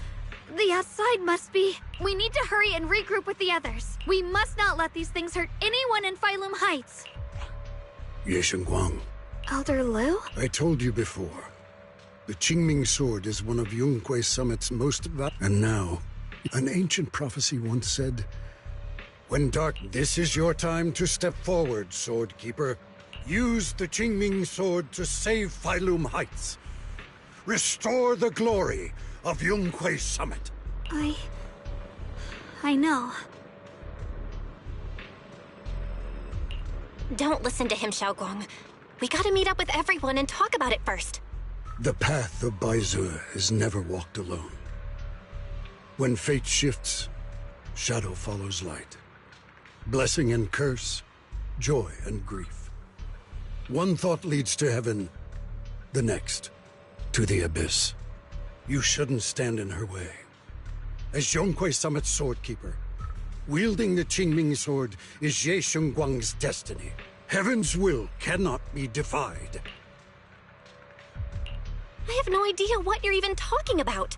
the outside must be... We need to hurry and regroup with the others. We must not let these things hurt anyone in Phylum Heights. Ye Shengguang. Elder Liu? I told you before. The Qingming sword is one of Yunque Summit's most And now, an ancient prophecy once said, when this is your time to step forward, Sword Keeper. Use the Qingming sword to save Phylum Heights. Restore the glory of Yunque Summit. I know. Don't listen to him, Xiaoguang. We gotta meet up with everyone and talk about it first. The path of Baizu is never walked alone. When fate shifts, shadow follows light. Blessing and curse, joy and grief. One thought leads to heaven, the next, to the abyss. You shouldn't stand in her way. As Yunque Summit's sword keeper, wielding the Qingming sword is Ye Shengguang's destiny. Heaven's will cannot be defied. I have no idea what you're even talking about.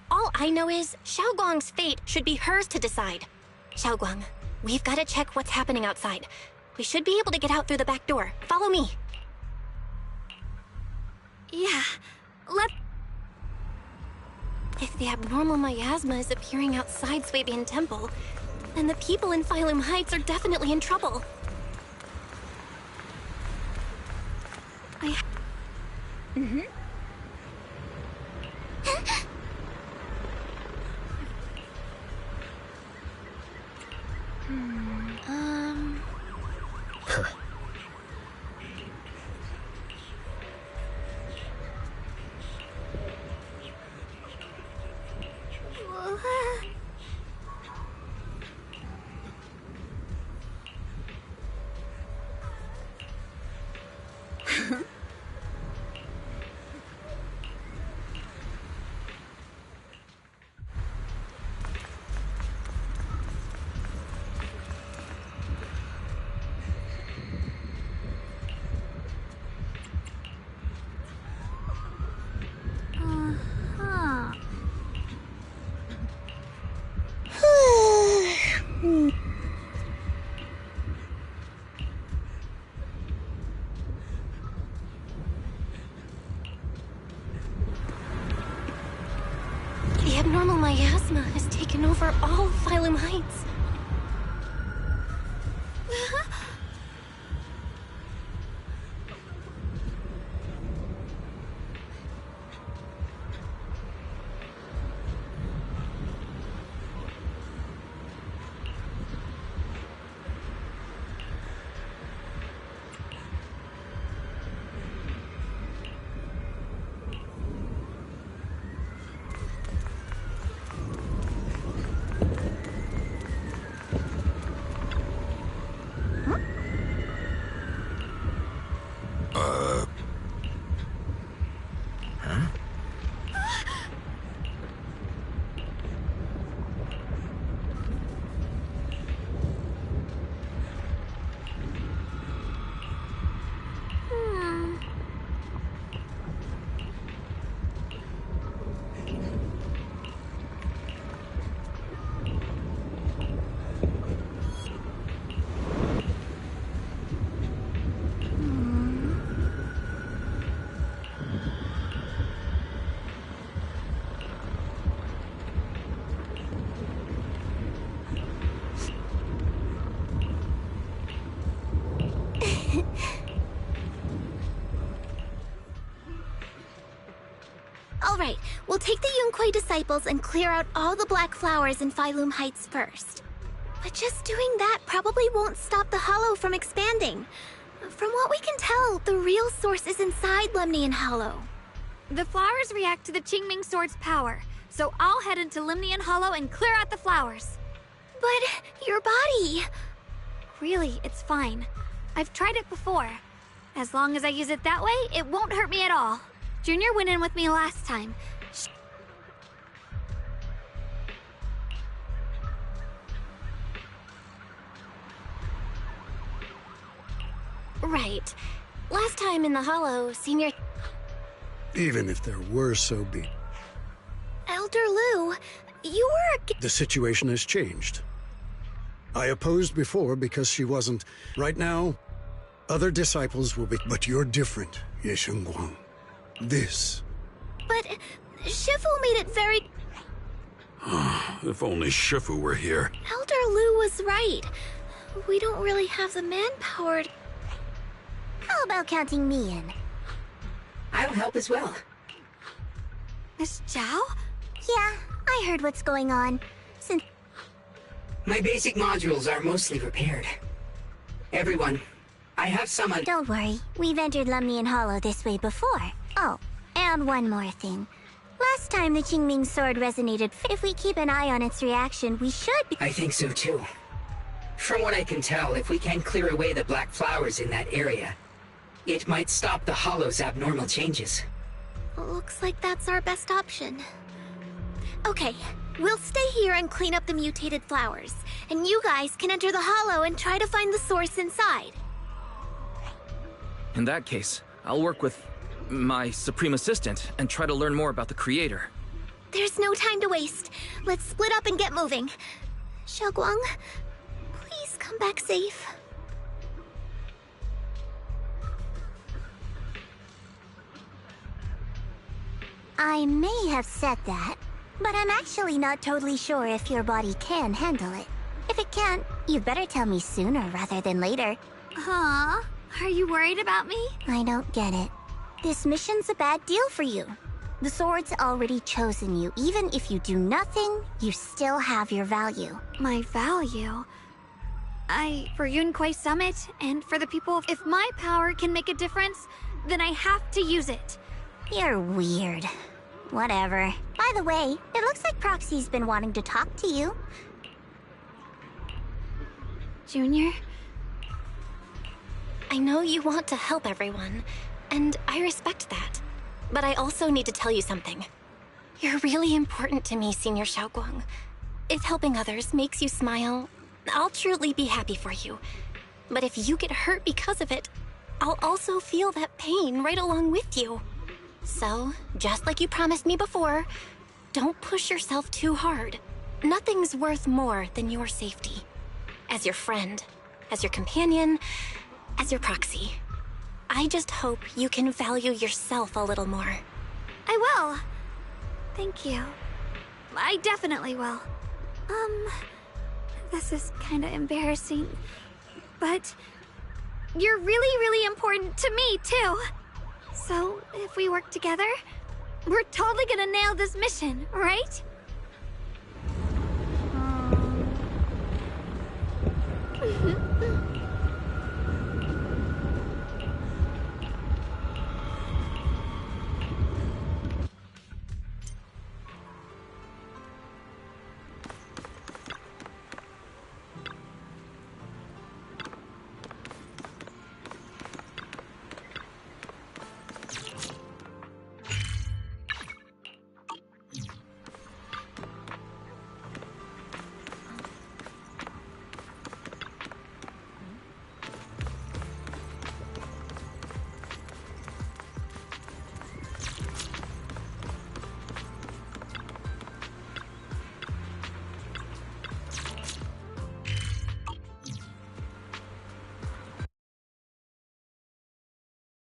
All I know is Xiaoguang's fate should be hers to decide. Xiaoguang, we've got to check what's happening outside. We should be able to get out through the back door. Follow me. Yeah, If the abnormal miasma is appearing outside Swabian Temple, then the people in Phylum Heights are definitely in trouble. Mm-hmm. The abnormal miasma has taken over all of Phylum Heights. Alright, we'll take the Yunque disciples and clear out all the black flowers in Phylum Heights first. But just doing that probably won't stop the hollow from expanding. From what we can tell, the real source is inside Lemnian Hollow. The flowers react to the Qingming Sword's power, so I'll head into Lemnian Hollow and clear out the flowers. But your body... Really, it's fine. I've tried it before. As long as I use it that way, it won't hurt me at all. Junior went in with me last time. Right. Last time in the Hollow, Senior... Even if there were so be. Elder Lu, you were The situation has changed. I opposed before because she wasn't. Right now, other disciples will be. But you're different, Ye Shengguang. This. But Shifu made it very... If only Shifu were here. Elder Lu was right. We don't really have the manpower. How about counting me in? I'll help as well. Miss Zhao? Yeah, I heard what's going on. Since My basic modules are mostly repaired. Everyone, I have some... Don't worry, we've entered Lemnian Hollow this way before. Oh, and one more thing. Last time the Qingming Sword resonated. If we keep an eye on its reaction, we should be... I think so too. From what I can tell, if we can clear away the black flowers in that area, it might stop the Hollow's abnormal changes. Looks like that's our best option. Okay, we'll stay here and clean up the mutated flowers, and you guys can enter the Hollow and try to find the source inside. In that case, I'll work with my Supreme Assistant and try to learn more about the Creator. There's no time to waste. Let's split up and get moving. Xiaoguang, please come back safe. I may have said that, but I'm actually not totally sure if your body can handle it. If it can't, you'd better tell me sooner rather than later. Huh? Are you worried about me? I don't get it. This mission's a bad deal for you. The sword's already chosen you. Even if you do nothing, you still have your value. My value? For Yunquai Summit, and for the people, if my power can make a difference, then I have to use it. You're weird. Whatever. By the way, it looks like Proxy's been wanting to talk to you. Junior? I know you want to help everyone, and I respect that. But I also need to tell you something. You're really important to me, Senior Xiaoguang. If helping others makes you smile, I'll truly be happy for you. But if you get hurt because of it, I'll also feel that pain right along with you. So, just like you promised me before, don't push yourself too hard. Nothing's worth more than your safety. As your friend, as your companion, as your proxy. I just hope you can value yourself a little more. I will. Thank you. I definitely will. This is kinda embarrassing, but you're really, really important to me, too. So, if we work together, we're totally gonna nail this mission, right?